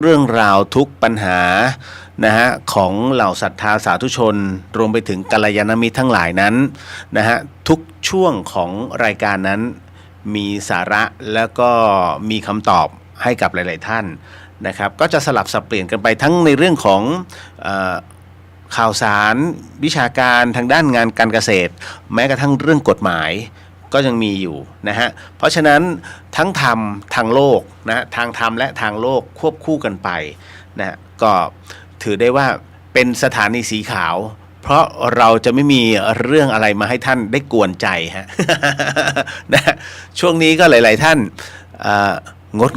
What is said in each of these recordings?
เรื่องราวทุกปัญหานะฮะของเหล่าศรัทธาสาธุชนรวมไปถึงกัลยาณมิตรทั้งหลายนั้นนะฮะทุกช่วงของรายการนั้นมีสาระแล้วก็มีคำตอบให้กับหลายๆท่านนะครับก็จะสลับสับเปลี่ยนกันไปทั้งในเรื่องของข่าวสารวิชาการทางด้านงานการเกษตรแม้กระทั่งเรื่องกฎหมายก็ยังมีอยู่นะฮะเพราะฉะนั้นทั้งธรรมทางโลกนะทางธรรมและทางโลกควบคู่กันไปนะก็ถือได้ว่าเป็นสถานีสีขาวเพราะเราจะไม่มีเรื่องอะไรมาให้ท่านได้กวนใจฮะ นะช่วงนี้ก็หลายๆท่าน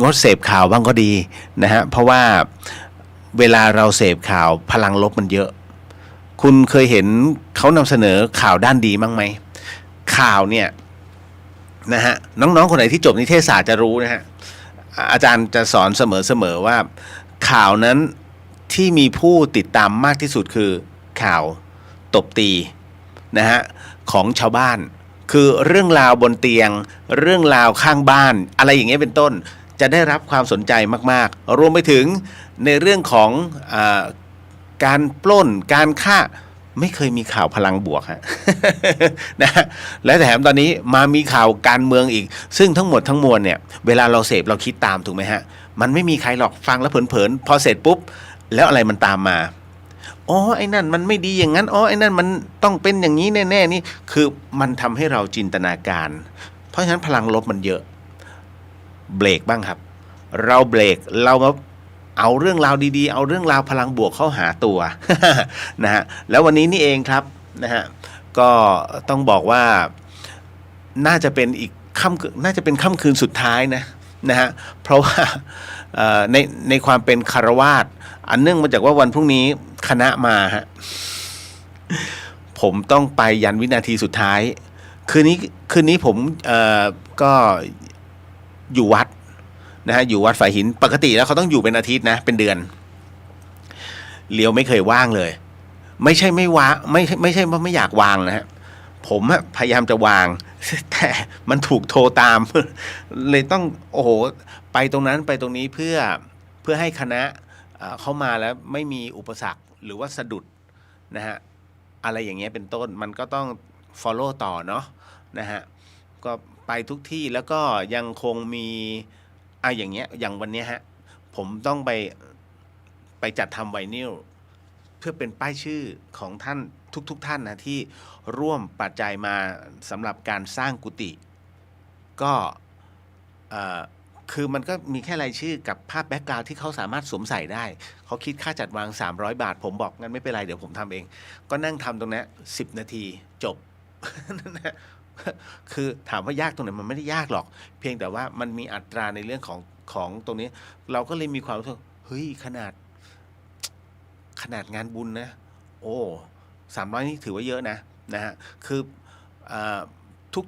งดเสพข่าวบ้างก็ดีนะฮะเพราะว่าเวลาเราเสพข่าวพลังลบมันเยอะคุณเคยเห็นเขานำเสนอข่าวด้านดีมั้งไหมข่าวเนี่ยนะฮะน้องๆคนไหนที่จบนิเทศศาสตร์จะรู้นะฮะอาจารย์จะสอนเสมอว่าข่าวนั้นที่มีผู้ติดตามมากที่สุดคือข่าวตบตีนะฮะของชาวบ้านคือเรื่องราวบนเตียงเรื่องราวข้างบ้านอะไรอย่างเงี้ยเป็นต้นจะได้รับความสนใจมากๆรวมไปถึงในเรื่องของการปล้นการฆ่าไม่เคยมีข่าวพลังบวกฮะ นะและแถมตอนนี้มามีข่าวการเมืองอีกซึ่งทั้งหมดทั้งมวลเนี่ยเวลาเราเสพเราคิดตามถูกไหมฮะมันไม่มีใครหรอกฟังแล้วเผินๆพอเสร็จปุ๊บแล้วอะไรมันตามมาอ๋อไอ้นั่นมันไม่ดีอย่างนั้นอ๋อไอ้นั่นมันต้องเป็นอย่างนี้แน่ๆนี่คือมันทำให้เราจินตนาการเพราะฉะนั้นพลังลบมันเยอะเบรกบ้างครับเราเบรกเรามาเอาเรื่องราวดีๆเอาเรื่องราวพลังบวกเข้าหาตัว นะฮะแล้ววันนี้นี่เองครับนะฮะก็ต้องบอกว่าน่าจะเป็นอีกน่าจะเป็นค่ำคืนสุดท้ายนะฮะเพราะว่าในความเป็นคารวาสอันเนื่องมาจากว่าวันพรุ่งนี้คณะมาฮะผมต้องไปยันวินาทีสุดท้ายคืนนี้ผมก็อยู่วัดนะฮะอยู่วัดฝายหินปกติแล้วเขาต้องอยู่เป็นอาทิตย์นะเป็นเดือนเลียวไม่เคยว่างเลยไม่ใช่ไม่ว่างไม่ใช่ว่าไม่อยากวางนะฮะผมพยายามจะวางแต่มันถูกโทรตามเลยต้องโอ้โหไปตรงนั้นไปตรงนี้เพื่อให้คณะเข้ามาแล้วไม่มีอุปสรรคหรือว่าสะดุดนะฮะอะไรอย่างเงี้ยเป็นต้นมันก็ต้อง follow ต่อเนาะนะฮะก็ไปทุกที่แล้วก็ยังคงมีอย่างเงี้ยอย่างวันนี้ฮะผมต้องไปจัดทำไวนิลเพื่อเป็นป้ายชื่อของท่านทุกท่านนะที่ร่วมปัจจัยมาสำหรับการสร้างกุฏิก็คือมันก็มีแค่รายชื่อกับภาพแบ็กกราวด์ที่เขาสามารถสวมใส่ได้เขาคิดค่าจัดวาง300 บาทผมบอกงั้นไม่เป็นไรเดี๋ยวผมทำเองก็นั่งทำตรงนี้10 นาทีจบ คือถามว่ายากตรงไหนมันไม่ได้ยากหรอกเพียงแต่ว่ามันมีอัตราในเรื่องของตรงนี้เราก็เลยมีความรู้สึกเฮ้ยขนาดงานบุญนะโอ้300นี่ถือว่าเยอะนะฮะคือ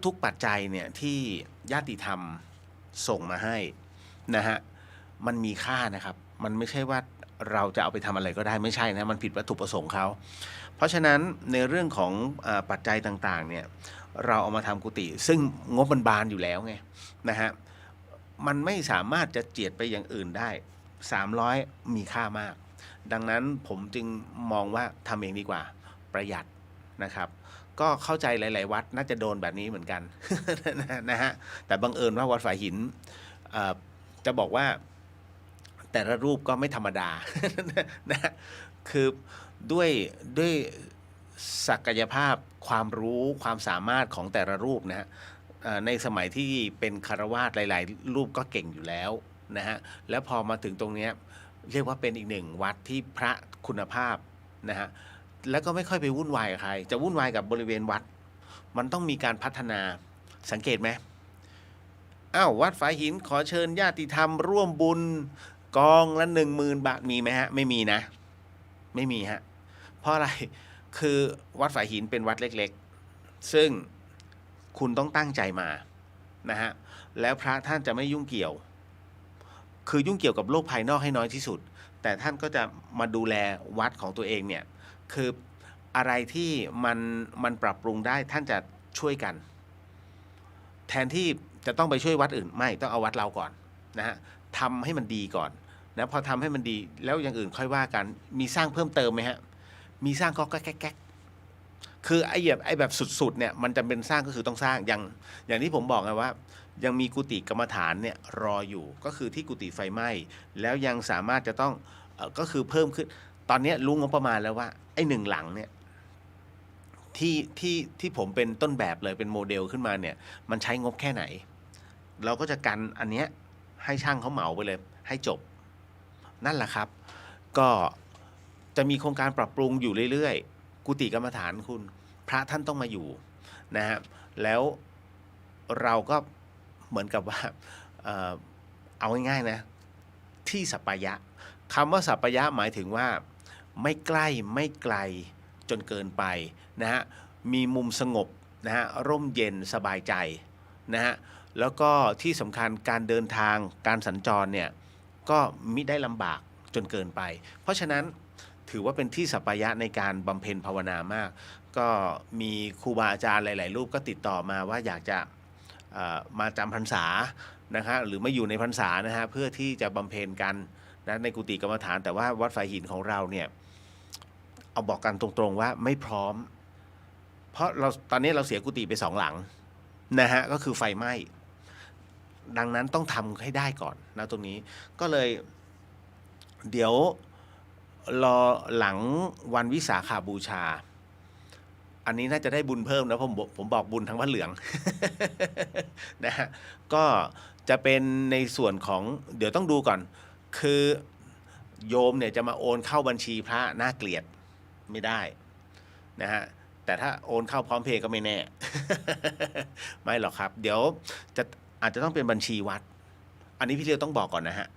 ทุกปัจจัยเนี่ยที่ญาติธรรมส่งมาให้นะฮะมันมีค่านะครับมันไม่ใช่ว่าเราจะเอาไปทำอะไรก็ได้ไม่ใช่นะมันผิดวัตถุประสงค์เขาเพราะฉะนั้นในเรื่องของปัจจัยต่างๆเนี่ยเราเอามาทำกุฏิซึ่งงบมันบานอยู่แล้วไงนะฮะมันไม่สามารถจะเจียดไปอย่างอื่นได้300มีค่ามากดังนั้นผมจึงมองว่าทำเองดีกว่าประหยัดนะครับก็เข้าใจหลายๆวัดน่าจะโดนแบบนี้เหมือนกัน นะฮะแต่บังเอิญว่าวัดฝายหินจะบอกว่าแต่ละรูปก็ไม่ธรรมดา นะคือด้วยศักยภาพความรู้ความสามารถของแต่ละรูปนะฮะในสมัยที่เป็นคารวาสหลายๆรูปก็เก่งอยู่แล้วนะฮะแล้วพอมาถึงตรงนี้เรียกว่าเป็นอีกหนึ่งวัดที่พระคุณภาพนะฮะแล้วก็ไม่ค่อยไปวุ่นวายกับใครจะวุ่นวายกับบริเวณวัดมันต้องมีการพัฒนาสังเกตไหมวัดฝายหินขอเชิญญาติธรรมร่วมบุญกองละ10,000 บาทมีไหมฮะไม่มีนะไม่มีฮะเพราะอะไรคือวัดฝายหินเป็นวัดเล็กๆซึ่งคุณต้องตั้งใจมานะฮะแล้วพระท่านจะไม่ยุ่งเกี่ยวคือยุ่งเกี่ยวกับโลกภายนอกให้น้อยที่สุดแต่ท่านก็จะมาดูแลวัดของตัวเองเนี่ยคืออะไรที่มันปรับปรุงได้ท่านจะช่วยกันแทนที่จะต้องไปช่วยวัดอื่นไม่ต้องเอาวัดเราก่อนนะฮะทำให้มันดีก่อน นะพอทำให้มันดีแล้วอย่างอื่นค่อยว่ากันมีสร้างเพิ่มเติมไหมฮะมีสร้างก็แก๊กคือไอ้แบบสุดๆเนี่ยมันจำเป็นสร้างก็คือต้องสร้างอย่างที่ผมบอกไงว่ายังมีกุฏิกรรมฐานเนี่ยรออยู่ก็คือที่กุฏิไฟไหม้แล้วยังสามารถจะต้องก็คือเพิ่มขึ้นตอนนี้รู้งบประมาณแล้วว่าไอ้1 หลังเนี่ยที่ผมเป็นต้นแบบเลยเป็นโมเดลขึ้นมาเนี่ยมันใช้งบแค่ไหนเราก็จะกันอันเนี้ยให้ช่างเขาเหมาไปเลยให้จบนั่นแหละครับก็จะมีโครงการปรับปรุงอยู่เรื่อยๆกุฏิกรรมฐานคุณพระท่านต้องมาอยู่นะฮะแล้วเราก็เหมือนกับว่าเอาง่ายๆนะที่สัปปายะคำว่าสัปปายะหมายถึงว่าไม่ใกล้ไม่ไกลจนเกินไปนะฮะมีมุมสงบนะฮะร่มเย็นสบายใจนะฮะแล้วก็ที่สำคัญการเดินทางการสัญจรเนี่ยก็มิได้ลำบากจนเกินไปเพราะฉะนั้นถือว่าเป็นที่สัปปายะในการบำเพ็ญภาวนามากก็มีครูบาอาจารย์หลายๆรูปก็ติดต่อมาว่าอยากจะมาจำพรรษานะครับหรือมาอยู่ในพรรษานะฮะเพื่อที่จะบำเพ็ญกันนะในกุฏิกรรมฐานแต่ว่าวัดฝายหินของเราเนี่ยเอาบอกกันตรงๆว่าไม่พร้อมเพราะเราตอนนี้เราเสียกุฏิไป2 หลังนะฮะก็คือไฟไหม้ดังนั้นต้องทำให้ได้ก่อนนะตรงนี้ก็เลยเดี๋ยวรอหลังวันวิสาขบูชาอันนี้น่าจะได้บุญเพิ่มนะผมบอกบุญทั้งพระเหลือง นะฮะก็จะเป็นในส่วนของเดี๋ยวต้องดูก่อนคือโยมเนี่ยจะมาโอนเข้าบัญชีพระน่าเกลียดไม่ได้นะฮะแต่ถ้าโอนเข้าพร้อมเพย์ก็ไม่แน่ ไม่หรอกครับเดี๋ยวอาจจะต้องเป็นบัญชีวัดอันนี้พี่เลียวต้องบอกก่อนนะฮะ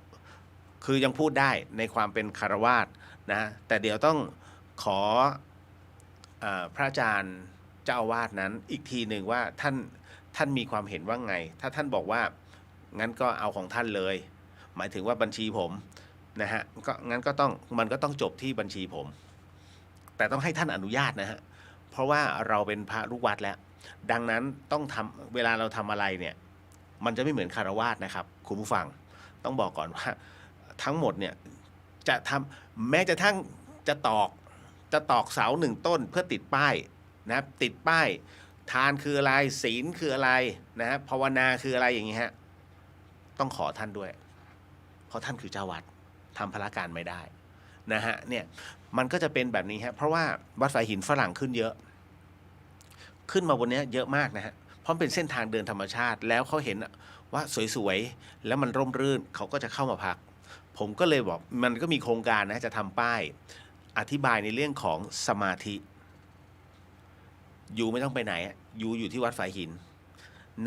คือยังพูดได้ในความเป็นคฤหัสถ์นะแต่เดี๋ยวต้องขอพระอาจารย์เจ้าอาวาสนั้นอีกทีหนึ่งว่าท่านมีความเห็นว่าไงถ้าท่านบอกว่างั้นก็เอาของท่านเลยหมายถึงว่าบัญชีผมนะฮะก็งั้นก็ต้องมันก็ต้องจบที่บัญชีผมแต่ต้องให้ท่านอนุญาตนะฮะเพราะว่าเราเป็นพระลูกวัดแล้วดังนั้นต้องทำเวลาเราทำอะไรเนี่ยมันจะไม่เหมือนคฤหัสถ์นะครับคุณผู้ฟังต้องบอกก่อนว่าทั้งหมดเนี่ยจะทำแม้จะทั้งจะตอกเสา1 ต้นเพื่อติดป้ายนะติดป้ายทานคืออะไรศีลคืออะไรนะฮะภาวนาคืออะไรอย่างนี้ฮะต้องขอท่านด้วยเพราะท่านคือเจ้าวัดทำพละการไม่ได้นะฮะเนี่ยมันก็จะเป็นแบบนี้ฮะเพราะว่าวัดฝายหินฝรั่งขึ้นเยอะขึ้นมาบนนี้เยอะมากนะฮะเพราะเป็นเส้นทางเดินธรรมชาติแล้วเขาเห็นว่าสวยๆแล้วมันร่มรื่นเขาก็จะเข้ามาพักผมก็เลยบอกมันก็มีโครงการนะจะทำป้ายอธิบายในเรื่องของสมาธิอยู่ไม่ต้องไปไหนอยู่ที่วัดฝายหิน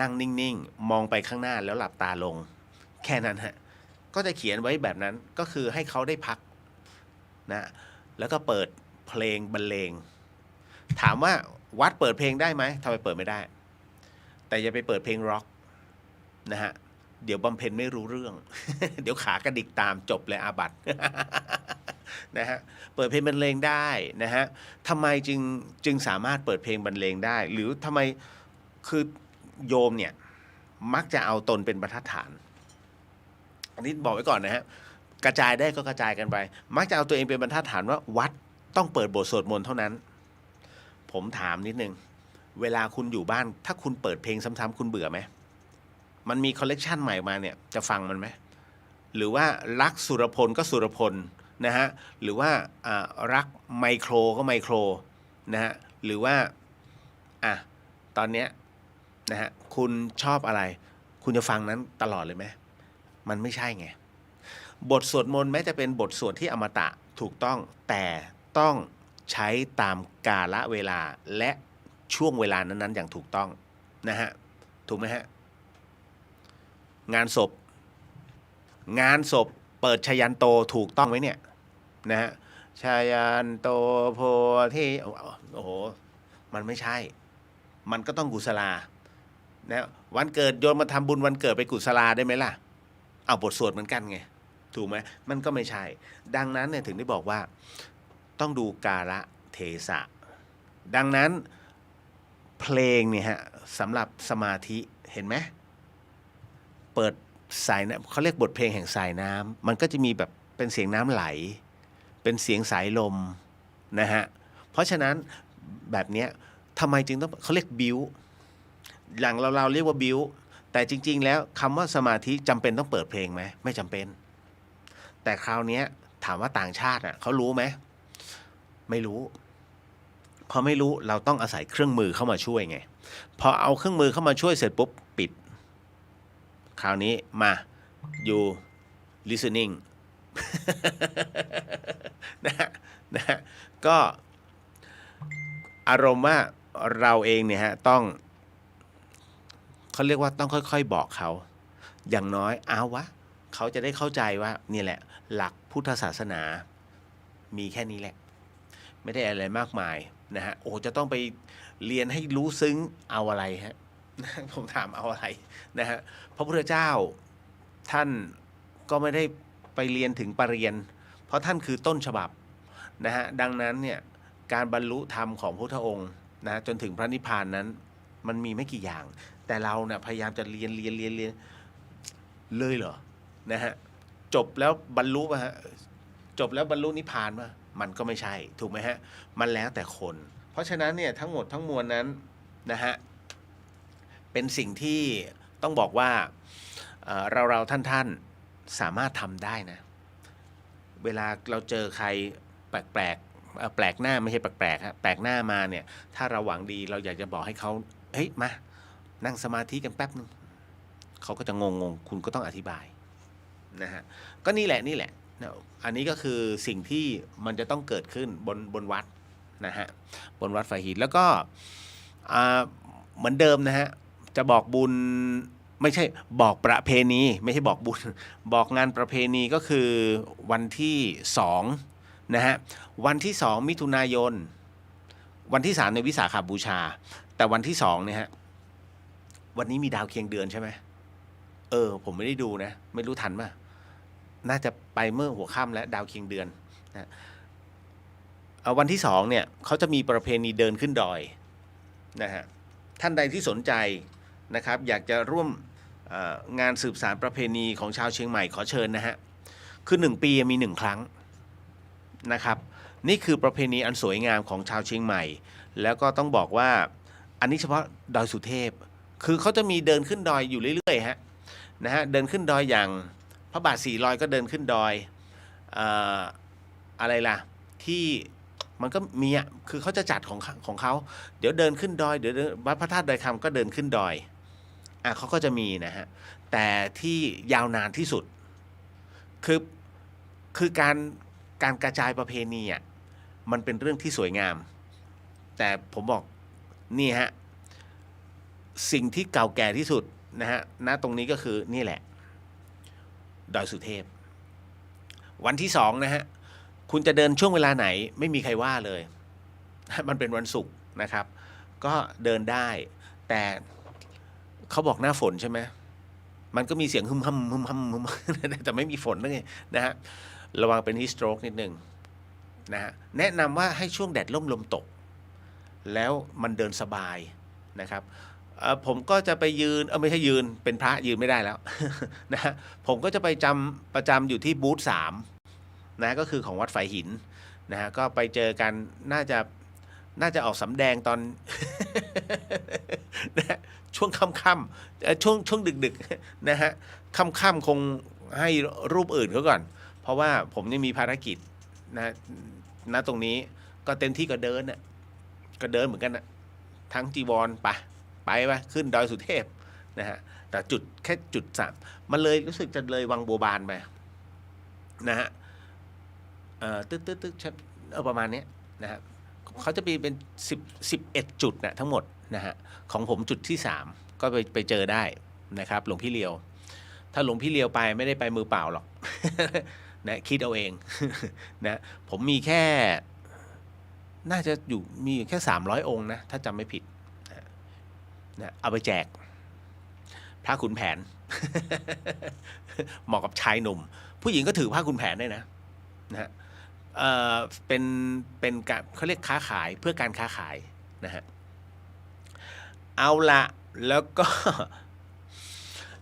นั่งนิ่งๆมองไปข้างหน้าแล้วหลับตาลงแค่นั้นฮะก็จะเขียนไว้แบบนั้นก็คือให้เขาได้พักนะแล้วก็เปิดเพลงบรรเลงถามว่าวัดเปิดเพลงได้ไหมทำไมเปิดไม่ได้แต่อย่าไปเปิดเพลงร็อกนะฮะเดี๋ยวบำเพ็ญไม่รู้เรื่อง เดี๋ยวขากระดิกตามจบเลยอาบัติ นะฮะเปิดเพลงบรรเลงได้นะฮะทำไมจึงสามารถเปิดเพลงบรรเลงได้หรือทำไมคือโยมเนี่ยมักจะเอาตนเป็นบรรทัดฐานอันนี้บอกไว้ก่อนนะฮะกระจายได้ก็กระจายกันไปมักจะเอาตัวเองเป็นบรรทัดฐานว่าวัดต้องเปิดบทสวดมนต์เท่านั้นผมถามนิดนึงเวลาคุณอยู่บ้านถ้าคุณเปิดเพลงซ้ำๆคุณเบื่อไหมมันมีคอลเลกชันใหม่มาเนี่ยจะฟังมันไหมหรือว่ารักสุรพลก็สุรพลนะฮะหรือว่ารักไมโครก็ไมโครนะฮะหรือว่าตอนเนี้ยนะฮะคุณชอบอะไรคุณจะฟังนั้นตลอดเลยไหมมันไม่ใช่ไงบทสวดมนต์แม้จะเป็นบทสวดที่อมตะถูกต้องแต่ต้องใช้ตามกาลเวลาและช่วงเวลานั้นๆอย่างถูกต้องนะฮะถูกไหมฮะงานศพเปิดชยันโตถูกต้องไหมเนี่ยนะฮะชยันโตโพธิโอ้โหมันไม่ใช่มันก็ต้องกุศลานะวันเกิดโยนมาทำบุญวันเกิดไปกุศลาได้ไหมล่ะเอาบทสวดเหมือนกันไงถูกไหมมันก็ไม่ใช่ดังนั้นเนี่ยถึงได้บอกว่าต้องดูกาลเทศะดังนั้นเพลงเนี่ยฮะสำหรับสมาธิเห็นไหมเปิดสายน้ำเขาเรียกบทเพลงแห่งสายน้ำมันก็จะมีแบบ เป็นเสียงน้ำไหลเป็นเสียงสายลมนะฮะเพราะฉะนั้นแบบเนี้ยทำไมจึงต้องเขาเรียกบิวอย่างเราเรียกว่าบิวแต่จริงๆแล้วคำว่าสมาธิจำเป็นต้องเปิดเพลงไหมไม่จำเป็นแต่คราวนี้ถามว่าต่างชาติเขารู้ไหมไม่รู้พอไม่รู้เราต้องอาศัยเครื่องมือเข้ามาช่วยไงพอเอาเครื่องมือเข้ามาช่วยเสร็จปุ๊บปิดคราวนี้มาอยู่ listening นะก็อารมณ์ว่าเราเองเนี่ยฮะต้องเขาเรียกว่าต้องค่อยๆบอกเขาอย่างน้อยเอาวะเขาจะได้เข้าใจว่านี่แหละหลักพุทธศาสนามีแค่นี้แหละไม่ได้อะไรมากมายนะฮะโอ้จะต้องไปเรียนให้รู้ซึ้งเอาอะไรฮะผมถามเอาอะไรนะฮะพระพุทธเจ้าท่านก็ไม่ได้ไปเรียนถึงปรริญญาเพราะท่านคือต้นฉบับนะฮะดังนั้นเนี่ยการบรรลุธรรมของพระพุทธองค์นะจนถึงพระนิพพานนั้นมันมีไม่กี่อย่างแต่เราเนี่ยพยายามจะเรียนเลยเหรอนะฮะจบแล้วบรรลุป่ะฮะจบแล้วบรรลุนิพพานป่ะมันก็ไม่ใช่ถูกไหมฮะมันแล้วแต่คนเพราะฉะนั้นเนี่ยทั้งหมดทั้งมวลนั้นนะฮะเป็นสิ่งที่ต้องบอกว่าเราท่านสามารถทำได้นะเวลาเราเจอใครแปลกหน้าไม่ใช่แปลกฮะแปลกหน้ามาเนี่ยถ้าเราหวังดีเราอยากจะบอกให้เขาเฮ้ยมานั่งสมาธิกันแป๊บนึงเขาก็จะงงคุณก็ต้องอธิบายนะฮะก็นี่แหละอันนี้ก็คือสิ่งที่มันจะต้องเกิดขึ้นบนวัดนะฮะบนวัดฝ่ายหินแล้วก็เหมือนเดิมนะฮะจะบอกบุญไม่ใช่บอกประเพณีไม่ใช่บอกบุญบอกงานประเพณีก็คือวันที่2นะฮะวันที่2มิถุนายนวันที่3ในวิสาขบูชาแต่วันที่2เนี่ยฮะวันนี้มีดาวเคียงเดือนใช่ไหมผมไม่ได้ดูนะไม่รู้ทันป่ะน่าจะไปเมื่อหัวค่ำแล้วดาวเคียงเดือนนะวันที่2เนี่ยเขาจะมีประเพณีเดินขึ้นดอยนะฮะท่านใดที่สนใจนะครับอยากจะร่วมงานสืบสานประเพณีของชาวเชียงใหม่ขอเชิญนะฮะคือ1ปีมี1ครั้งนะครับนี่คือประเพณีอันสวยงามของชาวเชียงใหม่แล้วก็ต้องบอกว่าอันนี้เฉพาะดอยสุเทพคือเขาจะมีเดินขึ้นดอยอยู่เรื่อยๆฮะนะฮะเดินขึ้นดอยอย่างพระบาท400ก็เดินขึ้นดอยอะไรล่ะที่มันก็มีคือเขาจะจัดของเขาเดี๋ยวเดินขึ้นดอยเดี๋ยววัดพระธาตุดอยคำก็เดินขึ้นดอยเขาก็จะมีนะฮะแต่ที่ยาวนานที่สุดคือการกระจายประเพณีมันเป็นเรื่องที่สวยงามแต่ผมบอกนี่ฮะสิ่งที่เก่าแก่ที่สุดนะฮะณตรงนี้ก็คือนี่แหละดอยสุเทพวันที่2นะฮะคุณจะเดินช่วงเวลาไหนไม่มีใครว่าเลยมันเป็นวันศุกร์นะครับก็เดินได้แต่เขาบอกหน้าฝนใช่ไหมมันก็มีเสียงฮึมฮัมแต่ไม่มีฝนนั่นเองนะฮะระวังเป็นฮีสโตรกนิดนึงนะฮะแนะนำว่าให้ช่วงแดดร่มลมตกแล้วมันเดินสบายนะครับผมก็จะไปยืนไม่ใช่ยืนเป็นพระยืนไม่ได้แล้วนะฮะผมก็จะไปประจำอยู่ที่บูธ3นะก็คือของวัดฝายหินนะฮะก็ไปเจอกันน่าจะออกสำแดงตอน นะช่วงค่ำๆช่วงดึกๆนะฮะค่ำๆคงให้รูปอื่นเขาก่อนเพราะว่าผมยังมีภารกิจนะตรงนี้ก็เต็มที่ก็เดินก็เดินเหมือนกันทั้งจีวรไปขึ้นดอยสุเทพนะฮะแต่แค่จุด3มันเลยรู้สึกจะเลยวังบัวบานไปนะฮะตึ๊ดประมาณนี้นะฮะเขาจะมีเป็น11จุดนะทั้งหมดนะฮะของผมจุดที่3ก็ไปเจอได้นะครับหลวงพี่เลียวถ้าหลวงพี่เลียวไปไม่ได้ไปมือเปล่าหรอก นะคิดเอาเอง นะผมมีแค่น่าจะมีแค่300องค์นะถ้าจำไม่ผิดนะเอาไปแจกพระขุนแผน เหมาะกับชายหนุ่มผู้หญิงก็ถือผ้าขุนแผนได้นะฮะเป็นการเขาเรียกค้าขายเพื่อการค้าขายนะฮะเอาละแล้วก็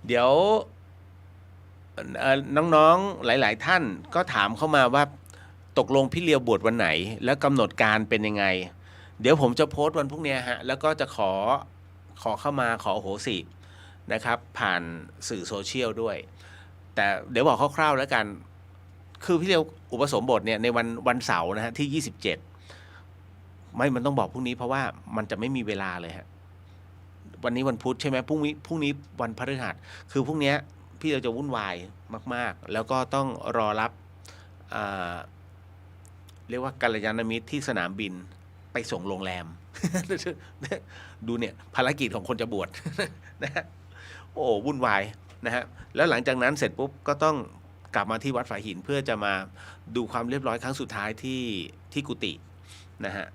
เดี๋ยว น้องๆหลายๆท่านก็ถามเข้ามาว่าตกลงพี่เลียวบวชวันไหนแล้วกำหนดการเป็นยังไงเดี๋ยวผมจะโพสต์วันพรุ่งนี้ฮะแล้วก็จะขอเข้ามาขออโหสินะครับผ่านสื่อโซเชียลด้วยแต่เดี๋ยวบอกคร่าวๆแล้วกันคือพี่เลียวอุปสมบทเนี่ยในวันเสาร์นะฮะที่27มันต้องบอกพรุ่งนี้เพราะว่ามันจะไม่มีเวลาเลยฮะวันนี้วันพุธใช่ไหมพรุ่งนี้วันพฤหัสคือพรุ่งนี้พี่เราจะวุ่นวายมากๆแล้วก็ต้องรอรับเรียกว่ากัลยาณมิตรที่สนามบินไปส่งโรงแรม ดูเนี่ยภารกิจของคนจะบวช นะฮะโอ้วุ่นวายนะฮะแล้วหลังจากนั้นเสร็จปุ๊บก็ต้องกลับมาที่วัดฝายหินเพื่อจะมาดูความเรียบร้อยครั้งสุดท้ายที่กุฏินะฮะ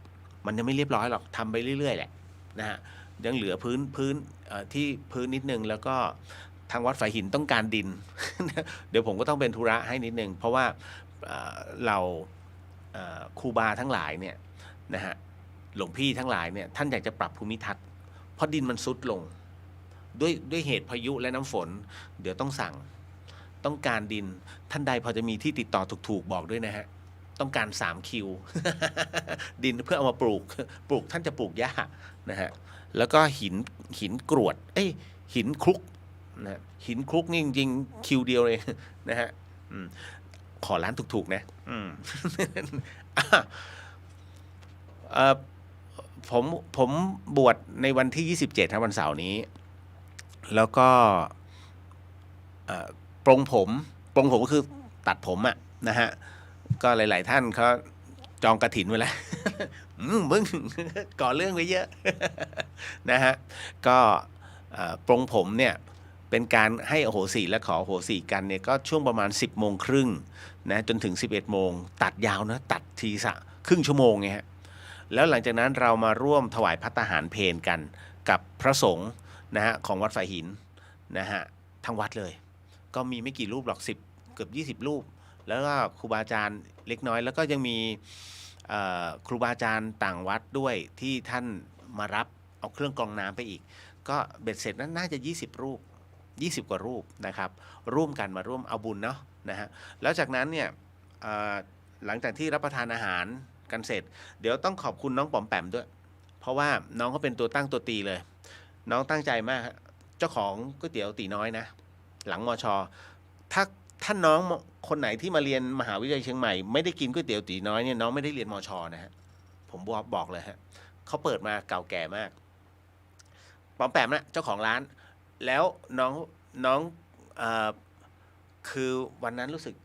มันยังไม่เรียบร้อยหรอกทำไปเรื่อยๆแหละนะฮะยังเหลือพื้นที่พื้นนิดนึงแล้วก็ทางวัดฝายหินต้องการดิน เดี๋ยวผมก็ต้องเป็นธุระให้นิดนึงเพราะว่าเราครูบาทั้งหลายเนี่ยนะฮะหลวงพี่ทั้งหลายเนี่ยท่านอยากจะปรับภูมิทัศน์เพราะดินมันซุดลงด้วยเหตุพายุและน้ำฝนเดี๋ยวต้องการดินท่านใดพอจะมีที่ติดต่อถูกๆบอกด้วยนะฮะต้องการ3คิว ดินเพื่อเอามาปลูกท่านจะปลูกหญ้านะฮะแล้วก็หินกรวดหินคลุกนะหินคลุกนี่จริงๆคิวเดียวเลย นะฮะขอร้านถูกๆนะ ผมบวชในวันที่27ครับวันเสาร์นี้แล้วก็ปรงผมก็คือตัดผมอะนะฮะก็หลายๆท่านเขาจองกฐินไว้แล้ว มึง ก่อเรื่องไว้เยอะ นะฮะก็ปรงผมเนี่ยเป็นการให้อโหสิและขออโหสิกันเนี่ยก็ช่วงประมาณ10:30นะจนถึง11 โมงตัดยาวนะตัดทีครึ่งชั่วโมงไงฮะแล้วหลังจากนั้นเรามาร่วมถวายภัตตาหารเพลกันกับพระสงฆ์นะฮะของวัดฝายหินนะฮะทั้งวัดเลยก็มีไม่กี่รูปหรอกเกือบ20 รูปแล้วก็ครูบาอาจารย์เล็กน้อยแล้วก็ยังมีครูบาอาจารย์ต่างวัดด้วยที่ท่านมารับเอาเครื่องกรองน้ำไปอีกก็เบ็ดเสร็จนั้นน่าจะ20 รูป20 กว่ารูปนะครับร่วมกันมาร่วมเอาบุญเนาะนะฮะแล้วจากนั้นเนี่ยหลังจากที่รับประทานอาหารกันเสร็จเดี๋ยวต้องขอบคุณน้องป๋อมแปมด้วยเพราะว่าน้องเขาเป็นตัวตั้งตัวตีเลยน้องตั้งใจมากเจ้าของก๋วยเตี๋ยวตีน้อยนะหลังมช.ถ้าน้องคนไหนที่มาเรียนมหาวิทยาลัยเชียงใหม่ไม่ได้กินก๋วยเตี๋ยวตีน้อยเนี่ยน้องไม่ได้เรียนมช.นะฮะผมบอกเลยฮะเขาเปิดมาเก่าแก่มากป๋อมแปมนะเจ้าของร้านแล้วน้องคือวันนั้นรู้สึก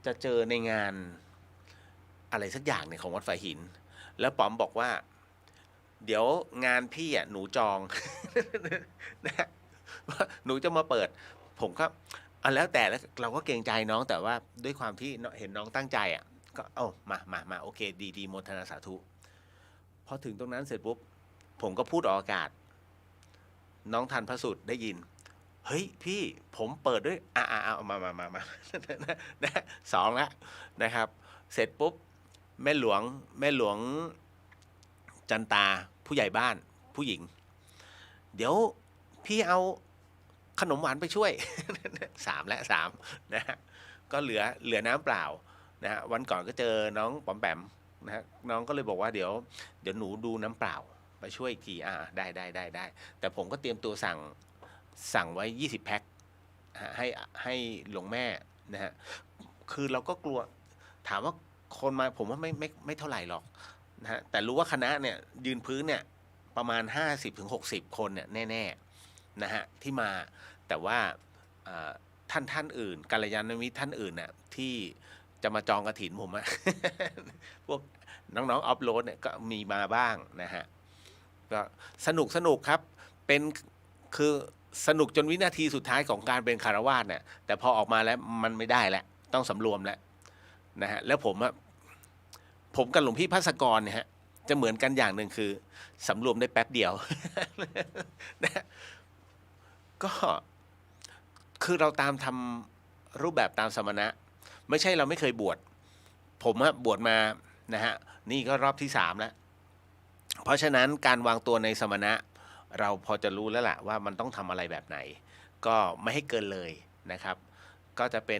จะเจอในงานอะไรสักอย่างเนี่ยของวัดฝายหินแล้วป๋อมบอกว่าเดี๋ยวงานพี่หนูจอง นะว่าหนูจะมาเปิดผมก็แล้วแต่แล้วเราก็เกรงใจน้องแต่ว่าด้วยความที่เห็นน้องตั้งใจก็มาโอเคดีโมทนาสาธุพอถึงตรงนั้นเสร็จปุ๊บผมก็พูดออกอากาศน้องทันพระสุดได้ยินเฮ้ยพี่ผมเปิดด้วยเอามานะ2แล้วนะครับเสร็จปุ๊บแม่หลวงจันตาผู้ใหญ่บ้านผู้หญิงเดี๋ยวพี่เอาขนมหวานไปช่วย 3นะฮะก็เหลือน้ำเปล่านะฮะวันก่อนก็เจอน้องป๋อมแปมนะฮะน้องก็เลยบอกว่าเดี๋ยวหนูดูน้ำเปล่าไปช่วยอีกทีได้แต่ผมก็เตรียมตัวสั่งไว้20 แพ็คให้หลวงแม่นะฮะคือเราก็กลัวถามว่าคนมาผมว่าไม่เท่าไหร่หรอกนะฮะแต่รู้ว่าคณะเนี่ยยืนพื้นเนี่ยประมาณ50-60 คนเนี่ยแน่ๆนะฮะที่มาแต่ว่าท่านอื่นกัลยาณมิตรท่านอื่นน่ะที่จะมาจองกฐินผมอะ พวกน้องๆออฟโรดเนี่ยก็มีมาบ้างนะฮะก็สนุกครับเป็นคือสนุกจนวินาทีสุดท้ายของการเป็นคารวาสเนี่ยแต่พอออกมาแล้วมันไม่ได้แล้วต้องสำรวมแล้วนะฮะแล้วผมกับหลวงพี่ภัสกรเนี่ยฮะจะเหมือนกันอย่างหนึ่งคือสำรวมได้แป๊บเดียว นะก็คือเราตามทำรูปแบบตามสมณะไม่ใช่เราไม่เคยบวชผมบวชมานะฮะนี่ก็รอบที่3แล้วเพราะฉะนั้นการวางตัวในสมณะเราพอจะรู้แล้วล่ะว่ามันต้องทำอะไรแบบไหนก็ไม่ให้เกินเลยนะครับ ก็จะเ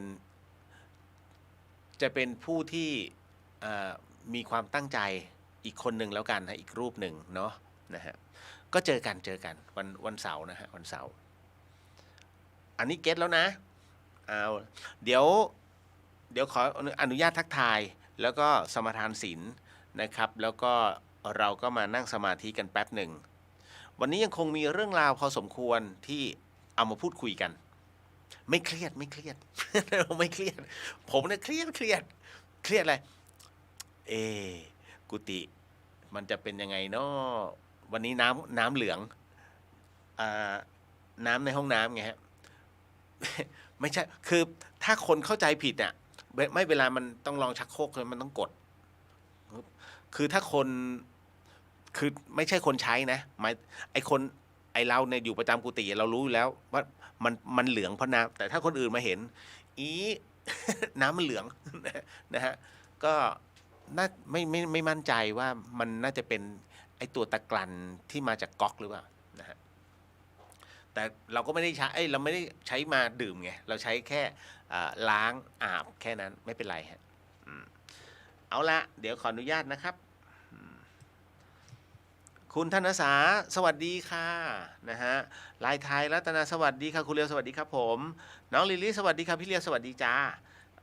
ป็นผู้ที่มีความตั้งใจอีกคนหนึ่งแล้วกันนะอีกรูปหนึ่งเนาะนะฮะก็เจอกันวันเสาร์นะฮะวันเสาร์อันนี้เก็ตแล้วนะเอาเดี๋ยวขออนุญาตทักทายแล้วก็สมทานศีลนะครับแล้วก็เราก็มานั่งสมาธิกันแป๊บหนึ่งวันนี้ยังคงมีเรื่องราวพอสมควรที่เอามาพูดคุยกันไม่เครียด ไม่เครียด ผมเนี่ยเครียดอะไรกุฏิมันจะเป็นยังไงเนาะวันนี้น้ำเหลืองน้ำในห้องน้ำไงฮะ ไม่ใช่คือถ้าคนเข้าใจผิดอ่ะไม่เวลามันต้องลองชักโครกเลยมันต้องกดคือถ้าคนคือไม่ใช่คนใช้นะไอเราเนี่ยอยู่ประจำกุฏิเรารู้อยู่แล้วว่ามันเหลืองเพราะน้ำแต่ถ้าคนอื่นมาเห็นอี น้ำมันเหลือง นะฮะก็น่าไม่มั่นใจว่ามันน่าจะเป็นไอตัวตะกรันที่มาจากก๊อกหรือเปล่านะฮะแต่เราก็ไม่ได้ใช้เราไม่ได้ใช้มาดื่มไงเราใช้แค่ล้างอาบแค่นั้นไม่เป็นไรฮะเอาละเดี๋ยวขออนุญาตนะครับคุณธนสาสวัสดีค่ะนะฮะลายไทยรัตนาสวัสดีค่ะคุณเลียวสวัสดีครับผมน้องลิลี่สวัสดีครับพี่เลียวสวัสดีจ้า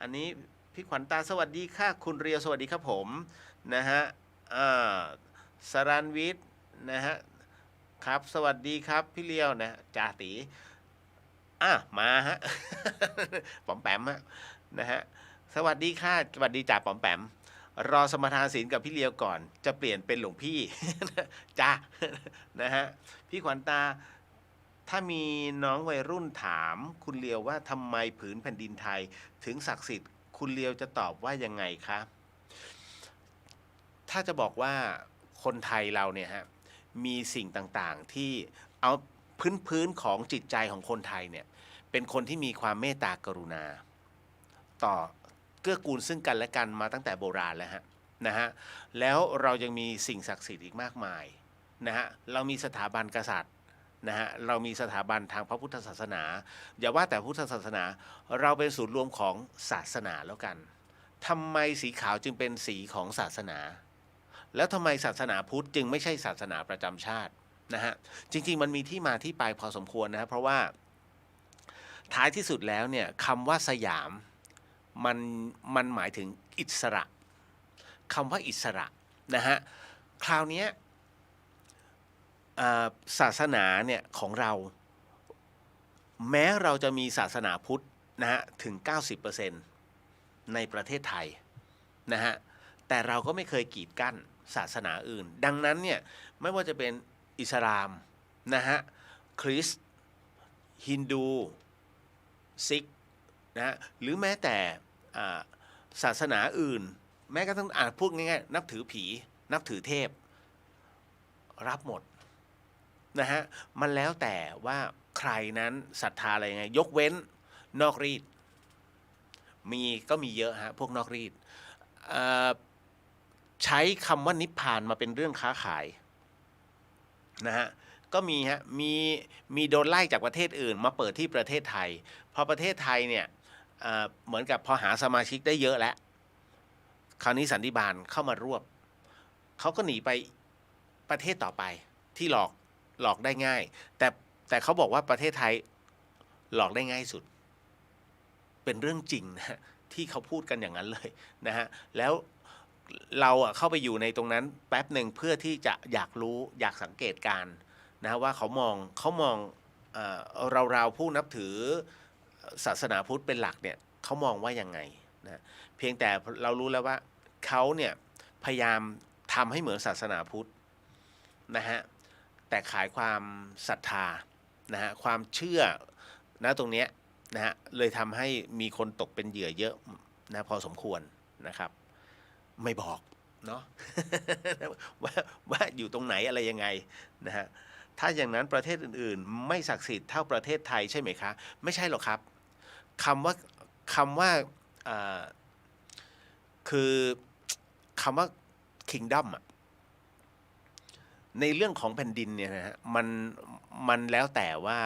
อันนี้พี่ขวัญตาสวัสดีค่ะคุณเรียวสวัสดีครับผมนะฮะสรันวิทย์นะฮะครับสวัสดีครับพี่เลียวนะจ่าตีมาฮะ ป๋อมแปมฮะนะฮะสวัสดีค่ะสวัสดีจ่าป๋อมแปมรอสมทานศีลกับพี่เลียวก่อนจะเปลี่ยนเป็นหลวงพี่ จ้า นะฮะพี่ขวัญตาถ้ามีน้องวัยรุ่นถามคุณเลียวว่าทำไมผืนแผ่นดินไทยถึงศักดิ์สิทธิ์คุณเลียวจะตอบว่ายังไงคะถ้าจะบอกว่าคนไทยเราเนี่ยฮะมีสิ่งต่างๆที่เอาพื้นของจิตใจของคนไทยเนี่ยเป็นคนที่มีความเมตตากรุณาต่อเกื้อกูลซึ่งกันและกันมาตั้งแต่โบราณแล้วฮะนะฮะแล้วเรายังมีสิ่งศักดิ์สิทธิ์อีกมากมายนะฮะเรามีสถาบันกษัตริย์นะฮะเรามีสถาบันทางพระพุทธศาสนาอย่าว่าแต่พุทธศาสนาเราเป็นศูนย์รวมของศาสนาแล้วกันทำไมสีขาวจึงเป็นสีของศาสนาแล้วทำไมศาสนาพุทธจึงไม่ใช่ศาสนาประจำชาตินะฮะจริงๆมันมีที่มาที่ไปพอสมควรนะเพราะว่าท้ายที่สุดแล้วเนี่ยคำว่าสยามมันหมายถึงอิสระคำว่าอิสระนะฮะคราวนี้ศาสนาเนี่ยของเราแม้เราจะมีศาสนาพุทธนะฮะถึง 90% ในประเทศไทยนะฮะแต่เราก็ไม่เคยกีดกั้นศาสนาอื่นดังนั้นเนี่ยไม่ว่าจะเป็นอิสลามนะฮะคริสต์ฮินดูซิกนะฮะหรือแม้แต่ศาสนาอื่นแม้กระทั่งพูดง่ายๆนับถือผีนับถือเทพรับหมดนะฮะมันแล้วแต่ว่าใครนั้นศรัทธาอะไรยังไงยกเว้นนอกรีดก็มีเยอะฮะพวกนอกรีดใช้คำว่านิพพานมาเป็นเรื่องค้าขายนะฮะก็มีฮะมีโดนไล่จากประเทศอื่นมาเปิดที่ประเทศไทยพอประเทศไทยเนี่ยเหมือนกับพอหาสมาชิกได้เยอะแล้วคราวนี้สันติบาลเข้ามารวบเขาก็หนีไปประเทศต่อไปที่หลอกได้ง่ายแต่เขาบอกว่าประเทศไทยหลอกได้ง่ายสุดเป็นเรื่องจริงนะที่เขาพูดกันอย่างนั้นเลยนะฮะแล้วเราเข้าไปอยู่ในตรงนั้นแป๊บหนึ่งเพื่อที่จะอยากรู้อยากสังเกตการนะว่าเขามองเราผู้นับถือศาสนาพุทธเป็นหลักเนี่ยเขามองว่ายังไงนะเพียงแต่เรารู้แล้วว่าเขาเนี่ยพยายามทำให้เหมือนศาสนาพุทธนะฮะแต่ขายความศรัทธานะฮะความเชื่อนะตรงเนี้ยนะฮะเลยทำให้มีคนตกเป็นเหยื่อเยอะนะพอสมควรนะครับไม่บอกเนาะ ว่าอยู่ตรงไหนอะไรยังไงนะฮะถ้าอย่างนั้นประเทศอื่นๆไม่ศักดิ์สิทธิ์เท่าประเทศไทยใช่ไหมคะไม่ใช่หรอกครับคำว่าคือคำว่า kingdom อะในเรื่องของแผ่นดินเนี่ยนะฮะมันแล้วแต่ว่า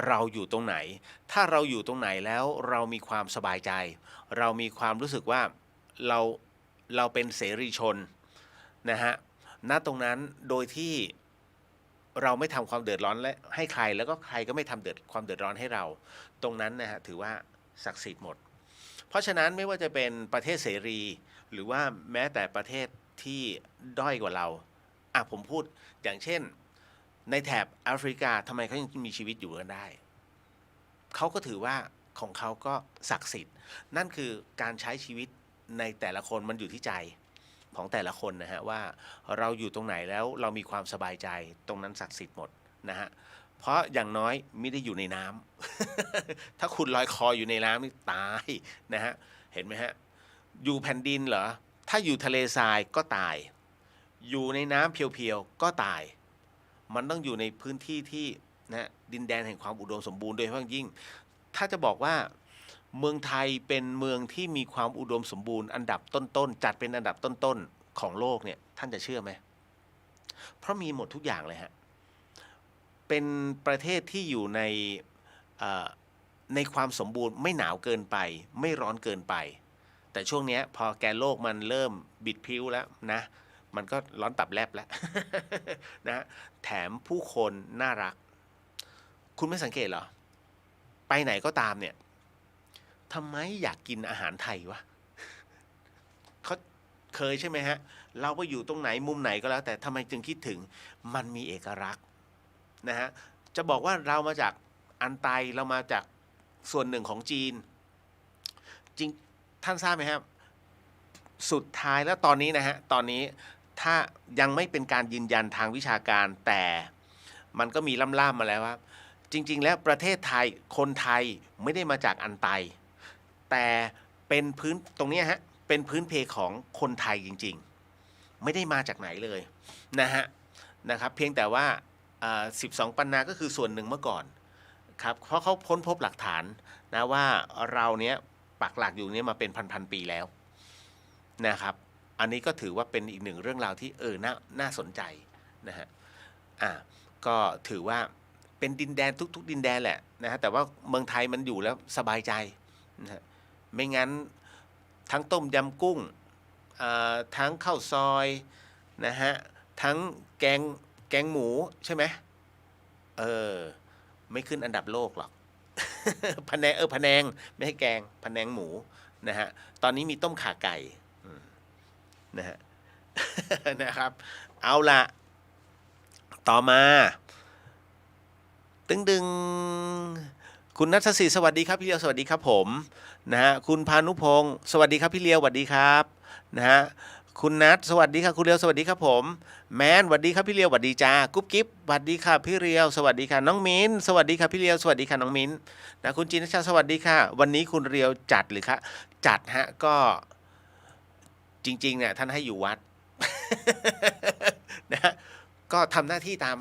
เราอยู่ตรงไหนถ้าเราอยู่ตรงไหนแล้วเรามีความสบายใจเรามีความรู้สึกว่าเราเราเป็นเสรีชนนะฮะณตรงนั้นโดยที่เราไม่ทำความเดือดร้อนและให้ใครแล้วก็ใครก็ไม่ทำความเดือดร้อนให้เราตรงนั้นนะฮะถือว่าศักดิ์สิทธิ์หมดเพราะฉะนั้นไม่ว่าจะเป็นประเทศเสรีหรือว่าแม้แต่ประเทศที่ด้อยกว่าเราผมพูดอย่างเช่นในแถบแอฟริกาทำไมเขายังมีชีวิตอยู่กันได้เขาก็ถือว่าของเขาก็ศักดิ์สิทธิ์นั่นคือการใช้ชีวิตในแต่ละคนมันอยู่ที่ใจของแต่ละคนนะฮะว่าเราอยู่ตรงไหนแล้วเรามีความสบายใจตรงนั้นศักดิ์สิทธิ์หมดนะฮะเพราะอย่างน้อยไม่ได้อยู่ในน้ำ ถ้าคุณลอยคออยู่ในน้ำนี่ตายนะฮะเห็นไหมฮะอยู่แผ่นดินเหรอถ้าอยู่ทะเลทรายก็ตายอยู่ในน้ำเพียวๆก็ตายมันต้องอยู่ในพื้นที่ที่นะดินแดนแห่งความอุดมสมบูรณ์โดยเฉพาะยิ่งถ้าจะบอกว่าเมืองไทยเป็นเมืองที่มีความอุดมสมบูรณ์อันดับต้นๆจัดเป็นอันดับต้นๆของโลกเนี่ยท่านจะเชื่อไหมเพราะมีหมดทุกอย่างเลยฮะเป็นประเทศที่อยู่ในความสมบูรณ์ไม่หนาวเกินไปไม่ร้อนเกินไปแต่ช่วงนี้พอแกนโลกมันเริ่มบิดพริ้วแล้วนะมันก็ร้อนตับแลบแล้ว นะแถมผู้คนน่ารักคุณไม่สังเกตเหรอไปไหนก็ตามเนี่ยทำไมอยากกินอาหารไทยวะเขาเคยใช่ไหมฮะเราไปอยู่ตรงไหนมุมไหนก็แล้วแต่ทำไมจึงคิดถึงมันมีเอกลักษณ์นะฮะจะบอกว่าเรามาจากอันไตเรามาจากส่วนหนึ่งของจีนจริงท่านทราบไหมครับสุดท้ายแล้วตอนนี้นะฮะตอนนี้ถ้ายังไม่เป็นการยืนยันทางวิชาการแต่มันก็มีล่ำๆมาแล้วว่าจริงๆแล้วประเทศไทยคนไทยไม่ได้มาจากอันไตแต่เป็นพื้นตรงนี้ฮะเป็นพื้นเพของคนไทยจริงๆไม่ได้มาจากไหนเลยนะฮะนะครับเพียงแต่ว่า12 ปันนาก็คือส่วนหนึ่งเมื่อก่อนครับเพราะเขาค้นพบหลักฐานนะว่าเราเนี้ยปักหลักอยู่เนี้ยมาเป็นพันปีแล้วนะครับอันนี้ก็ถือว่าเป็นอีกหนึ่งเรื่องราวที่น่าสนใจนะฮะก็ถือว่าเป็นดินแดนทุกดินแดนแหละนะฮะแต่ว่าเมืองไทยมันอยู่แล้วสบายใจนะฮะไม่งั้นทั้งต้มยำกุ้งทั้งข้าวซอยนะฮะทั้งแกงหมูใช่ไหมไม่ขึ้นอันดับโลกหรอก พะแนงพะแนงไม่ให้แกงพะแนงหมูนะฮะตอนนี้มีต้มข่าไก่นะฮะ นะครับเอาละต่อมาดึงคุณนัทศิษย์สวัสดีครับพี่เลียวสวัสดีครับผมนะฮะคุณพานุพงศ์สวัสดีครับพี่เลียวสวัสดีครับนะฮะคุณนัทสวัสดีครับคุณเลียวสวัสดีครับผมแมนสวัสดีครับพี่เลียวสวัสดีจ้ากุ๊บกิ๊บสวัสดีค่ะพี่เลียวสวัสดีค่ะน้องมิ้นสวัสดีค่ะพี่เลียวสวัสดีค่ะน้องมิ้นนะคุณจินชาสวัสดีค่ะวันนี้คุณเลียวจัดหรือคะจัดฮะก็จริงๆเนี่ยท่านให้อยู่วัด นะฮะก็ทำหน้าที่ตาม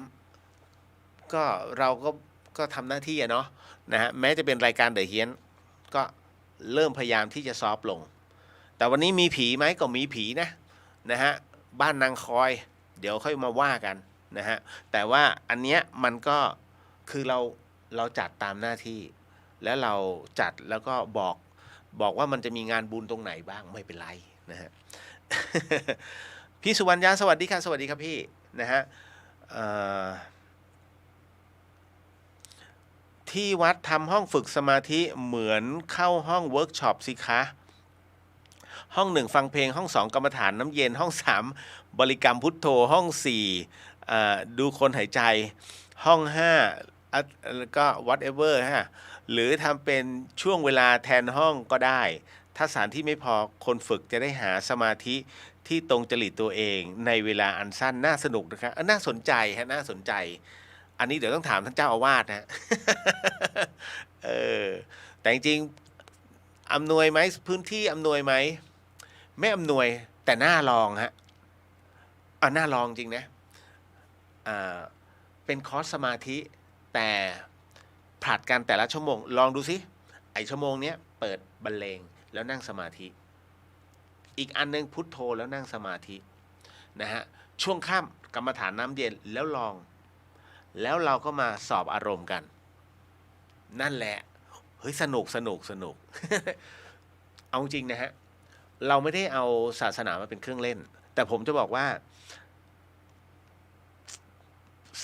ก็เราก็ทำหน้าที่เนาะนะฮะแม้จะเป็นรายการเดอะเฮียนก็เริ่มพยายามที่จะซอฟลงแต่วันนี้มีผีไหมก็มีผีนะฮะบ้านนางคอยเดี๋ยวค่อยมาว่ากันนะฮะแต่ว่าอันเนี้ยมันก็คือเราจัดตามหน้าที่แล้วเราจัดแล้วก็บอกว่ามันจะมีงานบุญตรงไหนบ้างไม่เป็นไรนะฮะ พี่สุวรรณยาสวัสดีค่ะสวัสดีครับพี่นะฮะที่วัดทำห้องฝึกสมาธิเหมือนเข้าห้องเวิร์กช็อปสิคะห้อง1ฟังเพลงห้อง2กรรมฐานน้ำเย็นห้อง3บริกรรมพุทโธห้อง4ดูคนหายใจห้อง5แล้วก็ whatever ฮะหรือทำเป็นช่วงเวลาแทนห้องก็ได้ถ้าสถานที่ไม่พอคนฝึกจะได้หาสมาธิที่ตรงจริตตัวเองในเวลาอันสั้นน่าสนุกนะครับน่าสนใจฮะน่าสนใจอันนี้เดี๋ยวต้องถามท่านเจ้าอาวาสนะ แต่จริงๆอำนวยไหมพื้นที่อำนวยไหมไม่อำนวยแต่น่าลองฮะน่าลองจริงนะเป็นคอร์สสมาธิแต่ผลัดกันแต่ละชั่วโมงลองดูสิไอชั่วโมงเนี้ยเปิดบรรเลงแล้วนั่งสมาธิอีกอันนึงพุทโธแล้วนั่งสมาธินะฮะช่วงค่ำกรรมฐานน้ำเย็นแล้วลองแล้วเราก็มาสอบอารมณ์กัน นั่นแหละเฮ้ยสนุกสนุกสนุก เอาจริงนะฮะเราไม่ได้เอาศาสนามาเป็นเครื่องเล่น แต่ผมจะบอกว่า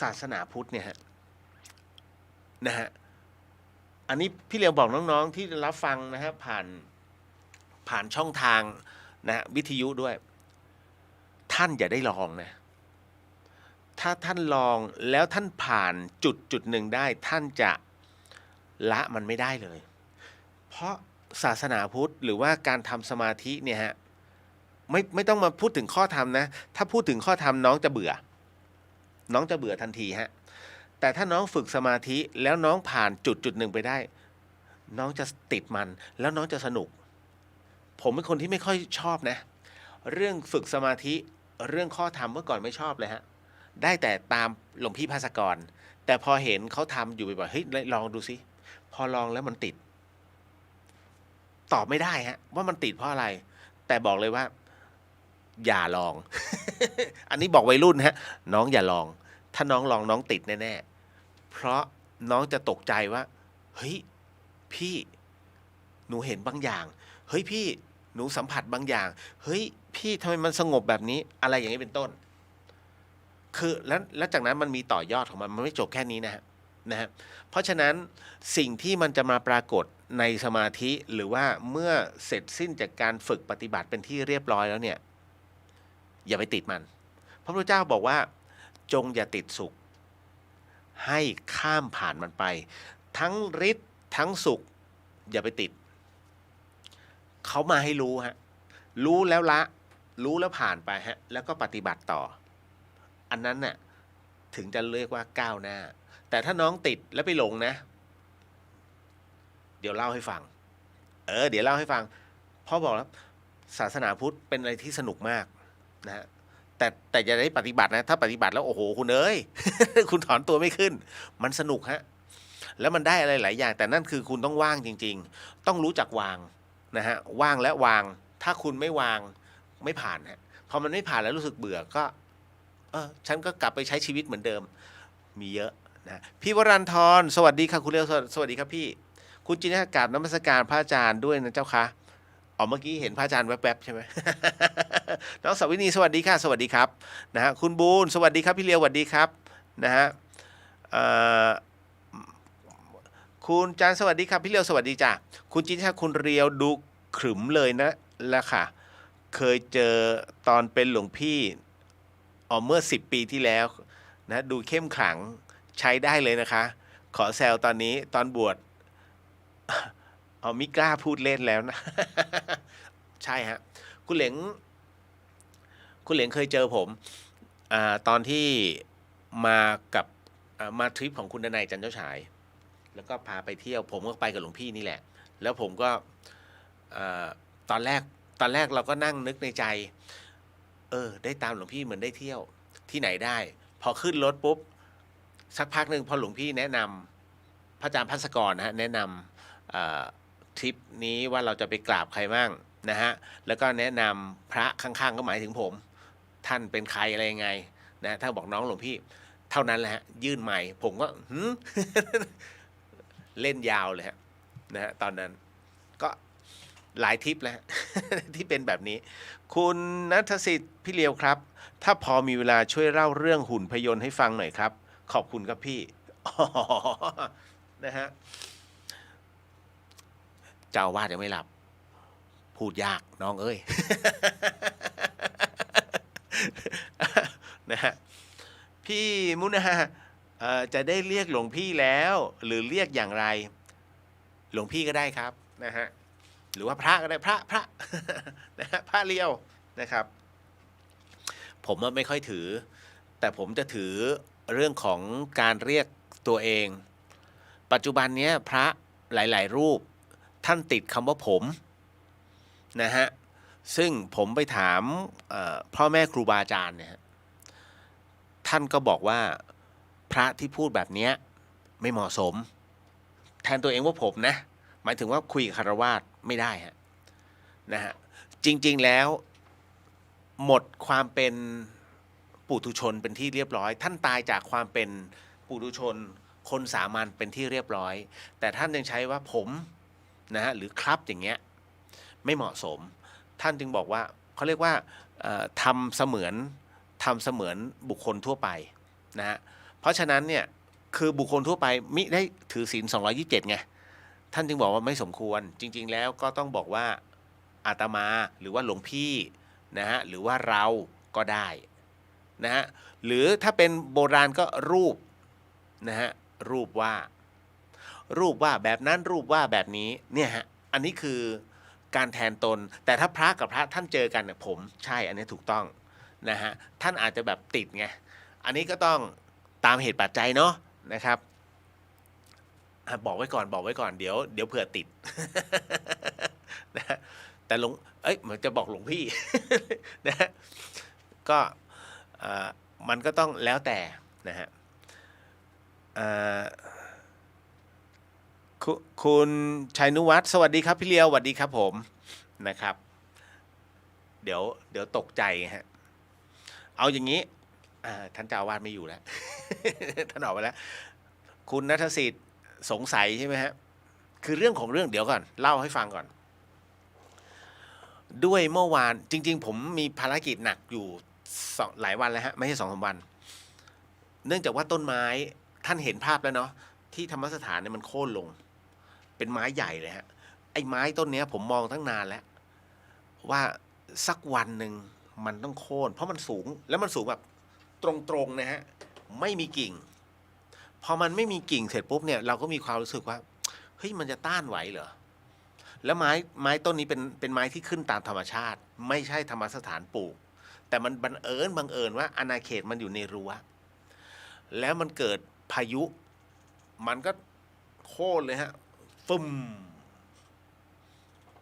ศาสนาพุทธเนี่ยฮะนะฮะอันนี้พี่เลียวบอกน้องๆที่รับฟังนะฮะผ่านช่องทางนะฮะวิทยุด้วย ท่านอย่าได้ลองนะ ถ้าท่านลองแล้วท่านผ่านจุดหนึ่งได้ท่านจะละมันไม่ได้เลย เพราะศาสนาพุทธหรือว่าการทำสมาธิเนี่ยฮะไม่ต้องมาพูดถึงข้อธรรมนะ ถ้าพูดถึงข้อธรรมน้องจะเบื่อ น้องจะเบื่อทันทีฮะแต่ถ้าน้องฝึกสมาธิแล้วน้องผ่านจุดหนึ่งไปได้ น้องจะติดมันแล้วน้องจะสนุก ผมเป็นคนที่ไม่ค่อยชอบนะ เรื่องฝึกสมาธิเรื่องข้อธรรมเมื่อก่อนไม่ชอบเลยฮะได้แต่ตามหลวงพี่ภาสกร แต่พอเห็นเขาทำอยู่บ่อยๆเฮ้ยลองดูสิพอลองแล้วมันติด ตอบไม่ได้ฮะว่ามันติดเพราะอะไร แต่บอกเลยว่า อย่าลอง อันนี้บอกวัยรุ่นฮะน้องอย่าลอง ถ้าน้องลองน้องติดแน่ๆเพราะน้องจะตกใจว่าเฮ้ยพี่หนูเห็นบางอย่างเฮ้ยพี่หนูสัมผัสบางอย่างเฮ้ยพี่ทำไมมันสงบแบบนี้อะไรอย่างนี้เป็นต้น คือแล้วจากนั้นมันมีต่อยอดของมันไม่จบแค่นี้นะฮะเพราะฉะนั้นสิ่งที่มันจะมาปรากฏในสมาธิหรือว่าเมื่อเสร็จสิ้นจากการฝึกปฏิบัติเป็นที่เรียบร้อยแล้วเนี่ยอย่าไปติดมันพระพุทธเจ้าบอกว่าจงอย่าติดสุขให้ข้ามผ่านมันไปทั้งฤทธิ์ทั้งสุขอย่าไปติดเขามาให้รู้ฮะรู้แล้วละรู้แล้วผ่านไปฮะแล้วก็ปฏิบัติต่ออันนั้นน่ะถึงจะเรียกว่าก้าวหน้าแต่ถ้าน้องติดแล้วไปหลงนะเดี๋ยวเล่าให้ฟังเดี๋ยวเล่าให้ฟังพ่อบอกแล้วศาสนาพุทธเป็นอะไรที่สนุกมากนะฮะแต่อย่าได้ปฏิบัตินะถ้าปฏิบัติแล้วโอ้โหคุณเอ้ย คุณถอนตัวไม่ขึ้นมันสนุกฮะแล้วมันได้อะไรหลายอย่างแต่นั่นคือคุณต้องว่างจริงๆต้องรู้จักวางนะฮะว่างและวางถ้าคุณไม่วางไม่ผ่านฮะพอมันไม่ผ่านแล้วรู้สึกเบื่อก็ฉันก็กลับไปใช้ชีวิตเหมือนเดิมมีเยอะนะพี่วรันทรสวัสดีค่ะคุณเลียวสวัสดีครับพี่คุณจินตกราบนมัสการพระอาจารย์ด้วยนะเจ้าคะเมื่อกี้เห็นพระอาจารย์แวบๆใช่ไหม น้องสวินีสวัสดีค่ะสวัสดีครับนะฮะคุณบูนสวัสดีครับพี่เลียวสวัสดีครับนะฮะคุณจันสวัสดีครับพี่เลียวสวัสดีจ้ะคุณจินตคุณเรียวดูขรึมเลยนะละค่ะเคยเจอตอนเป็นหลวงพี่เมื่อ10 ปีที่แล้วนะดูเข้มขลังใช้ได้เลยนะคะขอแซวตอนนี้ตอนบวชมิกล้าพูดเล่นแล้วนะ ใช่ฮะคุณเหลงเคยเจอผมตอนที่มากับมาทริปของคุณดนัยจันเจ้าฉายแล้วก็พาไปเที่ยวผมก็ไปกับหลวงพี่นี่แหละแล้วผมก็ตอนแรกเราก็นั่งนึกในใจได้ตามหลวงพี่เหมือนได้เที่ยวที่ไหนได้พอขึ้นรถปุ๊บสักพักหนึ่งพอหลวงพี่แนะนำพระอาจารย์ภัสกรนะฮะแนะนำทริปนี้ว่าเราจะไปกราบใครบ้างนะฮะแล้วก็แนะนำพระข้างๆก็หมายถึงผมท่านเป็นใครอะไรยังไงนะถ้าบอกน้องหลวงพี่เท่านั้นแหละฮะยื่นใหม่ผมก็ เล่นยาวเลยฮะนะฮะตอนนั้นก็หลายทริปแล้ว ที่เป็นแบบนี้คุณณัฐสิทธิ์พี่เลียวครับถ้าพอมีเวลาช่วยเล่าเรื่องหุ่นพยนต์ให้ฟังหน่อยครับขอบคุณครับพี่ นะฮะเจ้าอาวาสยังไม่หลับพูดยากน้องเอ้ย นะฮะพี่มุนาจะได้เรียกหลวงพี่แล้วหรือเรียกอย่างไรหลวงพี่ก็ได้ครับนะฮะหรือว่าพระก็ได้พระ นะฮะพระเลี้ยวนะครับผมไม่ค่อยถือแต่ผมจะถือเรื่องของการเรียกตัวเองปัจจุบันนี้พระหลายๆรูปท่านติดคำว่าผมนะฮะซึ่งผมไปถามพ่อแม่ครูบาอาจารย์เนี่ยท่านก็บอกว่าพระที่พูดแบบนี้ไม่เหมาะสมแทนตัวเองว่าผมนะหมายถึงว่าคุยกับคฤหัสถ์ไม่ได้ฮะนะฮะจริงๆแล้วหมดความเป็นปุถุชนเป็นที่เรียบร้อยท่านตายจากความเป็นปุถุชน คนสามัญเป็นที่เรียบร้อย แต่ท่านยังใช้ว่าผมนะฮะหรือครับอย่างเงี้ยไม่เหมาะสมท่านจึงบอกว่าเขาเรียกว่าทำเสมือนบุคคลทั่วไปนะฮะเพราะฉะนั้นเนี่ยคือบุคคลทั่วไปมิได้ถือศีล227ไงท่านจึงบอกว่าไม่สมควรจริงๆแล้วก็ต้องบอกว่าอาตมาหรือว่าหลวงพี่นะฮะหรือว่าเราก็ได้นะฮะหรือถ้าเป็นโบราณก็รูปนะฮะรูปว่าแบบนั้นรูปว่าแบบนี้เนี่ยฮะอันนี้คือการแทนตนแต่ถ้าพระกับพระท่านเจอกันเนี่ยผมใช่อันนี้ถูกต้องนะฮะท่านอาจจะแบบติดไงอันนี้ก็ต้องตามเหตุปัจจัยเนาะนะครับบอกไว้ก่อนเดี๋ยวเผื่อติด นะแต่หลวงเหมือนจะบอกหลวงพี่ นะก็มันก็ต้องแล้วแต่นะฮะคุณชัยนุวัฒน์สวัสดีครับพี่เลียวสวัสดีครับผมนะครับเดี๋ยวตกใจฮะเอาอย่างนี้ท่านเจ้าอาวาสไม่อยู่แล้ว ท่านออกไปแล้วคุณณัฐสิทธิ์สงสัยใช่ไหมฮะคือเรื่องของเรื่องเดี๋ยวก่อนเล่าให้ฟังก่อนด้วยเมื่อวานจริงๆผมมีภารกิจหนักอยู่หลายวันแล้วฮะไม่ใช่2-3 วันเนื่องจากว่าต้นไม้ท่านเห็นภาพแล้วเนาะที่ธรรมสถานเนี่ยมันโค่นลงเป็นไม้ใหญ่เลยฮะไอ้ไม้ต้นนี้ผมมองตั้งนานแล้วว่าสักวันหนึ่งมันต้องโค่นเพราะมันสูงแล้วมันสูงแบบตรงๆนะฮะไม่มีกิ่งพอมันไม่มีกิ่งเสร็จปุ๊บเนี่ยเราก็มีความรู้สึกว่าเฮ้ยมันจะต้านไหวเหรอแล้วไม้ต้นนี้เป็นไม้ที่ขึ้นตามธรรมชาติไม่ใช่ธรรมสถานปลูกแต่มันบังเอิญว่าอาณาเขตมันอยู่ในรั้วแล้วมันเกิดพายุมันก็โค่นเลยฮะฟึ่ม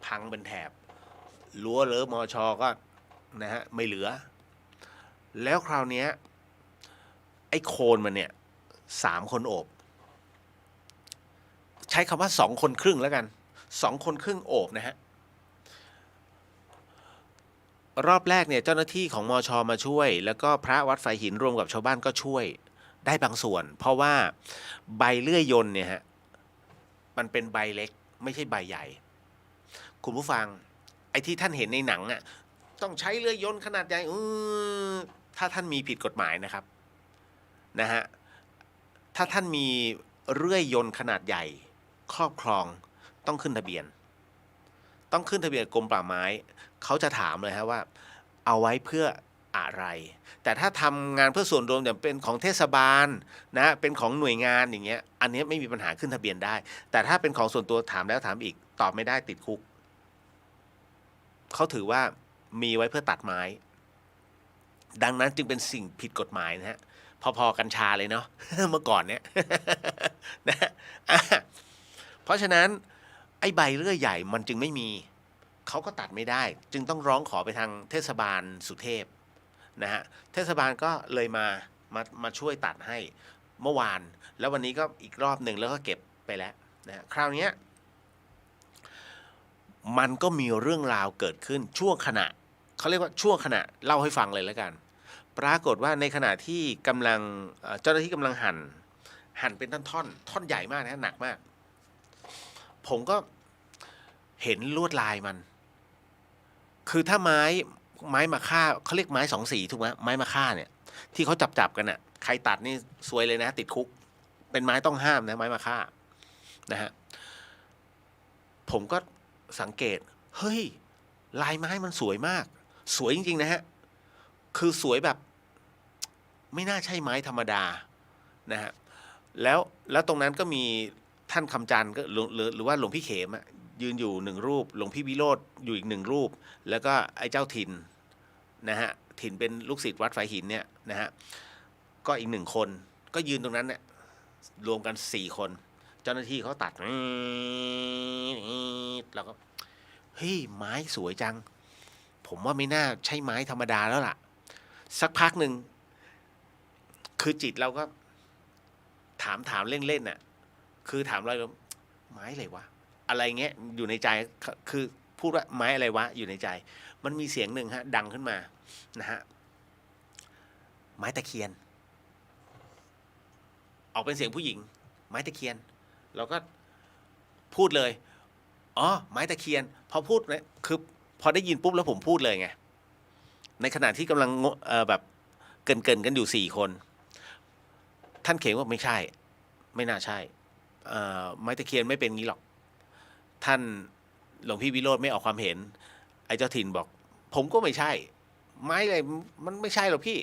พังเป็นแถบรั้วมชก็นะฮะไม่เหลือแล้วคราวนี้ไอ้โคนมันเนี่ย3 คนโอบใช้คำว่า2 คนครึ่งแล้วกัน2 คนครึ่งโอบนะฮะรอบแรกเนี่ยเจ้าหน้าที่ของมชมาช่วยแล้วก็พระวัดไฟหินรวมกับชาวบ้านก็ช่วยได้บางส่วนเพราะว่าใบเลื่อยยนต์เนี่ยฮะมันเป็นใบเล็กไม่ใช่ใบใหญ่คุณผู้ฟังไอ้ที่ท่านเห็นในหนังอ่ะต้องใช้เลื่อยยนต์ขนาดใหญ่ถ้าท่านมีผิดกฎหมายนะครับนะฮะถ้าท่านมีเลื่อยยนต์ขนาดใหญ่ครอบครองต้องขึ้นทะเบียนกรมป่าไม้เขาจะถามเลยฮะว่าเอาไว้เพื่ออะไรแต่ถ้าทำงานเพื่อส่วนรวมอย่างเป็นของเทศบาลนะเป็นของหน่วยงานอย่างเงี้ยอันนี้ไม่มีปัญหาขึ้นทะเบียนได้แต่ถ้าเป็นของส่วนตัวถามแล้วถามอีกตอบไม่ได้ติดคุกเขาถือว่ามีไว้เพื่อตัดไม้ดังนั้นจึงเป็นสิ่งผิดกฎหมายนะฮะพอๆกัญชาเลยเนาะ เมื่อก่อนเนี้ย นะเพราะฉะนั้นไอ้ใบเลื่อยใหญ่มันจึงไม่มีเขาก็ตัดไม่ได้จึงต้องร้องขอไปทางเทศบาลสุเทพนะฮะเทศบาลก็เลยมาช่วยตัดให้เมื่อวานแล้ววันนี้ก็อีกรอบหนึ่งแล้วก็เก็บไปแล้วนะคราวนี้มันก็มีเรื่องราวเกิดขึ้นชั่วขณะเขาเรียกว่าชั่วขณะเล่าให้ฟังเลยแล้วกันปรากฏว่าในขณะที่กำลังเจ้าหน้าที่กำลังหั่นเป็นท่อนใหญ่มากนะหนักมากผมก็เห็นลวดลายมันคือถ้าไม้มาฆ่าเขาเรียกไม้2 สีถูกไหมไม้มาฆ่าเนี่ยที่เขาจับกันน่ะใครตัดนี่ซวยเลยนะติดคุกเป็นไม้ต้องห้ามนะไม้มาฆ่านะฮะผมก็สังเกตเฮ้ยลายไม้มันสวยมากสวยจริงๆนะฮะคือสวยแบบไม่น่าใช่ไม้ธรรมดานะฮะแล้วตรงนั้นก็มีท่านคำจันทร์ก็หรือว่าหลวงพี่เขมยืนอยู่1 รูปหลวงพี่วิโรธอยู่อีก1 รูปแล้วก็ไอ้เจ้าถิ่นนะฮะถิ่นเป็นลูกศิษย์วัดไฟหินเนี่ยนะฮะก็อีก1 คนก็ยืนตรงนั้นเนี่ยรวมกัน4 คนเจ้าหน้าที่เขาตัดแล้วก็เฮ้ยไม้สวยจังผมว่าไม่น่าใช่ไม้ธรรมดาแล้วล่ะสักพักหนึ่งคือจิตเราก็ถามเล่นๆน่ะคือถามเราไม้อะไรวะอะไรเงี้ยอยู่ในใจคือพูดว่าไม้อะไรวะอยู่ในใจมันมีเสียงหนึ่งฮะดังขึ้นมานะฮะไม้ตะเคียนออกเป็นเสียงผู้หญิง ไม้ตะเคียน เราก็พูดเลยอ๋อไม้ตะเคียนพอพูดเนี่ยคือพอได้ยินปุ๊บแล้วผมพูดเลยไงในขณะที่กำลังแบบเกินกันอยู่4 คน ท่านเขงว่าไม่ใช่ไม่น่าใช่ไม้ตะเคียนไม่เป็นงี้หรอกท่านหลวงพี่วิโรจน์ไม่ออกความเห็นไอ้เจ้าถิ่นบอกผมก็ไม่ใช่ไม้อะไรมันไม่ใช่หรอกพี่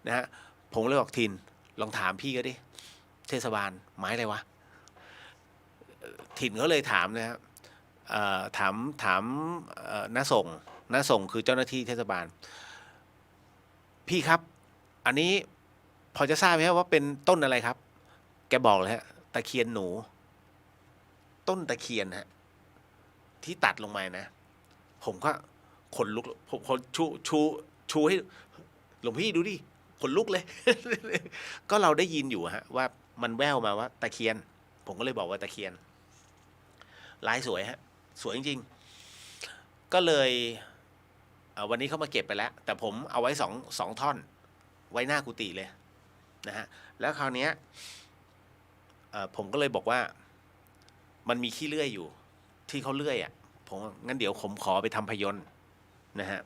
นะฮะผมเลยบอกถิ่นลองถามพี่ก็ดิเทศบาลไม้อะไรวะถิ่นเขาเลยถามนะครับถามน้าส่งคือเจ้าหน้าที่เทศบาลพี่ครับอันนี้พอจะทราบไหมครับว่าเป็นต้นอะไรครับแกบอกเลยฮะตะเคียนหนูต้นตะเคียนฮะที่ตัดลงมานะผมก็ขนลุกผมคนชูให้หลวงพี่ดูดิขนลุกเลย ก็เราได้ยินอยู่ฮะว่ามันแว่วมาว่าตะเคียนผมก็เลยบอกว่าตะเคียนลายสวยฮะสวยจริงๆก็เลยวันนี้เขามาเก็บไปแล้วแต่ผมเอาไว้สองท่อนไว้หน้ากุฏิเลยนะฮะแล้วคราวนี้ผมก็เลยบอกว่ามันมีขี้เลื่อยอยู่ที่เขาเลื่อยอ่ะผมงั้นเดี๋ยวผมขอไปทำพยนต์นะฮะ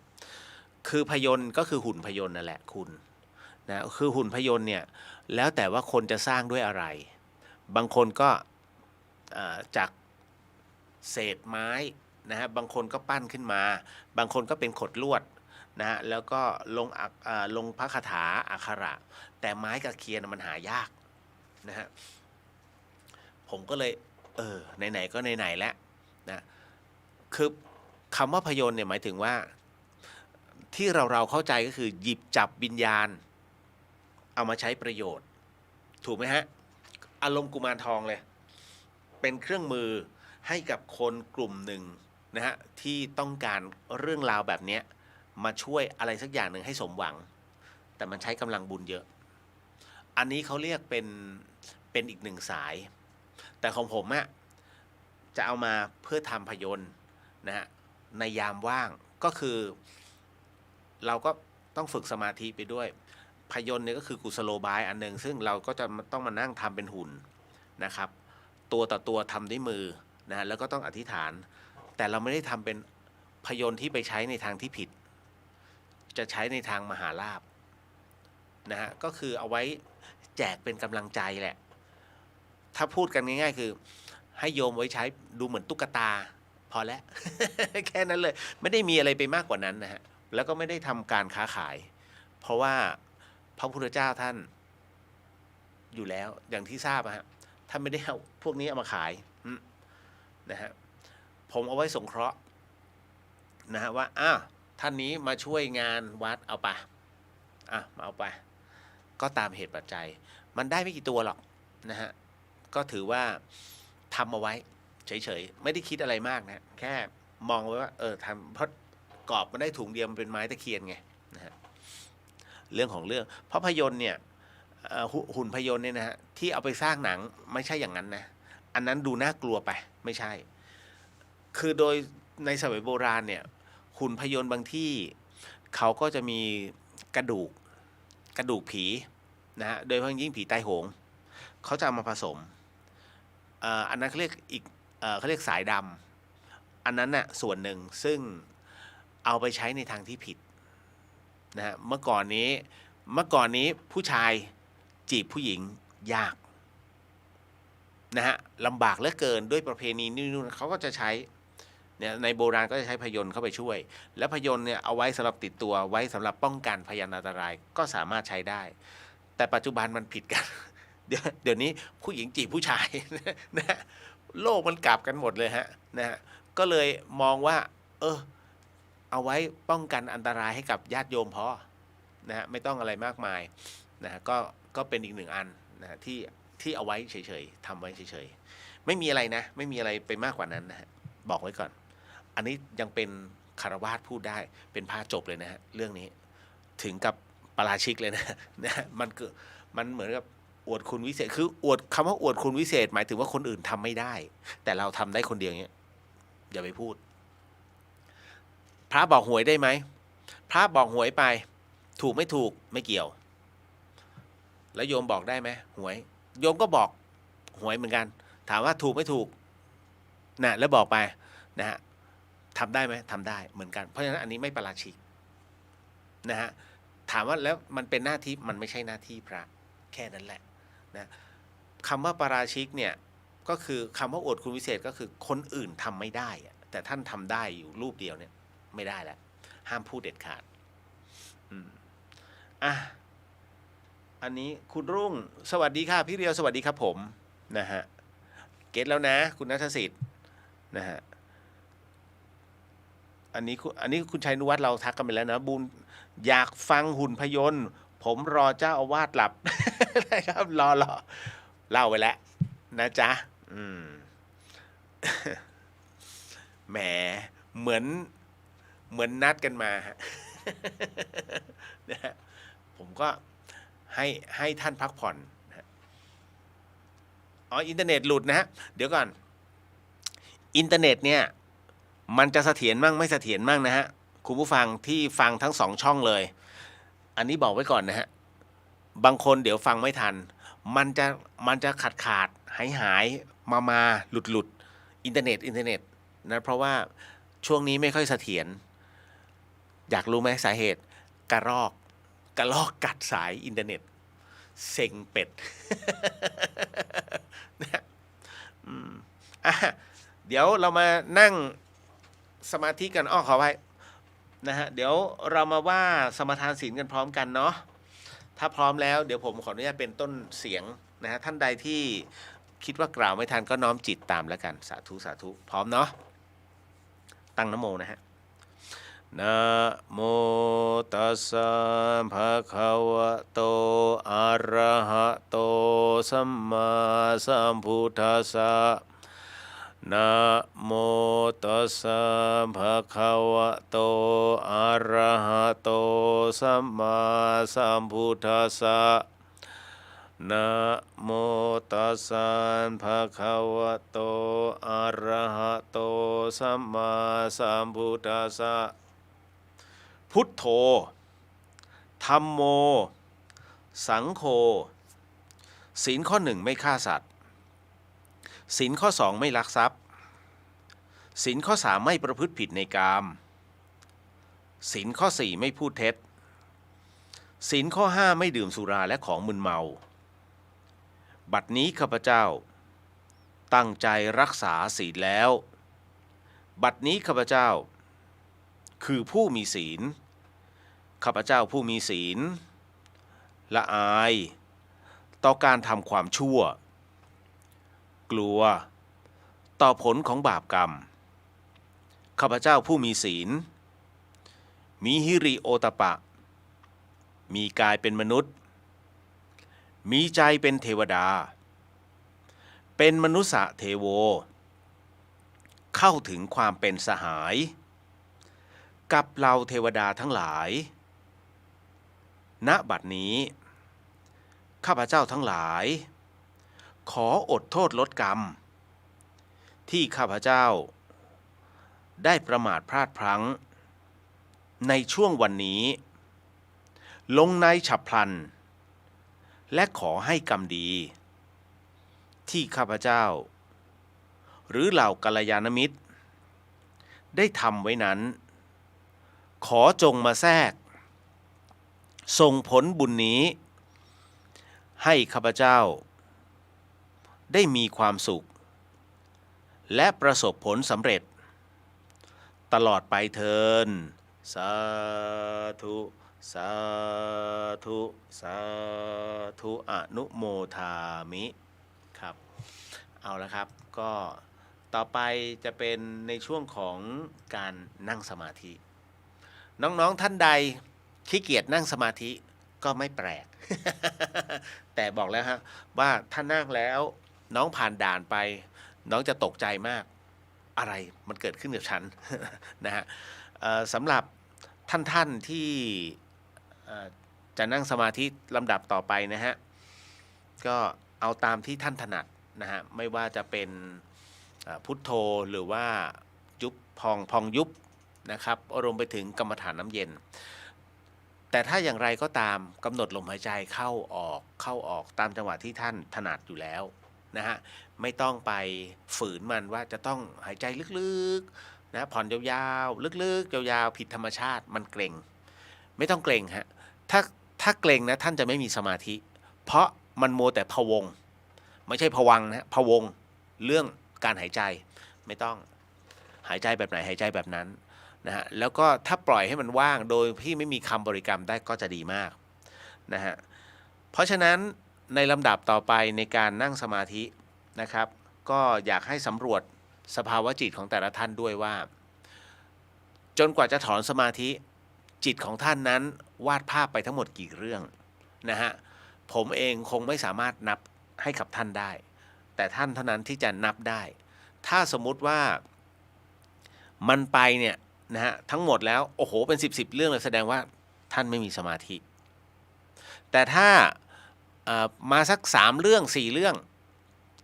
คือพยนต์ก็คือหุ่นพยนต์นั่นแหละคุณนะคือหุ่นพยนต์เนี่ยแล้วแต่ว่าคนจะสร้างด้วยอะไรบางคนก็จากเศษไม้นะฮะบางคนก็ปั้นขึ้นมาบางคนก็เป็นขดลวดนะฮะแล้วก็ลงพระคาถาอักขระแต่ไม้ตะเคียนมันหายากนะฮะผมก็เลยไหนๆก็ไหนๆแล้วนะคือคำว่าพยนต์เนี่ยหมายถึงว่าที่เราเข้าใจก็คือหยิบจับวิญญาณเอามาใช้ประโยชน์ถูกไหมฮะอารมณ์กุมารทองเลยเป็นเครื่องมือให้กับคนกลุ่มหนึ่งนะฮะที่ต้องการเรื่องราวแบบนี้มาช่วยอะไรสักอย่างหนึ่งให้สมหวังแต่มันใช้กำลังบุญเยอะอันนี้เขาเรียกเป็นอีกหนึ่งสายแต่ของผมอะจะเอามาเพื่อทำพยนต์นะฮะในยามว่างก็คือเราก็ต้องฝึกสมาธิไปด้วยพยนต์เนี่ยก็คือกุศโลบายอันหนึ่งซึ่งเราก็จะต้องมานั่งทำเป็นหุ่นนะครับตัวต่อตัวทำด้วยมือนะแล้วก็ต้องอธิษฐานแต่เราไม่ได้ทำเป็นพยนต์ที่ไปใช้ในทางที่ผิดจะใช้ในทางมหาลาภนะฮะก็คือเอาไว้แจกเป็นกำลังใจแหละถ้าพูดกันง่ายๆคือให้โยมไว้ใช้ดูเหมือนตุ๊กตาพอแล้ว แค่นั้นเลยไม่ได้มีอะไรไปมากกว่านั้นนะฮะแล้วก็ไม่ได้ทำการค้าขายเพราะว่าพระพุทธเจ้าท่านอยู่แล้วอย่างที่ทราบฮะท่านไม่ได้เอาพวกนี้เอามาขายนะฮะผมเอาไว้สงเคราะห์นะฮะว่าท่านนี้มาช่วยงานวัดเอาไปมาเอาไปก็ตามเหตุปัจจัยมันได้ไม่กี่ตัวหรอกนะฮะก็ถือว่าทำเอาไว้เฉยๆไม่ได้คิดอะไรมากนะแค่มองไว้ว่าทำเพราะกรอบมันได้ถุงเดียวมันเป็นไม้ตะเคียนไงนะฮะเรื่องของเรื่องเพราะพยนต์เนี่ยหุ่นพยนต์เนี่ยนะฮะที่เอาไปสร้างหนังไม่ใช่อย่างนั้นนะอันนั้นดูน่ากลัวไปไม่ใช่คือโดยในสมัยโบราณเนี่ยหุ่นพยนต์บางที่เขาก็จะมีกระดูกผีนะฮะโดยเฉพาะยิ่งผีตายโหงเขาจะเอามาผสมอันนั้นเขาเรียกเขาเรียกสายดำอันนั้นน่ะส่วนหนึ่งซึ่งเอาไปใช้ในทางที่ผิดนะฮะเมื่อก่อนนี้ผู้ชายจีบผู้หญิงยากนะฮะลำบากเหลือเกินด้วยประเพณีนู่นเขาก็จะใช้เนี่ยในโบราณก็จะใช้พยนต์เข้าไปช่วยและพยนต์เนี่ยเอาไว้สำหรับติดตัวไว้สำหรับป้องกันพยานอันตรายก็สามารถใช้ได้แต่ปัจจุบันมันผิดกัน เดี๋ยวนี้ผู้หญิงจีบผู้ชาย นะโลกมันกลับกันหมดเลยฮะนะฮะก็เลยมองว่าเอาไว้ป้องกันอันตรายให้กับญาติโยมพอนะฮะไม่ต้องอะไรมากมายนะฮะก็เป็นอีกหนึ่งอันนะฮะที่เอาไว้เฉยๆทำไว้เฉยๆไม่มีอะไรนะไม่มีอะไรไปมากกว่านั้นนะฮะบอกไว้ก่อนอันนี้ยังเป็นคารวาสพูดได้เป็นพระจบเลยนะฮะเรื่องนี้ถึงกับปาราชิกเลยนะมันเหมือนกับอวดคุณวิเศษคือคำว่าอวดคุณวิเศษหมายถึงว่าคนอื่นทำไม่ได้แต่เราทำได้คนเดียวเงี้ยอย่าไปพูดพระบอกหวยได้ไหมพระบอกหวยไปถูกไม่ถูกไม่เกี่ยวแล้วโยมบอกได้ไหมหวยโยมก็บอก หวยเหมือนกันถามว่าถูกไม่ถูกนะแล้วบอกไปนะฮะทำได้ไหมทำได้เหมือนกันเพราะฉะนั้นอันนี้ไม่ปาราชิกนะฮะถามว่าแล้วมันเป็นหน้าที่มันไม่ใช่หน้าที่พระแค่นั้นแหละนะคำว่าปาราชิกเนี่ยก็คือคำว่าอวดคุณวิเศษก็คือคนอื่นทำไม่ได้แต่ท่านทำได้อยู่รูปเดียวเนี่ยไม่ได้แล้วห้ามพูดเด็ดขาดอ่ะอันนี้คุณรุ่งสวัสดีค่ะพี่เรียวสวัสดีครับผมนะฮะเก็ตแล้วนะคุณณัฐสิทธิ์นะฮะอันนี้คุณชัยนุวัฒน์เราทักกันไปแล้วนะบุญอยากฟังหุ่นพยนต์ผมรอเจ้าอาวาสหลับ นะครับรอเล่าไปแล้วนะจ๊ะแหมเหมือนนัดกันมาฮะ นะฮะผมก็ให้ท่านพักผ่อนนะอ๋ออินเทอร์เน็ตหลุดนะฮะเดี๋ยวก่อนอินเทอร์เน็ตเนี่ยมันจะเสถียรมั่งไม่เสถียรมั่งนะฮะคุณผู้ฟังที่ฟังทั้ง2ช่องเลยอันนี้บอกไว้ก่อนนะฮะบางคนเดี๋ยวฟังไม่ทันมันจะขาดหายมาหลุดอินเทอร์เน็ตนะเพราะว่าช่วงนี้ไม่ค่อยเสถียรอยากรู้ไหมสาเหตุกระรอกกัดสายอินเทอร์เน็ตเซ็งเป็ด นะเดี๋ยวเรามานั่งสมาธิกันขอไว้นะฮะเดี๋ยวเรามาว่าสมทานศีลกันพร้อมกันเนาะถ้าพร้อมแล้วเดี๋ยวผมขออนุญาตเป็นต้นเสียงนะฮะท่านใดที่คิดว่ากล่าวไม่ทันก็น้อมจิตตามแล้วกันสาธุสาธุพร้อมเนาะตั้งนะโมนะฮะนะโมตัสสะภะคะวะโตอะระหะโตสัมมาสัมพุทธัสสะนะโมตัสสะภะคะวะโตอะระหะโตสัมมาสัมพุทธัสสะนะโมตัสสะภะคะวะโตอะระหะโตสัมมาสัมพุทธัสสะพุทโธธัมโมสังโฆศีลข้อ1ไม่ฆ่าสัตว์ศีลข้อ2ไม่ลักทรัพย์ศีลข้อ3ไม่ประพฤติผิดในกามศีลข้อ4ไม่พูดเท็จศีลข้อ5ไม่ดื่มสุราและของมึนเมาบัดนี้ข้าพเจ้าตั้งใจรักษาศีลแล้วบัดนี้ข้าพเจ้าคือผู้มีศีลข้าพเจ้าผู้มีศีลละอายต่อการทำความชั่วกลัวต่อผลของบาปกรรมข้าพเจ้าผู้มีศีลมีหิริโอตปะมีกายเป็นมนุษย์มีใจเป็นเทวดาเป็นมนุษย์เทโวเข้าถึงความเป็นสหายกับเราเทวดาทั้งหลายณบัดนี้ข้าพเจ้าทั้งหลายขออดโทษลดกรรมที่ข้าพเจ้าได้ประมาทพลาดพลั้งในช่วงวันนี้ลงในฉับพลันและขอให้กรรมดีที่ข้าพเจ้าหรือเหล่ากัลยาณมิตรได้ทำไว้นั้นขอจงมาแทรกส่งผลบุญนี้ให้ข้าพเจ้าได้มีความสุขและประสบผลสำเร็จตลอดไปเทินสาธุสาธุสาธุอนุโมทามิครับเอาละครับก็ต่อไปจะเป็นในช่วงของการนั่งสมาธิน้องๆท่านใดขี้เกียจนั่งสมาธิก็ไม่แปลก แต่บอกแล้วฮะว่าถ้านั่งแล้วน้องผ่านด่านไปน้องจะตกใจมากอะไรมันเกิดขึ้นกับฉัน นะฮะสำหรับท่านที่จะนั่งสมาธิลำดับต่อไปนะฮะก็เอาตามที่ท่านถนัดนะฮะไม่ว่าจะเป็นพุทโธหรือว่ายุบพองยุบนะครับรวมไปถึงกรรมฐานน้ำเย็นแต่ถ้าอย่างไรก็ตามกำหนดลมหายใจเข้าออกตามจังหวะที่ท่านถนัดอยู่แล้ว นะฮะไม่ต้องไปฝืนมันว่าจะต้องหายใจลึกๆนะผ่อนยาวๆลึกๆยาวๆผิดธรรมชาติมันเกร็งไม่ต้องเกร็งฮะถ้าเกร็งนะท่านจะไม่มีสมาธิเพราะมันมัวแต่พะวงไม่ใช่ผวังนะพะวงเรื่องการหายใจไม่ต้องหายใจแบบไหนหายใจแบบนั้นนะฮะแล้วก็ถ้าปล่อยให้มันว่างโดยที่ไม่มีคำบริกรรมได้ก็จะดีมากนะฮะเพราะฉะนั้นในลำดับต่อไปในการนั่งสมาธินะครับก็อยากให้สำรวจสภาวะจิตของแต่ละท่านด้วยว่าจนกว่าจะถอนสมาธิจิตของท่านนั้นวาดภาพไปทั้งหมดกี่เรื่องนะฮะผมเองคงไม่สามารถนับให้กับท่านได้แต่ท่านเท่านั้นที่จะนับได้ถ้าสมมุติว่ามันไปเนี่ยนะฮะทั้งหมดแล้วโอ้โหเป็น10เรื่องเลยแสดงว่าท่านไม่มีสมาธิแต่ถ้ามาสัก3เรื่อง4เรื่อง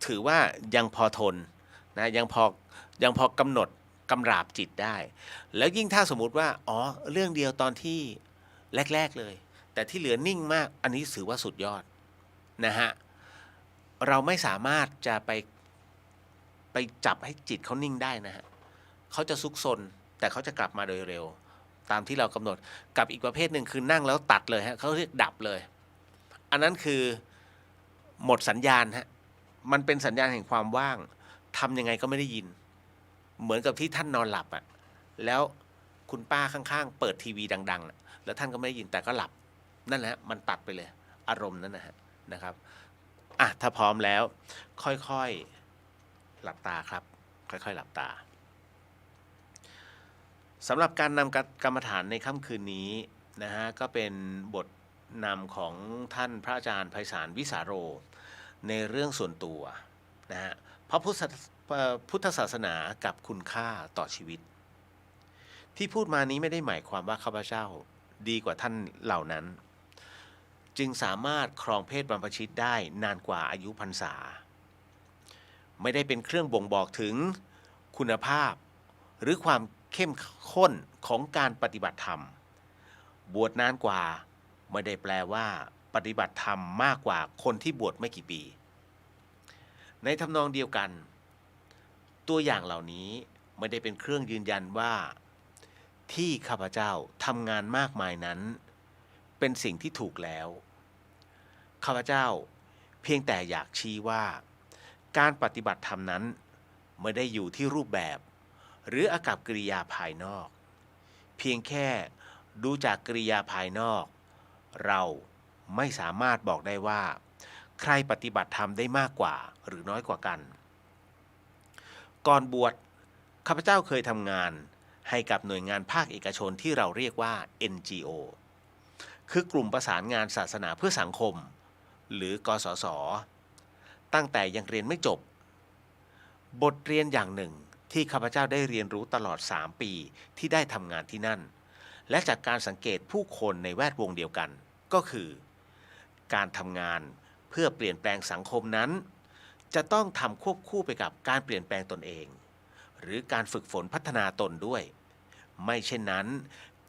ถือว่ายังพอทนนะยังพอกำหนดกำราบจิตได้แล้วยิ่งถ้าสมมุติว่าอ๋อเรื่องเดียวตอนที่แรกๆเลยแต่ที่เหลือนิ่งมากอันนี้ถือว่าสุดยอดนะฮะเราไม่สามารถจะไปจับให้จิตเขานิ่งได้นะฮะเขาจะซุกซนแต่เขาจะกลับมาโดยเร็วตามที่เรากำหนดกับอีกประเภทหนึ่งคือนั่งแล้วตัดเลยฮะเขาเรียกดับเลยอันนั้นคือหมดสัญญาณฮะมันเป็นสัญญาณแห่งความว่างทำยังไงก็ไม่ได้ยินเหมือนกับที่ท่านนอนหลับอ่ะแล้วคุณป้าข้างๆเปิดทีวีดังๆแล้วท่านก็ไม่ได้ยินแต่ก็หลับนั่นแหละมันตัดไปเลยอารมณ์นั้นนะครับอ่ะถ้าพร้อมแล้วค่อยๆหลับตาครับค่อยๆหลับตาสำหรับการนำกรรมฐานในค่ำคืนนี้นะฮะก็เป็นบทนำของท่านพระอาจารย์ไพศาลวิสาโรในเรื่องส่วนตัวนะฮะพระพุทธศาสนากับคุณค่าต่อชีวิตที่พูดมานี้ไม่ได้หมายความว่าข้าพเจ้าดีกว่าท่านเหล่านั้นจึงสามารถครองเพศบรรพชิตได้นานกว่าอายุพรรษาไม่ได้เป็นเครื่องบ่งบอกถึงคุณภาพหรือความเข้มข้นของการปฏิบัติธรรมบวชนานกว่าไม่ได้แปลว่าปฏิบัติธรรมมากกว่าคนที่บวชไม่กี่ปีในทำนองเดียวกันตัวอย่างเหล่านี้ไม่ได้เป็นเครื่องยืนยันว่าที่ข้าพเจ้าทำงานมากมายนั้นเป็นสิ่งที่ถูกแล้วข้าพเจ้าเพียงแต่อยากชี้ว่าการปฏิบัติธรรมนั้นไม่ได้อยู่ที่รูปแบบหรืออากัปกิริยาภายนอกเพียงแค่ดูจากกิริยาภายนอกเราไม่สามารถบอกได้ว่าใครปฏิบัติธรรมได้มากกว่าหรือน้อยกว่ากันก่อนบวชข้าพเจ้าเคยทำงานให้กับหน่วยงานภาคเอกชนที่เราเรียกว่า NGO คือกลุ่มประสานงานศาสนาเพื่อสังคมหรือกสศตั้งแต่ยังเรียนไม่จบบทเรียนอย่างหนึ่งที่ข้าพเจ้าได้เรียนรู้ตลอด3ปีที่ได้ทำงานที่นั่นและจากการสังเกตผู้คนในแวดวงเดียวกันก็คือการทำงานเพื่อเปลี่ยนแปลงสังคมนั้นจะต้องทำควบคู่ไปกับการเปลี่ยนแปลงตนเองหรือการฝึกฝนพัฒนาตนด้วยไม่เช่นนั้น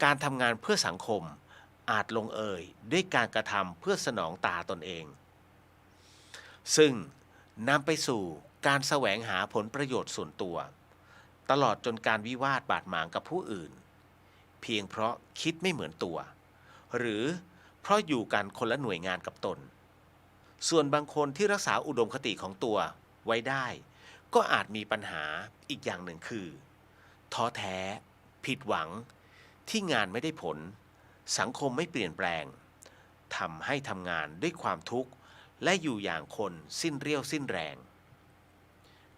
การทำงานเพื่อสังคมอาจลงเอยด้วยการกระทำเพื่อสนองตาตนเองซึ่งนำไปสู่การแสวงหาผลประโยชน์ส่วนตัวตลอดจนการวิวาทบาดหมางกับผู้อื่นเพียงเพราะคิดไม่เหมือนตัวหรือเพราะอยู่กันคนละหน่วยงานกับตนส่วนบางคนที่รักษาอุดมคติของตัวไว้ได้ก็อาจมีปัญหาอีกอย่างหนึ่งคือท้อแท้ผิดหวังที่งานไม่ได้ผลสังคมไม่เปลี่ยนแปลงทำให้ทำงานด้วยความทุกข์และอยู่อย่างคนสิ้นเรี่ยวสิ้นแรง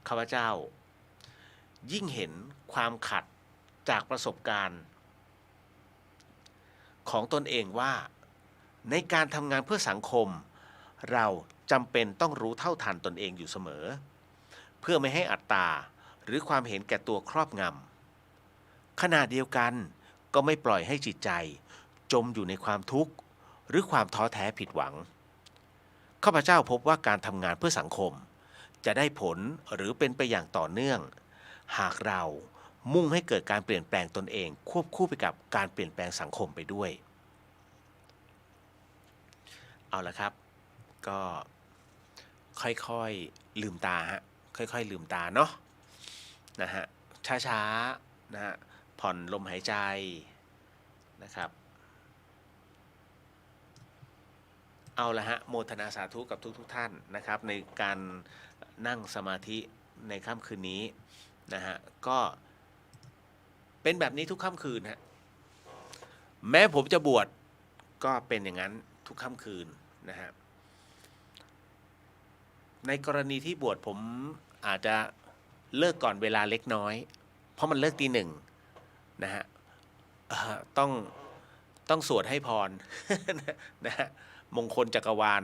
ข้าพเจ้ายิ่งเห็นความขัดจากประสบการณ์ของตนเองว่าในการทำงานเพื่อสังคมเราจำเป็นต้องรู้เท่าทันตนเองอยู่เสมอเพื่อไม่ให้อัตตาหรือความเห็นแก่ตัวครอบงำขณะเดียวกันก็ไม่ปล่อยให้จิตใจจมอยู่ในความทุกข์หรือความท้อแท้ผิดหวังข้าพเจ้าพบว่าการทำงานเพื่อสังคมจะได้ผลหรือเป็นไปอย่างต่อเนื่องหากเรามุ่งให้เกิดการเปลี่ยนแปลงตนเองควบคู่ไปกับการเปลี่ยนแปลงสังคมไปด้วยเอาละครับก็ค่อยๆ ลืมตาฮะค่อยๆลืมตาเนาะนะฮะช้าๆนะฮะผ่อนลมหายใจนะครับเอาละฮะโมทนาสาธุกับทุกท่านนะครับในการนั่งสมาธิในค่ำคืนนี้นะฮะก็เป็นแบบนี้ทุกค่ำคืนฮะแม้ผมจะบวชก็เป็นอย่างนั้นทุกค่ำคืนนะฮะในกรณีที่บวชผมอาจจะเลิกก่อนเวลาเล็กน้อยเพราะมันเลิกตี 1นะฮะต้องสวดให้พร นะฮะมงคลจักรวาล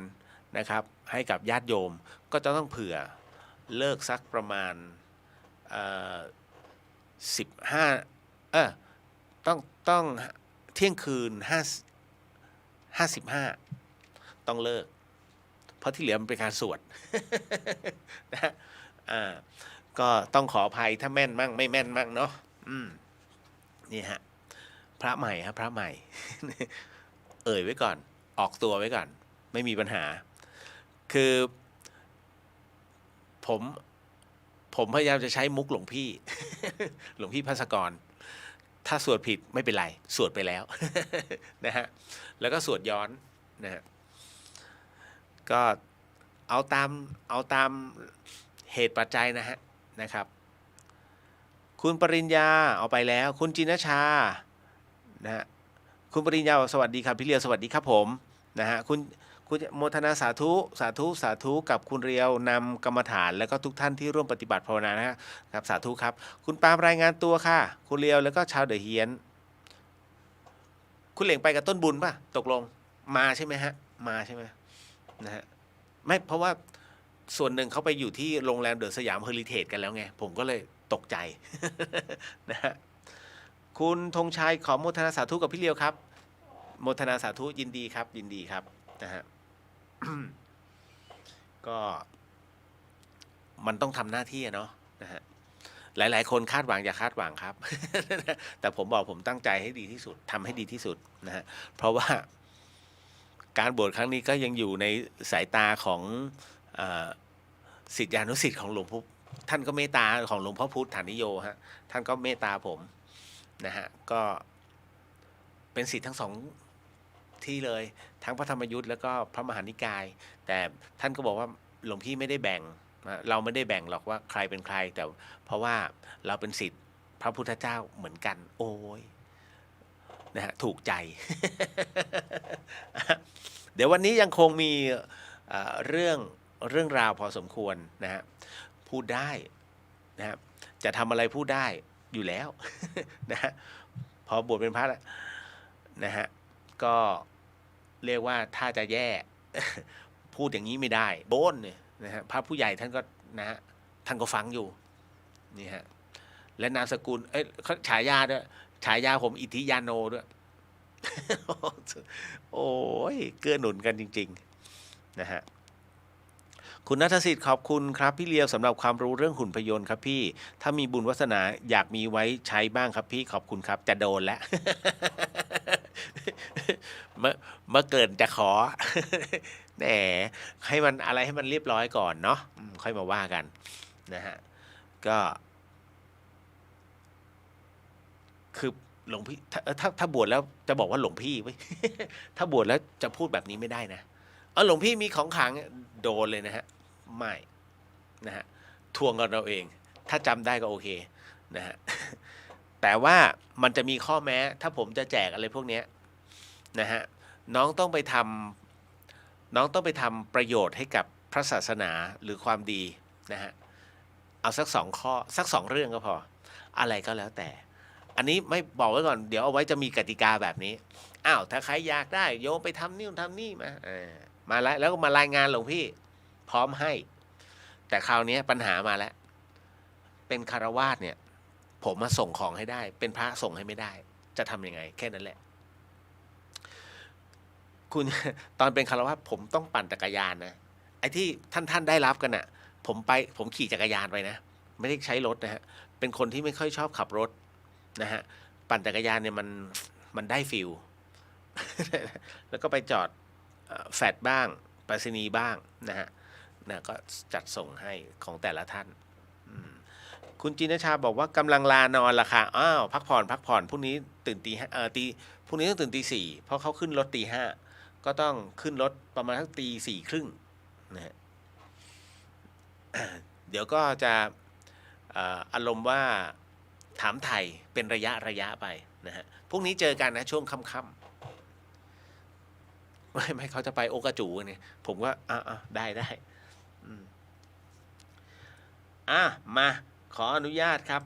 นะครับให้กับญาติโยมก็จะต้องเผื่อเลิกสักประมาณ15ต้องเที่ยงคืน55ต้องเลิกเพราะที่เหลือมันเป็นการสวด นะก็ต้องขออภัยถ้าแม่นมั่งไม่แม่นมั่งเนาะนี่ฮะพระใหม่ครับพระใหม่ เอ่ยไว้ก่อนออกตัวไว้ก่อนไม่มีปัญหาคือผมพยายามจะใช้มุกหลวงพี่ หลวงพี่ภัสกรถ้าสวดผิดไม่เป็นไรสวดไปแล้ว นะฮะแล้วก็สวดย้อนนะฮะก็เอาตามเหตุปัจจัยนะฮะนะครับคุณปริญญาเอาไปแล้วคุณจินชานะฮะคุณปริญญาสวัสดีครับพี่เลียวสวัสดีครับผมนะฮะคุณโมทนาสาธุกับคุณเรียวนำกรรมฐานแล้วก็ทุกท่านที่ร่วมปฏิบัติภาวนานะครับสาธุครับคุณปาล์มรายงานตัวค่ะคุณเรียวแล้วก็ชาวเดอะเฮียนคุณเหล่งไปกับต้นบุญป่ะตกลงมาใช่ไหมฮะมาใช่ไหมนะฮะไม่เพราะว่าส่วนหนึ่งเขาไปอยู่ที่โรงแรมเดอะสยามเฮอริเทจกันแล้วไงผมก็เลยตกใจ นะฮะคุณธงชัยขอโมทนาสาธุกับพี่เลียวครับโมทนาสาธุยินดีครับยินดีครับนะฮะ ก็มันต้องทำหน้าที่เนาะนะฮะหลายๆคนคาดหวังอย่าคาดหวังครับ แต่ผมบอกผมตั้งใจให้ดีที่สุดทำให้ดีที่สุดนะฮะเพราะว่าการบวชครั้งนี้ก็ยังอยู่ในสายตาของศิษยานุศิษย์ของหลวงพ่อท่านก็เมตตาของหลวงพ่อพุทธฐานิโยฮะท่านก็เมตตาผมนะฮะก็เป็นศิษย์ทั้งสองที่เลยทั้งพระธรรมยุทธ์แล้วก็พระมหานิกายแต่ท่านก็บอกว่าหลวงพี่ไม่ได้แบ่งเราไม่ได้แบ่งหรอกว่าใครเป็นใครแต่เพราะว่าเราเป็นศิษย์พระพุทธเจ้าเหมือนกันโอ้ยนะฮะถูกใจ เดี๋ยววันนี้ยังคงมีเรื่องราวพอสมควรนะฮะพูดได้นะครับจะทำอะไรพูดได้อยู่แล้ว นะฮะพอบวชเป็นพระนะฮะก็เรียกว่าถ้าจะแย่ พูดอย่างนี้ไม่ได้โบนเนี่ยนะฮะพระผู้ใหญ่ท่านก็นะฮะท่านก็ฟังอยู่นี่ฮะและนามสกุลฉายาด้วยฉายาผมอิทธิยาโนด้วย โอ้ยเกื้อหนุนกันจริงๆนะฮะคุณณัฐสิทธิ์ขอบคุณครับพี่เลียวสำหรับความรู้เรื่องหุ่นพยนต์ครับพี่ถ้ามีบุญวาสนาอยากมีไว้ใช้บ้างครับพี่ขอบคุณครับจะโดนแล้ว เมื่อเกินจะขอ แหมให้มันอะไรให้มันเรียบร้อยก่อนเนาะค่อยมาว่ากันนะฮะก็คือหลวงพี่ถ้าบวชแล้วจะบอกว่าหลวงพี่ไว้ย ถ้าบวชแล้วจะพูดแบบนี้ไม่ได้นะหลวงพี่มีของขลังโดนเลยนะฮะไม่นะฮะทวงกันเราเองถ้าจำได้ก็โอเคนะฮะ แต่ว่ามันจะมีข้อแม้ถ้าผมจะแจกอะไรพวกนี้นะฮะน้องต้องไปทำประโยชน์ให้กับพระศาสนาหรือความดีนะฮะเอาสัก2 ข้อสัก2 เรื่องก็พออะไรก็แล้วแต่อันนี้ไม่บอกไว้ก่อนเดี๋ยวเอาไว้จะมีกติกาแบบนี้ถ้าใครอยากได้โยมไปทำนี่ทำนี่มาแล้วก็มารายงานหลวงพี่พร้อมให้แต่คราวนี้ปัญหามาแล้วเป็นคฤหัสถ์เนี่ยผมมาส่งของให้ได้เป็นพระส่งให้ไม่ได้จะทำยังไงแค่นั้นแหละคุณ ตอนเป็นคฤหัสถ์ผมต้องปั่นจักรยานนะไอ้ที่ท่านได้รับกันน่ะผมขี่จักรยานไปนะไม่ได้ใช้รถนะฮะเป็นคนที่ไม่ค่อยชอบขับรถนะฮะปั่นจักรยานเนี่ยมันได้ฟิล แล้วก็ไปจอดแฟดบ้างไปรษณีย์บ้างนะฮะ นะก็จัดส่งให้ของแต่ละท่านคุณจินชาบอกว่ากำลังลานอนละค่ะอ้าวพักผ่อนพรุ่งนี้ตื่นตีห้าพรุ่งนี้ต้องตื่นตี 4เพราะเขาขึ้นรถตี 5ก็ต้องขึ้นรถประมาณทั้งตี 4 ครึ่งนะฮะเดี๋ยวก็จะอารมณ์ว่าถามไทยเป็นระยะไปนะฮะพรุ่งนี้เจอกันนะช่วงค่ำๆไม่เขาจะไปโอกาจูเนี่ยผมก็ได้มาขออนุญาตครับ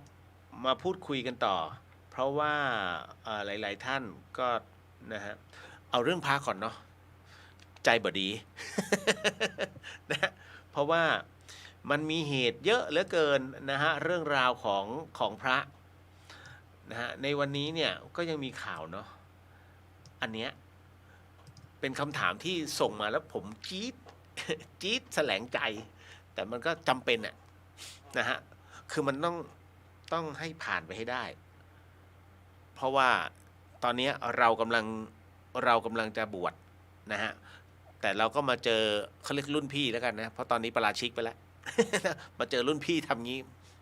มาพูดคุยกันต่อเพราะว่าหลายๆท่านก็นะฮะเอาเรื่องพระก่อนเนาะใจบดี นะเพราะว่ามันมีเหตุเยอะเหลือเกินนะฮะเรื่องราวของพระนะฮะในวันนี้เนี่ยก็ยังมีข่าวเนาะอันเนี้ยเป็นคำถามที่ส่งมาแล้วผมจี๊ดแสลงใจ แต่มันก็จำเป็นอะนะฮะคือมันต้องให้ผ่านไปให้ได้ เพราะว่าตอนนี้เรากำลังจะบวชนะฮะแต่เราก็มาเจอเขาเรียกรุ่นพี่แล้วกันนะเพราะตอนนี้ประราชิกไปแล้ว มาเจอรุ่นพี่ทำงี้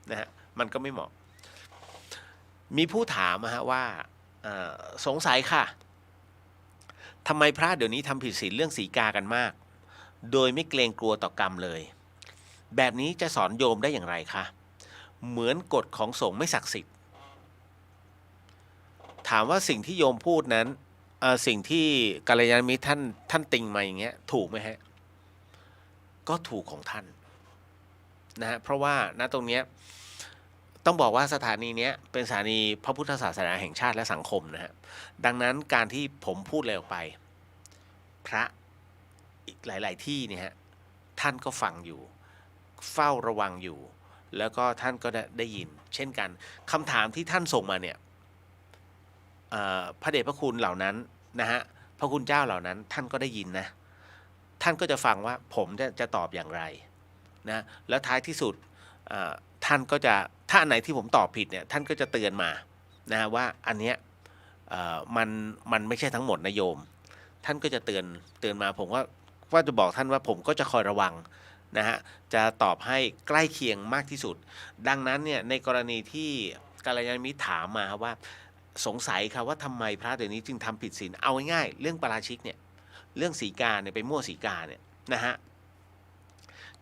นะฮะมันก็ไม่เหมาะมีผู้ถามนะฮะว่าสงสัยค่ะทำไมพระเดี๋ยวนี้ทำผิดศีลเรื่องสีกากันมากโดยไม่เกรงกลัวต่อกรรมเลยแบบนี้จะสอนโยมได้อย่างไรคะเหมือนกฎของสงฆ์ไม่ศักดิ์สิทธิ์ถามว่าสิ่งที่โยมพูดนั้นสิ่งที่กัลยาณมิตรท่านติงมาอย่างเงี้ยถูกไหมฮะก็ถูกของท่านนะฮะเพราะว่าณตรงเนี้ยต้องบอกว่าสถานีเนี้ยเป็นสถานีพระพุทธศาสนาแห่งชาติและสังคมนะฮะดังนั้นการที่ผมพูดอะไรออกไปพระอีกหลายๆที่เนี่ยฮะท่านก็ฟังอยู่เฝ้าระวังอยู่แล้วก็ท่านก็ได้ยินเช่นกันคำถามที่ท่านส่งมาเนี่ยพระเดชพระคุณเหล่านั้นนะฮะพระคุณเจ้าเหล่านั้นท่านก็ได้ยินนะท่านก็จะฟังว่าผมจะตอบอย่างไรนะแล้วท้ายที่สุดท่านก็จะถ้าอันไหนที่ผมตอบผิดเนี่ยท่านก็จะเตือนมานะว่าอันเนี้ยมันไม่ใช่ทั้งหมดนะโยมท่านก็จะเตือนมาผมว่าจะบอกท่านว่าผมก็จะคอยระวังนะฮะจะตอบให้ใกล้เคียงมากที่สุดดังนั้นเนี่ยในกรณีที่กัลยาณมิตรถามมาว่าสงสัยครับว่าทำไมพระเดี๋ยวนี้จึงทำผิดศีลเอาง่ายๆเรื่องปาราชิกเนี่ยเรื่องสีกาเนี่ยไปมั่วสีกาเนี่ยนะฮะ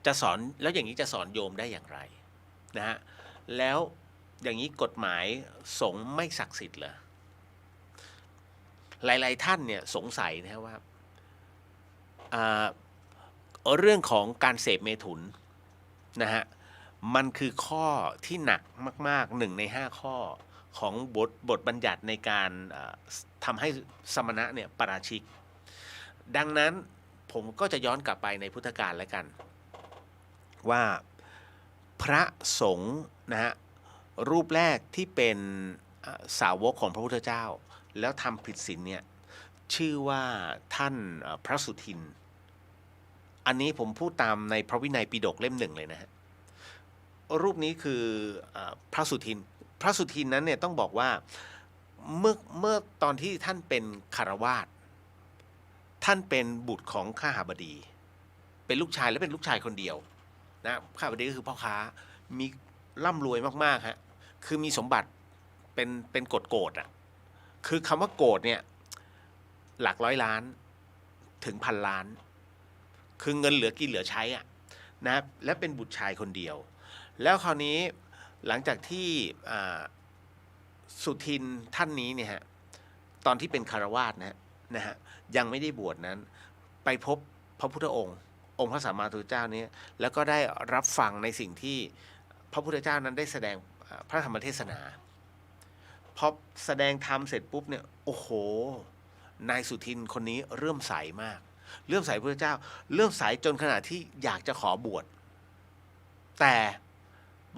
จะสอนแล้วอย่างนี้จะสอนโยมได้อย่างไรนะฮะแล้วอย่างนี้กฎหมายสงฆ์ไม่ศักดิ์สิทธิ์เหรอหลายๆท่านเนี่ยสงสัยนะว่าเรื่องของการเสพเมถุนนะฮะมันคือข้อที่หนักมากๆ1 ใน 5ข้อของบทบัญญัติในการทำให้สมณะเนี่ยปาราชิกดังนั้นผมก็จะย้อนกลับไปในพุทธกาลแล้วกันว่าพระสงฆ์นะฮะรูปแรกที่เป็นสาวกของพระพุทธเจ้าแล้วทำผิดศีลเนี่ยชื่อว่าท่านพระสุทินอันนี้ผมพูดตามในพระวินัยปิฎกเล่ม 1เลยนะฮะรูปนี้คือพระสุทินนั้นเนี่ยต้องบอกว่าเมื่อตอนที่ท่านเป็นคฤหัสถ์ท่านเป็นบุตรของข้าหบดีเป็นลูกชายและเป็นลูกชายคนเดียวนะข้าหบดีก็คือพ่อค้ามีร่ำรวยมากๆฮะคือมีสมบัติเป็นโกฏอ่ะคือคำว่าโกฏเนี่ยหลัก100 ล้านถึง1,000 ล้านคือเงินเหลือกินเหลือใช้อ่ะนะและเป็นบุตรชายคนเดียวแล้วคราวนี้หลังจากที่สุทินท่านนี้เนี่ยฮะตอนที่เป็นคฤหัสถ์นะฮะยังไม่ได้บวชนั้นไปพบพระพุทธองค์พระสัมมาสัมพุทธเจ้านี้แล้วก็ได้รับฟังในสิ่งที่พระพุทธเจ้านั้นได้แสดงพระธรรมเทศนาพอแสดงธรรมเสร็จปุ๊บเนี่ยโอ้โหนายสุทินคนนี้เริ่มใสมากเริ่มใสพระพุทธเจ้าเริ่มใสจนขนาดที่อยากจะขอบวชแต่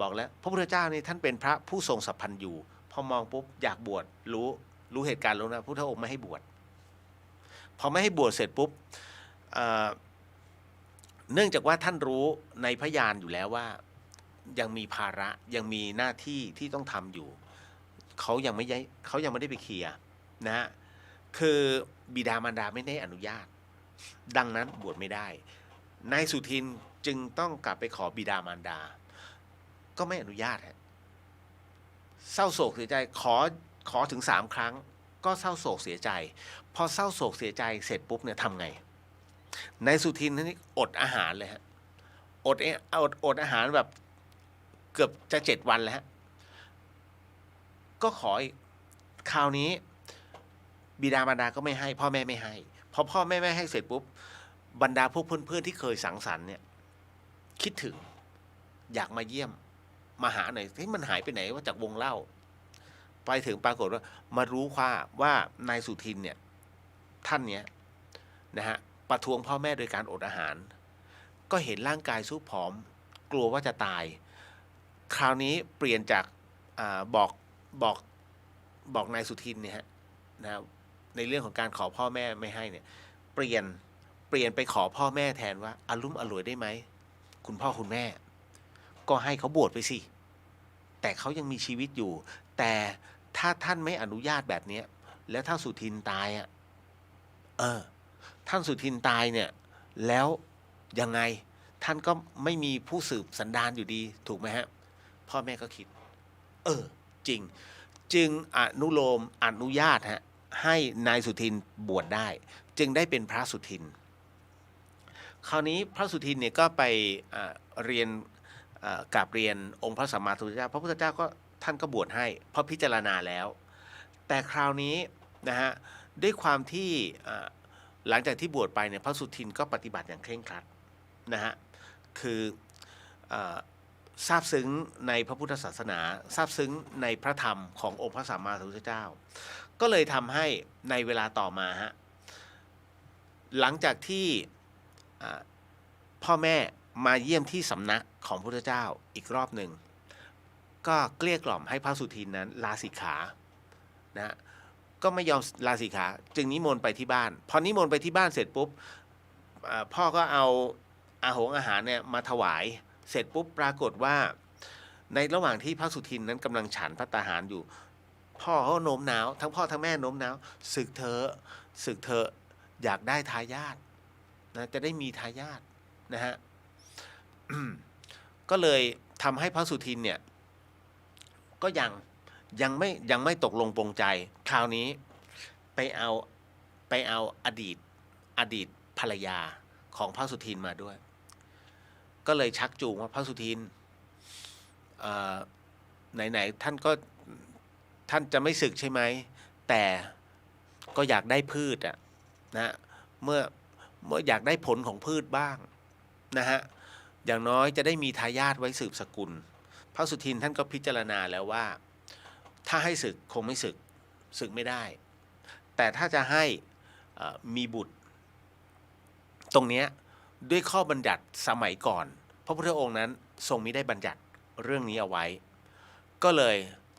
บอกแล้วพระพุทธเจ้านี่ท่านเป็นพระผู้ทรงสัพพัญญูพอมองปุ๊บอยากบวชรู้เหตุการณ์แล้วนะพระพุทธองค์ไม่ให้บวชพอไม่ให้บวชเสร็จปุ๊บเนื่องจากว่าท่านรู้ในพยานอยู่แล้วว่ายังมีภาระยังมีหน้าที่ที่ต้องทำอยู่เขายังไม่ได้ไปเคลียร์นะฮะคือบิดามารดาไม่ได้อนุญาตดังนั้นบวชไม่ได้ นายสุทินจึงต้องกลับไปขอบิดามารดาก็ไม่อนุญาตฮะเศร้าโศกเสียใจขอถึง3 ครั้งก็เศร้าโศกเสียใจพอเศร้าโศกเสียใจเสร็จปุ๊บเนี่ยทำไงนายสุทินนี่อดอาหารเลยฮะอดอาหารแบบเกือบจะ7 วันแล้วฮะก็ขออีกคราวนี้บิดามารดาก็ไม่ให้พ่อแม่ไม่ให้พอพ่อแม่ไม่ให้เสร็จปุ๊บบรรดาพวกเพื่อนๆที่เคยสังสรรค์เนี่ยคิดถึงอยากมาเยี่ยมมาหาหน่อยที่มันหายไปไหนว่าจากวงเล่าไปถึงปรากฏว่ามารู้ว่านายสุทินเนี่ยท่านเนี้ยนะฮะประท้วงพ่อแม่โดยการอดอาหารก็เห็นร่างกายสู้ผอมกลัวว่าจะตายคราวนี้เปลี่ยนจากบอกนายสุทินเนี่ยฮะนะในเรื่องของการขอพ่อแม่ไม่ให้เนี่ยเปลี่ยนไปขอพ่อแม่แทนว่าอารุ่มอร่วยได้ไหมคุณพ่อคุณแม่ก็ให้เขาบวชไปสิแต่เขายังมีชีวิตอยู่แต่ถ้าท่านไม่อนุญาตแบบนี้แล้วถ้าสุทินตายท่านสุทินตายเนี่ยแล้วยังไงท่านก็ไม่มีผู้สืบสันดานอยู่ดีถูกไหมฮะพ่อแม่ก็คิดจริงจึงอนุญาตฮะให้นายสุทินบวชได้จึงได้เป็นพระสุทินคราวนี้พระสุทินเนี่ยก็ไปเรียนกราบเรียนองค์พระสัมมาสัมพุทธเจ้าพระพุทธเจ้าก็ท่านก็บวชให้เพราะพิจารณาแล้วแต่คราวนี้นะฮะด้วยความที่หลังจากที่บวชไปเนี่ยพระสุทินก็ปฏิบัติอย่างเคร่งครัดนะฮะคือซาบซึ้งในพระพุทธศาสนาซาบซึ้งในพระธรรมขององค์พระสัมมาสัมพุทธเจ้าก็เลยทำให้ในเวลาต่อมาฮะหลังจากที่พ่อแม่มาเยี่ยมที่สำนักของพระพุทธเจ้าอีกรอบหนึ่งก็เกลี้ยกล่อมให้พระสุทินนั้นลาสิกขานะก็ไม่ยอมลาสิกขาจึงนิมนต์ไปที่บ้านพอนิมนต์ไปที่บ้านเสร็จปุ๊บพ่อก็เอาอาหารเนี่ยมาถวายเสร็จปุ๊บปรากฏว่าในระหว่างที่พระสุทินนั้นกำลังฉันภัตตาหารอยู่พ่อเขาโน้มน้าวทั้งพ่อทั้งแม่โน้มน้าวศึกเถอะอยากได้ทายาทนะจะได้มีทายาทนะฮะ ก็เลยทำให้พระสุทินเนี่ยก็ยังไม่ตกลงปรงใจคราวนี้ไปเอาอดีตภรรยาของพระสุทินมาด้วยก็เลยชักจูงว่าพระสุทินไหนท่านจะไม่สึกใช่ไหมแต่ก็อยากได้พืชนะเมื่ออยากได้ผลของพืชบ้างนะฮะอย่างน้อยจะได้มีทายาทไว้สืบสกุลพระสุทินท่านก็พิจารณาแล้วว่าถ้าให้ศึกคงไม่ศึกไม่ได้แต่ถ้าจะให้มีบุตรตรงนี้ด้วยข้อบัญญัติสมัยก่อนพระพุทธองค์นั้นทรงมิได้บัญญัติเรื่องนี้เอาไว้ก็เลย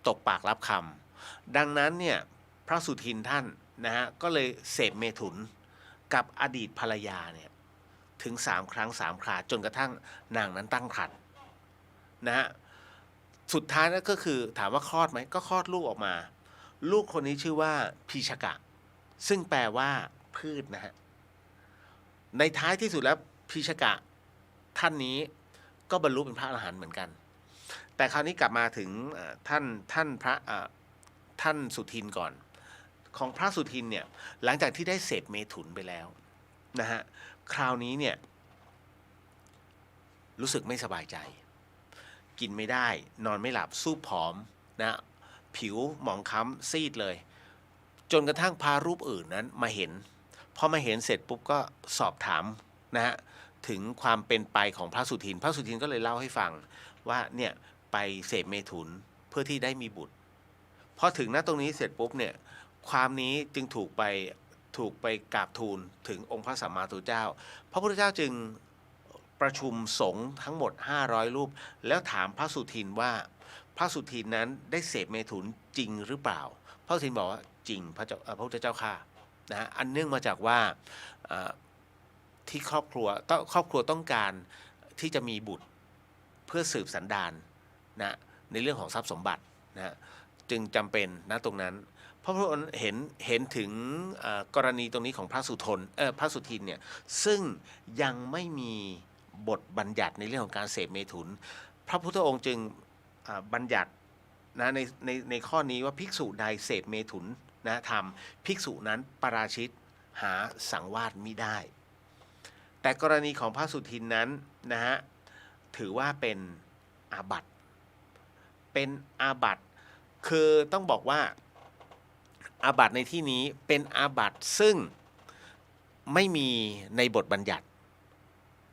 ตกปากรับคำดังนั้นเนี่ยพระสุทินท่านนะฮะก็เลยเสพเมถุนกับอดีตภรรยาเนี่ยถึง3 ครั้ง 3 คราจนกระทั่งนางนั้นตั้งครรภ์นะฮะสุดท้ายนั่นก็คือถามว่าคลอดไหมก็คลอดลูกออกมาลูกคนนี้ชื่อว่าพีชกะซึ่งแปลว่าพืชนะฮะในท้ายที่สุดแล้วพีชกะท่านนี้ก็บรรลุเป็นพระอรหันต์เหมือนกันแต่คราวนี้กลับมาถึงท่านสุทินก่อนของพระสุทินเนี่ยหลังจากที่ได้เสพเมถุนไปแล้วนะฮะคราวนี้เนี่ยรู้สึกไม่สบายใจกินไม่ได้นอนไม่หลับสู้ผอมนะผิวหมองคล้ำซีดเลยจนกระทั่งพารูปอื่นนั้นมาเห็นพอมาเห็นเสร็จปุ๊บก็สอบถามนะฮะถึงความเป็นไปของพระสุทินก็เลยเล่าให้ฟังว่าเนี่ยไปเสพเมถุนเพื่อที่ได้มีบุตรพอถึงณตรงนี้เสร็จปุ๊บเนี่ยความนี้จึงถูกไปกราบทูลถึงองค์พระสัมมาสัมพุทธเจ้าพระพุทธเจ้าจึงประชุมสงฆ์ทั้งหมด500 รูปแล้วถามพระสุทินว่าพระสุทินนั้นได้เสพเมถุนจริงหรือเปล่าพระสุทินบอกว่าจริงพระพุทธเจ้าค่ะนะอันเนื่องมาจากว่าที่ครอบครัวต้องการที่จะมีบุตรเพื่อสืบสันดานนะในเรื่องของทรัพย์สมบัตินะจึงจำเป็นนะตรงนั้นพระ ราะพระองค์เห็นถึงกรณีตรงนี้ของพระพระสุทินเนี่ยซึ่งยังไม่มีบทบัญญัติในเรื่องของการเสพเมถุนพระพุทธองค์จึงบัญญัตินะในข้อนี้ว่าภิกษุใดเสพเมถุนนะทำภิกษุนั้นปาราชิกหาสังวาสมิได้ แต่กรณีของพระสุทินนั้นนะฮะถือว่าเป็นอาบัติคือต้องบอกว่าอาบัติในที่นี้เป็นอาบัติซึ่งไม่มีในบทบัญญัติ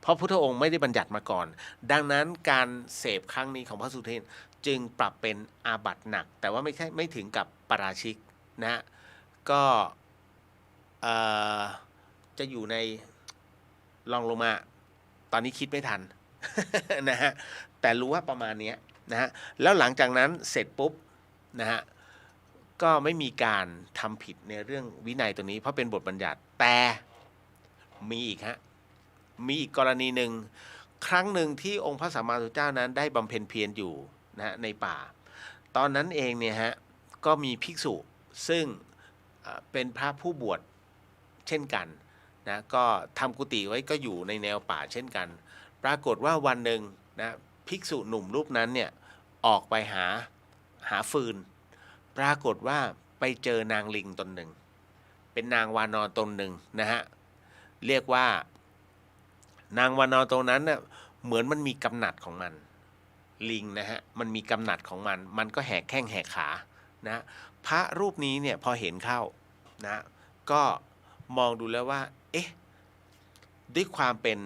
เพราะพุทธองค์ไม่ได้บัญญัติมาก่อนดังนั้นการเสพครั้งนี้ของพระสุทินจึงปรับเป็นอาบัติหนักแต่ว่าไม่ถึงกับปาราชิกนะก็จะอยู่ในลองลงมาตอนนี้คิดไม่ทัน นะฮะแต่รู้ว่าประมาณนี้นะฮะแล้วหลังจากนั้นเสร็จปุ๊บนะฮะก็ไม่มีการทำผิดในเรื่องวินัยตัวนี้เพราะเป็นบทบัญญัติแต่มีอีกกรณีหนึ่งครั้งหนึ่งที่องค์พระสัมมาสัมพุทธเจ้านั้นได้บำเพ็ญเพียรอยู่นะในป่าตอนนั้นเองเนี่ยฮะก็มีภิกษุซึ่งเป็นพระผู้บวชเช่นกันนะก็ทำกุฏิไว้ก็อยู่ในแนวป่าเช่นกันปรากฏว่าวันหนึ่งนะภิกษุหนุ่มรูปนั้นเนี่ยออกไปหาฟืนปรากฏว่าไปเจอนางลิงตนหนึ่งเป็นนางวานอนตนหนึ่งนะฮะเรียกว่านางวานอนตรงนั้นเน่ยเหมือนมันมีกำหนัดของมันลิงนะฮะมันมีกำหนัดของมันก็แหกแข้งแหกขานะพระรูปนี้เนี่ยพอเห็นเข้านะก็มองดูแล้วว่าเอ๊ะด้วยความเป็น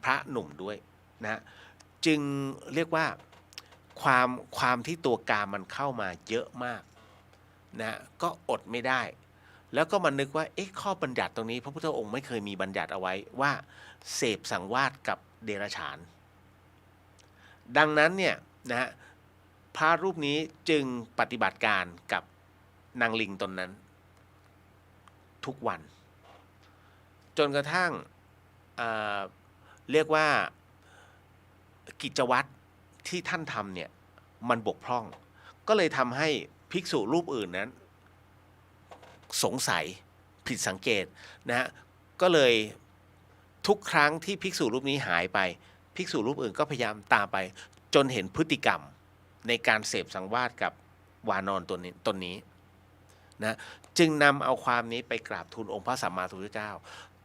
พระหนุ่มด้วยนะจึงเรียกว่าความที่ตัวกามมันเข้ามาเยอะมากนะก็อดไม่ได้แล้วก็มานึกว่าเอ๊ะข้อบัญญัติตรงนี้พระพุทธองค์ไม่เคยมีบัญญัติเอาไว้ว่าเสพสังวาสกับเดรัจฉานดังนั้นเนี่ยนะฮะพระรูปนี้จึงปฏิบัติการกับนางลิงตนนั้นทุกวันจนกระทั่งเรียกว่ากิจวัตรที่ท่านทำเนี่ยมันบกพร่องก็เลยทำให้ภิกษุรูปอื่นนั้นสงสัยผิดสังเกตนะฮะก็เลยทุกครั้งที่ภิกษุรูปนี้หายไปภิกษุรูปอื่นก็พยายามตามไปจนเห็นพฤติกรรมในการเสพสังวาสกับวานอนตนนี้นะจึงนำเอาความนี้ไปกราบทูลองค์พระสัมมาสัมพุทธเจ้า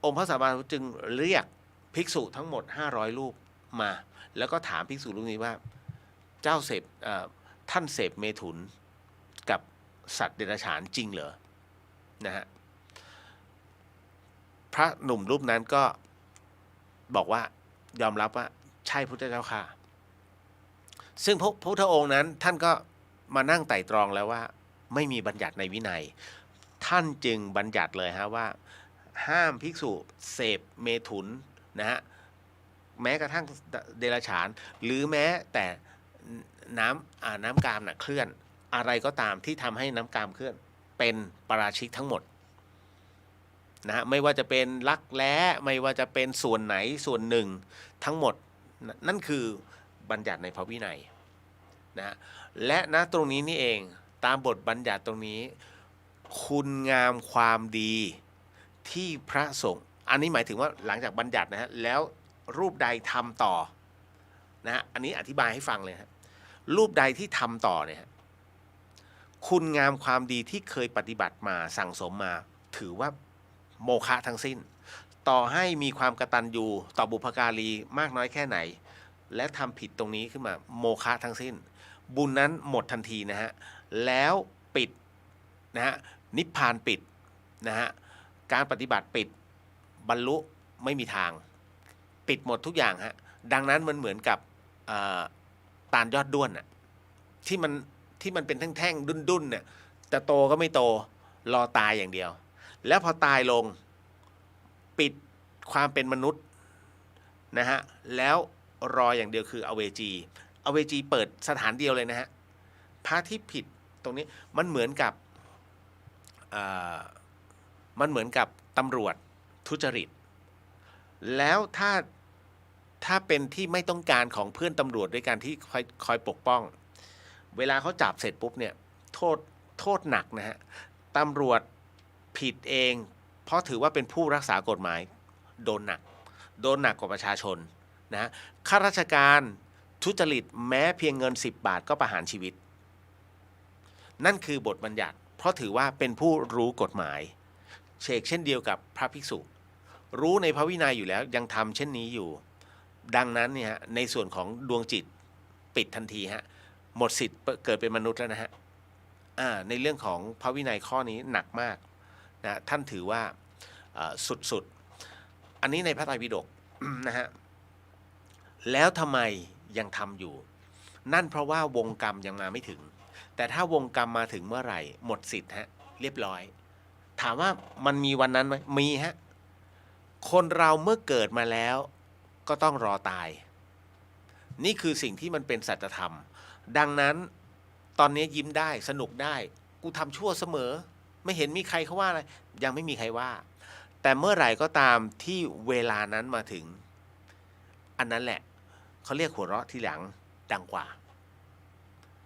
องค์พระสัมมาสัมพุทธเจ้าจึงเรียกภิกษุทั้งหมด500รูปมาแล้วก็ถามภิกษุรูปนี้ว่าเจ้าท่านเสพเมถุนกับสัตว์เดรัจฉานจริงเหรอนะฮะพระหนุ่มรูปนั้นก็บอกว่ายอมรับว่าใช่พุทธเจ้าค่ะซึ่งพระพุทธองค์นั้นท่านก็มานั่งไต่ตรองแล้วว่าไม่มีบัญญัติในวินัยท่านจึงบัญญัติเลยฮะว่าห้ามภิกษุเสพเมถุนนะฮะแม้กระทั่งเดรัจฉานหรือแม้แต่น้ำกามเคลื่อนอะไรก็ตามที่ทำให้น้ำกามเคลื่อนเป็นปาราชิกทั้งหมดนะฮะไม่ว่าจะเป็นลักแร้ไม่ว่าจะเป็นส่วนไหนส่วนหนึ่งทั้งหมดนั่นคือบัญญัติในพระวินัยนะและณตรงนี้นี่เองตามบทบัญญัติตรงนี้คุณงามความดีที่พระสงฆ์อันนี้หมายถึงว่าหลังจากบัญญัตินะฮะแล้วรูปใดทำต่อนะฮะอันนี้อธิบายให้ฟังเลยฮะรูปใดที่ทำต่อเนี่ยคุณงามความดีที่เคยปฏิบัติมาสั่งสมมาถือว่าโมฆะทั้งสิ้นต่อให้มีความกตัญญูต่อบุพการีมากน้อยแค่ไหนและทำผิดตรงนี้ขึ้นมาโมฆะทั้งสิ้นบุญนั้นหมดทันทีนะฮะแล้วปิดนะฮะนิพพานปิดนะฮะการปฏิบัติปิดบรรลุไม่มีทางปิดหมดทุกอย่างฮะดังนั้นมันเหมือนกับตาลยอดด้วนน่ะที่มันเป็นแท่งๆดุ้นๆเนี่ยจะโตก็ไม่โตรอตายอย่างเดียวแล้วพอตายลงปิดความเป็นมนุษย์นะฮะแล้วรออย่างเดียวคืออเวจีเปิดสถานเดียวเลยนะฮะพระที่ผิดตรงนี้มันเหมือนกับตำรวจทุจริตแล้วถ้าเป็นที่ไม่ต้องการของเพื่อนตำรวจด้วยการที่คอยปกป้องเวลาเขาจับเสร็จปุ๊บเนี่ย โทษโทษหนักนะฮะตำรวจผิดเองเพราะถือว่าเป็นผู้รักษากฎหมายโดนหนักกว่าประชาชนนะข้าราชการทุจริตแม้เพียงเงิน10 บาทก็ประหารชีวิตนั่นคือบทบัญญัติเพราะถือว่าเป็นผู้รู้กฎหมายเช่นเดียวกับพระภิกษุรู้ในพระวินัยอยู่แล้วยังทำเช่นนี้อยู่ดังนั้นเนี่ยในส่วนของดวงจิตปิดทันทีฮะหมดสิทธิ์เกิดเป็นมนุษย์แล้วนะฮะในเรื่องของพระวินัยข้อนี้หนักมากนะท่านถือว่าสุดๆอันนี้ในพระไตรปิฎก นะฮะแล้วทำไมยังทำอยู่นั่นเพราะว่าวงกรรมยังมาไม่ถึงแต่ถ้าวงกรรมมาถึงเมื่อไหร่หมดสิทธิ์ฮะเรียบร้อยถามว่ามันมีวันนั้นไหมมีฮะคนเราเมื่อเกิดมาแล้วก็ต้องรอตายนี่คือสิ่งที่มันเป็นสัจธรรมดังนั้นตอนนี้ยิ้มได้สนุกได้กูทำชั่วเสมอไม่เห็นมีใครเขาว่าอะไรยังไม่มีใครว่าแต่เมื่อไหร่ก็ตามที่เวลานั้นมาถึงอันนั้นแหละเขาเรียกหัวเราะทีหลังดังกว่า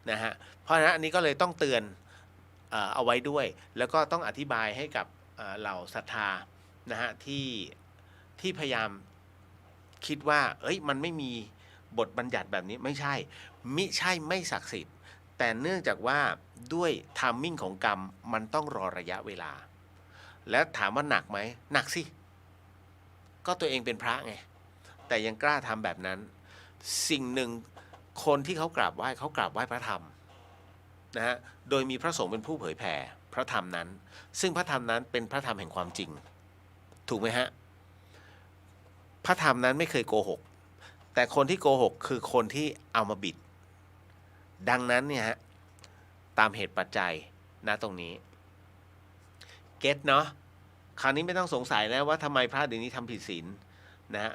นะฮะเพราะฉะนั้นอันนี้ก็เลยต้องเตือนเอาไว้ด้วยแล้วก็ต้องอธิบายให้กับเหล่าศรัทธานะฮะที่พยายามคิดว่าเอ้ยมันไม่มีบทบัญญัติแบบนี้ไม่ใช่มิใช่ไม่ศักดิ์สิทธิ์แต่เนื่องจากว่าด้วยไทมิ่งของกรรมมันต้องรอระยะเวลาและถามว่าหนักไหมหนักสิก็ตัวเองเป็นพระไงแต่ยังกล้าทำแบบนั้นสิ่งหนึ่งคนที่เขากราบไหว้พระธรรมนะฮะโดยมีพระสงฆ์เป็นผู้เผยแผ่พระธรรมนั้นซึ่งพระธรรมนั้นเป็นพระธรรมแห่งความจริงถูกไหมฮะพระธรรมนั้นไม่เคยโกหกแต่คนที่โกหกคือคนที่เอามาบิดดังนั้นเนี่ยฮะตามเหตุปัจจัยนะตรงนี้เก็ตเนาะคราวนี้ไม่ต้องสงสัยนะว่าทำไมพระเดี๋ยวนี้ทำผิดศีลนะฮะ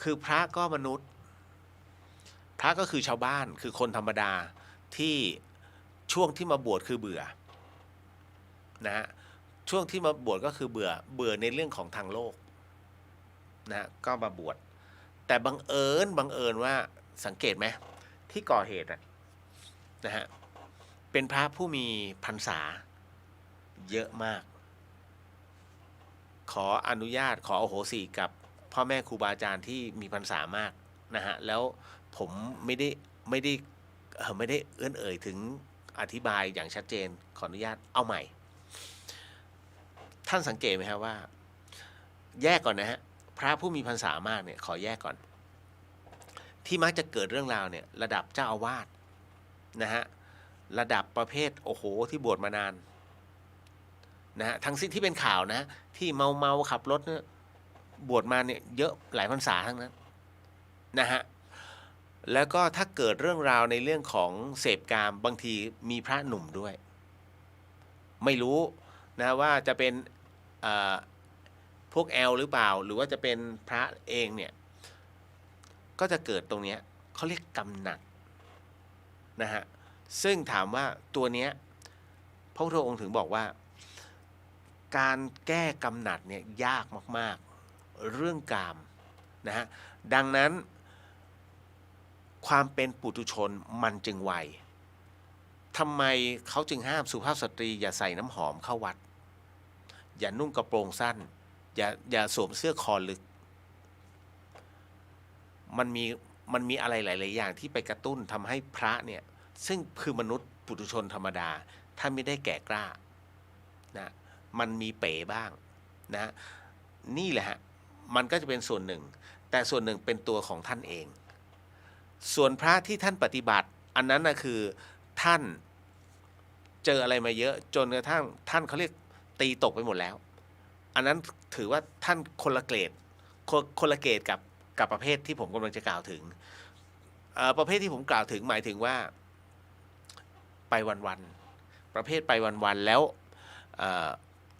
คือพระก็มนุษย์พระก็คือชาวบ้านคือคนธรรมดาที่ช่วงที่มาบวชคือเบื่อนะฮะช่วงที่มาบวชก็คือเบื่อในเรื่องของทางโลกนะก็มาบวชแต่บังเอิญว่าสังเกตไหมที่ก่อเหตุนะฮะเป็นพระผู้มีพรรษาเยอะมากขออนุญาตขออโหสิกับพ่อแม่ครูบาอาจารย์ที่มีพรรษามากนะฮะแล้วผมไม่ได้เอื้อนเอ่ยถึงอธิบายอย่างชัดเจนขออนุญาตเอาใหม่ท่านสังเกตไหมครับว่าแยกก่อนนะฮะพระผู้มีพรรษามากเนี่ยขอแยกก่อนที่มักจะเกิดเรื่องราวเนี่ยระดับเจ้าอาวาสนะฮะระดับประเภทโอ้โหที่บวชมานานนะฮะทั้งสิ้นที่เป็นข่าวนะที่เมาขับรถเนี่ยบวชมาเนี่ยเยอะหลายพรรษาทั้งนั้นนะฮะแล้วก็ถ้าเกิดเรื่องราวในเรื่องของเสพกามบางทีมีพระหนุ่มด้วยไม่รู้นะว่าจะเป็นพวกแอลหรือเปล่าหรือว่าจะเป็นพระเองเนี่ยก็จะเกิดตรงนี้เขาเรียกกำหนัดนะฮะซึ่งถามว่าตัวเนี้ยพระพุทธองค์ถึงบอกว่าการแก้กำหนัดเนี่ยยากมากๆเรื่องกามนะฮะดังนั้นความเป็นปุถุชนมันจึงไวทำไมเขาจึงห้ามสุภาพสตรีอย่าใส่น้ำหอมเข้าวัดอย่านุ่งกระโปรงสั้นอย่าสวมเสื้อคอลึกมันมีอะไรหลายๆอย่างที่ไปกระตุ้นทำให้พระเนี่ยซึ่งคือมนุษย์ปุถุชนธรรมดาท่านไม่ได้แก่กล้านะมันมีเป๋บ้างนะนี่แหละฮะมันก็จะเป็นส่วนหนึ่งแต่ส่วนหนึ่งเป็นตัวของท่านเองส่วนพระที่ท่านปฏิบัติอันนั้นนะคือท่านเจออะไรมาเยอะจนกระทั่งท่านเขาเรียกตีตกไปหมดแล้วอันนั้นถือว่าท่านคนละเกรดกับประเภทที่ผมกำลังจะกล่าวถึงประเภทที่ผมกล่าวถึงหมายถึงว่าไปวันๆประเภทไปวันๆแล้ว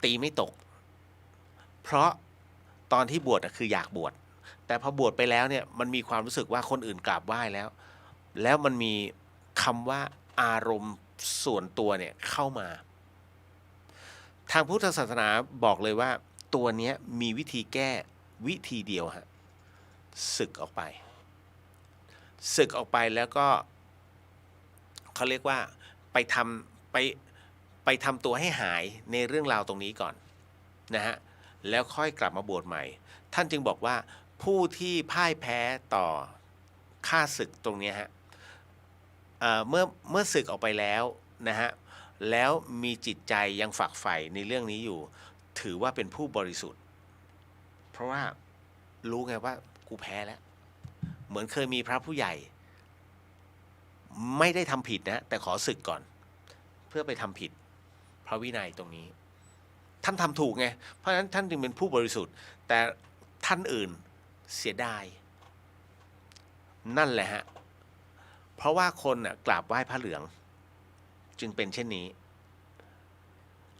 ตีไม่ตกเพราะตอนที่บวชคืออยากบวชแต่พอบวชไปแล้วเนี่ยมันมีความรู้สึกว่าคนอื่นกราบไหว้แล้วมันมีคำว่าอารมณ์ส่วนตัวเนี่ยเข้ามาทางพุทธศาสนาบอกเลยว่าตัวนี้มีวิธีแก้วิธีเดียวฮะศึกออกไปแล้วก็เขาเรียกว่าไป ไปทำตัวให้หายในเรื่องราวตรงนี้ก่อนนะฮะแล้วค่อยกลับมาบวชใหม่ท่านจึงบอกว่าผู้ที่พ่ายแพ้ต่อข้าศึกตรงนี้ฮะเมื่อศึกออกไปแล้วนะฮะแล้วมีจิตใจยังฝักใฝ่ในเรื่องนี้อยู่ถือว่าเป็นผู้บริสุทธิ์เพราะว่ารู้ไงว่ากูแพ้แล้วเหมือนเคยมีพระผู้ใหญ่ไม่ได้ทำผิดนะแต่ขอศึกก่อนเพื่อไปทำผิดพระวินัยตรงนี้ท่านทำถูกไงเพราะฉะนั้นท่านจึงเป็นผู้บริสุทธิ์แต่ท่านอื่นเสียดายนั่นแหละฮะเพราะว่าคนน่ะกราบไหว้พระเหลืองจึงเป็นเช่นนี้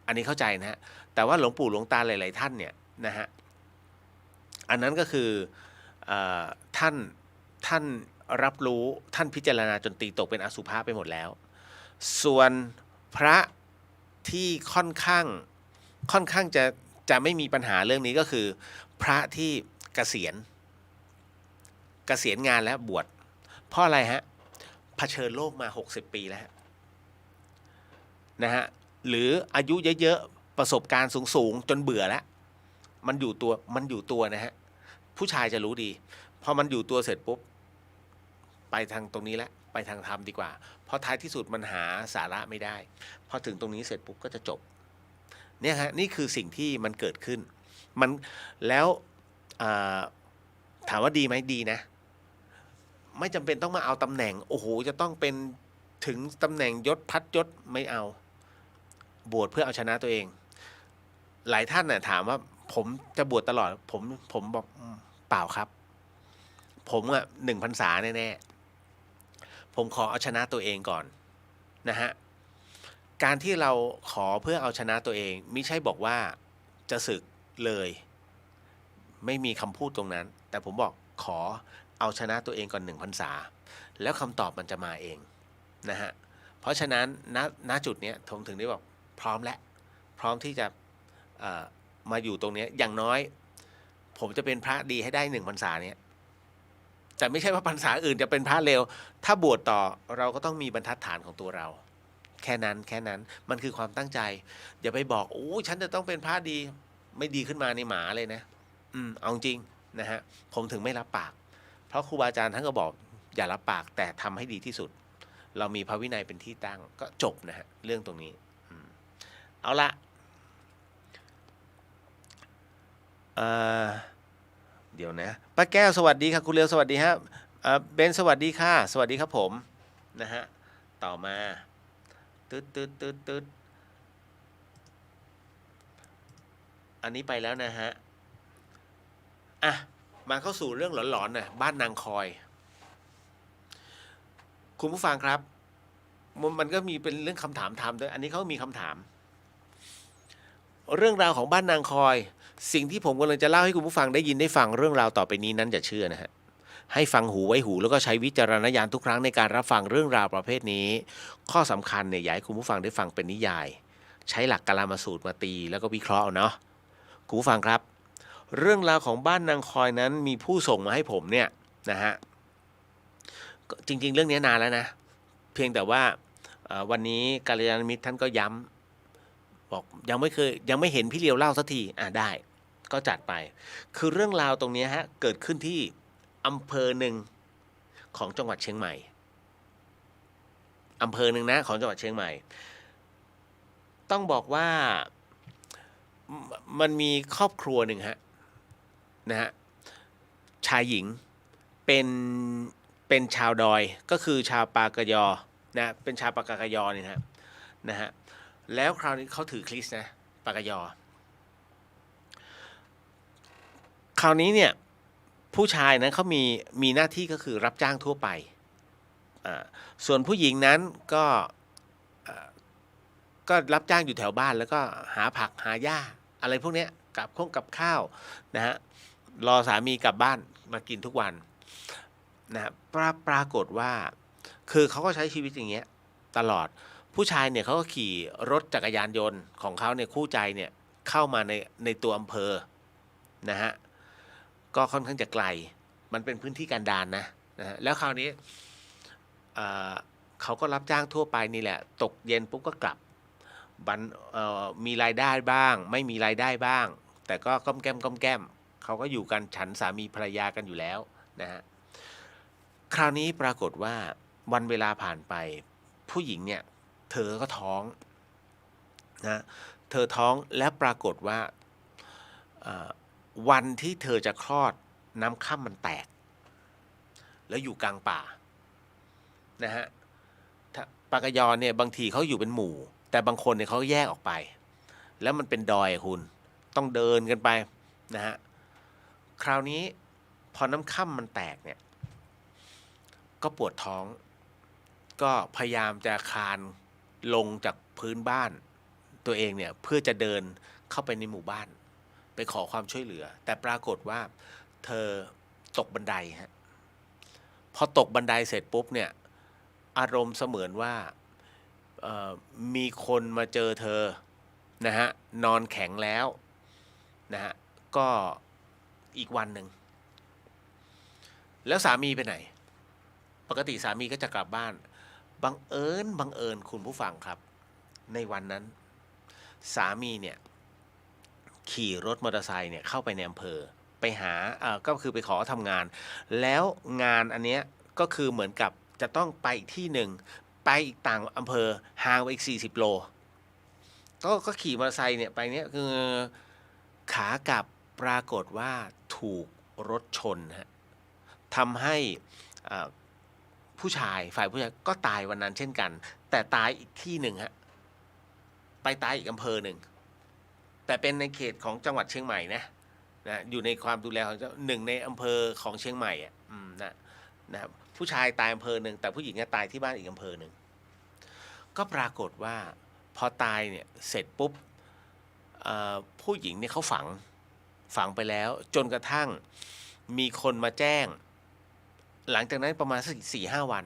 อันนี้เข้าใจนะฮะแต่ว่าหลวงปู่หลวงตาหลายๆท่านเนี่ยนะฮะอันนั้นก็คือท่านรับรู้ท่านพิจารณาจนตีตกเป็นอสุภะไปหมดแล้วส่วนพระที่ค่อนข้างจะไม่มีปัญหาเรื่องนี้ก็คือพระที่เกษียณงานแล้วบวชเพราะอะไรฮะเผชิญโลกมา60 ปีแล้วนะฮะหรืออายุเยอะๆประสบการณ์สูงๆจนเบื่อแล้วมันอยู่ตัวนะฮะผู้ชายจะรู้ดีพอมันอยู่ตัวเสร็จปุ๊บไปทางตรงนี้แล้วไปทางธรรมดีกว่าเพราะท้ายที่สุดมันหาสาระไม่ได้พอถึงตรงนี้เสร็จปุ๊บก็จะจบเนี่ยฮะนี่คือสิ่งที่มันเกิดขึ้นมันแล้วถามว่าดีไหมดีนะไม่จำเป็นต้องมาเอาตำแหน่งโอ้โหจะต้องเป็นถึงตำแหน่งยศพัดยศไม่เอาบวชเพื่อเอาชนะตัวเองหลายท่านน่ะถามว่าผมจะบวชตลอดผมบอกเปล่าครับผมอ่ะ1 พรรษาแน่ๆผมขอเอาชนะตัวเองก่อนนะฮะการที่เราขอเพื่อเอาชนะตัวเองไม่ใช่บอกว่าจะสึกเลยไม่มีคำพูดตรงนั้นแต่ผมบอกขอเอาชนะตัวเองก่อน1 พรรษาแล้วคำตอบมันจะมาเองนะฮะเพราะฉะนั้นณจุดนี้ผมถึงได้บอกพร้อมแล้วพร้อมที่จะมาอยู่ตรงนี้อย่างน้อยผมจะเป็นพระดีให้ได้1 พรรษาเนี้ยแต่ไม่ใช่ว่าพรรษาอื่นจะเป็นพระเลวถ้าบวชต่อเราก็ต้องมีบรรทัดฐานของตัวเราแค่นั้นมันคือความตั้งใจอย่าไปบอกโอ้ฉันจะต้องเป็นพระดีไม่ดีขึ้นมาในหมาเลยนะเอาจริงนะฮะผมถึงไม่รับปากเพราะครูบาอาจารย์ท่านก็บอกอย่ารับปากแต่ทำให้ดีที่สุดเรามีพระวินัยเป็นที่ตั้งก็จบนะฮะเรื่องตรงนี้เอาละเดี๋ยวนะป้าแก้วสวัสดีค่ะคุณเลียวสวัสดีฮะเบนสวัสดีค่ะสวัสดีครับผมนะฮะต่อมาตึ๊ดอันนี้ไปแล้วนะฮะอ่ะมาเข้าสู่เรื่องหลอนๆนะบ้านนางคอยคุณผู้ฟังครับมันก็มีเป็นเรื่องคำถามทำด้วยอันนี้เขามีคำถามเรื่องราวของบ้านนางคอยสิ่งที่ผมกำลังจะเล่าให้คุณผู้ฟังได้ยินได้ฟังเรื่องราวต่อไปนี้นั้นอย่าเชื่อนะฮะให้ฟังหูไว้หูแล้วก็ใช้วิจารณญาณทุกครั้งในการรับฟังเรื่องราวประเภทนี้ข้อสำคัญเนี่ยอยากให้คุณผู้ฟังได้ฟังเป็นนิยายใช้หลักกาลามสูตรมาตีแล้วก็วิเคราะห์เอาเนาะคุณผู้ฟังครับเรื่องราวของบ้านนางคอยนั้นมีผู้ส่งมาให้ผมเนี่ยนะฮะจริงๆเรื่องนี้นานแล้วนะเพียงแต่ว่าวันนี้กัลยาณมิตรท่านก็ย้ำบอกยังไม่เห็นพี่เลียวเล่าสักทีได้ก็จัดไปคือเรื่องราวตรงนี้ฮะเกิดขึ้นที่อำเภอหนึ่งของจังหวัดเชียงใหม่อำเภอหนึ่งนะของจังหวัดเชียงใหม่ต้องบอกว่ามันมีครอบครัวหนึ่งฮะนะฮะชายหญิงเป็นชาวดอยก็คือชาวปากยอนะเป็นชาวปากกยอเนี่ยนะฮะแล้วคราวนี้เขาถือคริสต์นะปากยอคราวนี้เนี่ยผู้ชายนั้นเขามีหน้าที่ก็คือรับจ้างทั่วไปส่วนผู้หญิงนั้นก็รับจ้างอยู่แถวบ้านแล้วก็หาผักหาหญ้าอะไรพวกนี้กับข้าวนะฮะรอสามีกลับบ้านมากินทุกวันนะปรากฏว่าคือเขาก็ใช้ชีวิตอย่างเงี้ยตลอดผู้ชายเนี่ยเขาก็ขี่รถจักรยานยนต์ของเขาเนี่ยคู่ใจเนี่ยเข้ามาในตัวอำเภอนะฮะก็ค่อนข้างจะไกลมันเป็นพื้นที่กันดารนะฮะแล้วคราวนี้เขาก็รับจ้างทั่วไปนี่แหละตกเย็นปุ๊บก็กลับ บันมีรายได้บ้างไม่มีรายได้บ้าง แต่ก็ก้มแก้มก้มแก้มเขาก็อยู่กันฉันสามีภรรยากันอยู่แล้วนะฮะคราวนี้ปรากฏว่าวันเวลาผ่านไปผู้หญิงเนี่ยเธอก็ท้องนะเธอท้องและปรากฏว่าวันที่เธอจะคลอดน้ำค่ำมันแตกแล้วอยู่กลางป่านะฮะปากยอเนี่ยบางทีเขาอยู่เป็นหมู่แต่บางคนเนี่ยเขาแยกออกไปแล้วมันเป็นดอยคุณต้องเดินกันไปนะฮะคราวนี้พอน้ำค่ำมันแตกเนี่ยก็ปวดท้องก็พยายามจะคลานลงจากพื้นบ้านตัวเองเนี่ยเพื่อจะเดินเข้าไปในหมู่บ้านไปขอความช่วยเหลือแต่ปรากฏว่าเธอตกบันไดฮะพอตกบันไดเสร็จปุ๊บเนี่ยอารมณ์เสมือนว่ามีคนมาเจอเธอนะฮะนอนแข็งแล้วนะฮะก็อีกวันหนึ่งแล้วสามีไปไหนปกติสามีก็จะกลับบ้านบังเอิญคุณผู้ฟังครับในวันนั้นสามีเนี่ยขี่รถมอเตอร์ไซค์เนี่ยเข้าไปในอำเภอไปหาก็คือไปขอทำงานแล้วงานอันเนี้ยก็คือเหมือนกับจะต้องไปอีกที่หนึ่งไปอีกต่างอำเภอห่างไปอีก40 โลก็ขี่มอเตอร์ไซค์เนี่ยไปเนี่ยคือขากลับปรากฏว่าถูกรถชนฮะทำให้ผู้ชายฝ่ายผู้ชายก็ตายวันนั้นเช่นกันแต่ตายอีกที่หนึ่งฮะไปตายอีกอำเภอหนึ่งแต่เป็นในเขตของจังหวัดเชียงใหม่นะอยู่ในความดูแลของหนึ่งในอำเภอของเชียงใหม่อ่ะนะครับผู้ชายตายอำเภอหนึ่งแต่ผู้หญิงก็ตายที่บ้านอีกอำเภอหนึ่งก็ปรากฏว่าพอตายเนี่ยเสร็จปุ๊บผู้หญิงเนี่ยเขาฝังไปแล้วจนกระทั่งมีคนมาแจ้งหลังจากนั้นประมาณสัก4-5 วัน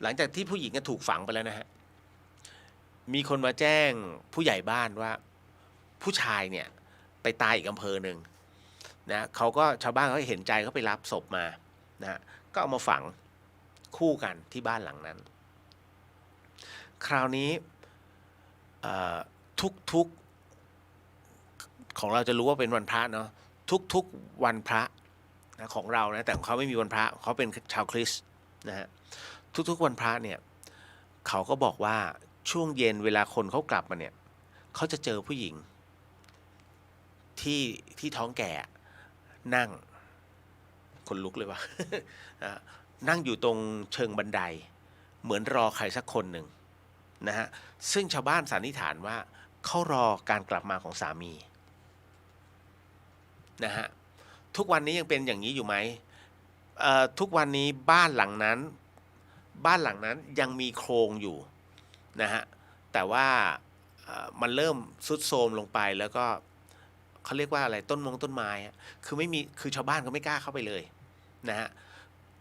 หลังจากที่ผู้หญิงก็ถูกฝังไปแล้วนะฮะมีคนมาแจ้งผู้ใหญ่บ้านว่าผู้ชายเนี่ยไปตายอีกอำเภอหนึ่งนะเขาก็ชาวบ้านเขาเห็นใจเขาไปรับศพมานะก็เอามาฝังคู่กันที่บ้านหลังนั้นคราวนี้ทุกของเราจะรู้ว่าเป็นวันพระเนาะทุกวันพระนะของเรานะแต่ของเขาไม่มีวันพระเขาเป็นชาวคริสต์นะฮะทุกวันพระเนี่ยเขาก็บอกว่าช่วงเย็นเวลาคนเขากลับมาเนี่ยเขาจะเจอผู้หญิงที่ท้องแก่นั่งคนลุกเลยว่ะ นั่งอยู่ตรงเชิงบันไดเหมือนรอใครสักคนหนึ่งนะฮะซึ่งชาวบ้านสันนิษฐานว่าเขารอการกลับมาของสามีนะฮะทุกวันนี้ยังเป็นอย่างนี้อยู่ไหมทุกวันนี้บ้านหลังนั้นยังมีโครงอยู่นะฮะแต่ว่ามันเริ่มทรุดโทรมลงไปแล้วก็เขาเรียกว่าอะไรต้นไม้คือไม่มีคือชาวบ้านก็ไม่กล้าเข้าไปเลยนะฮะ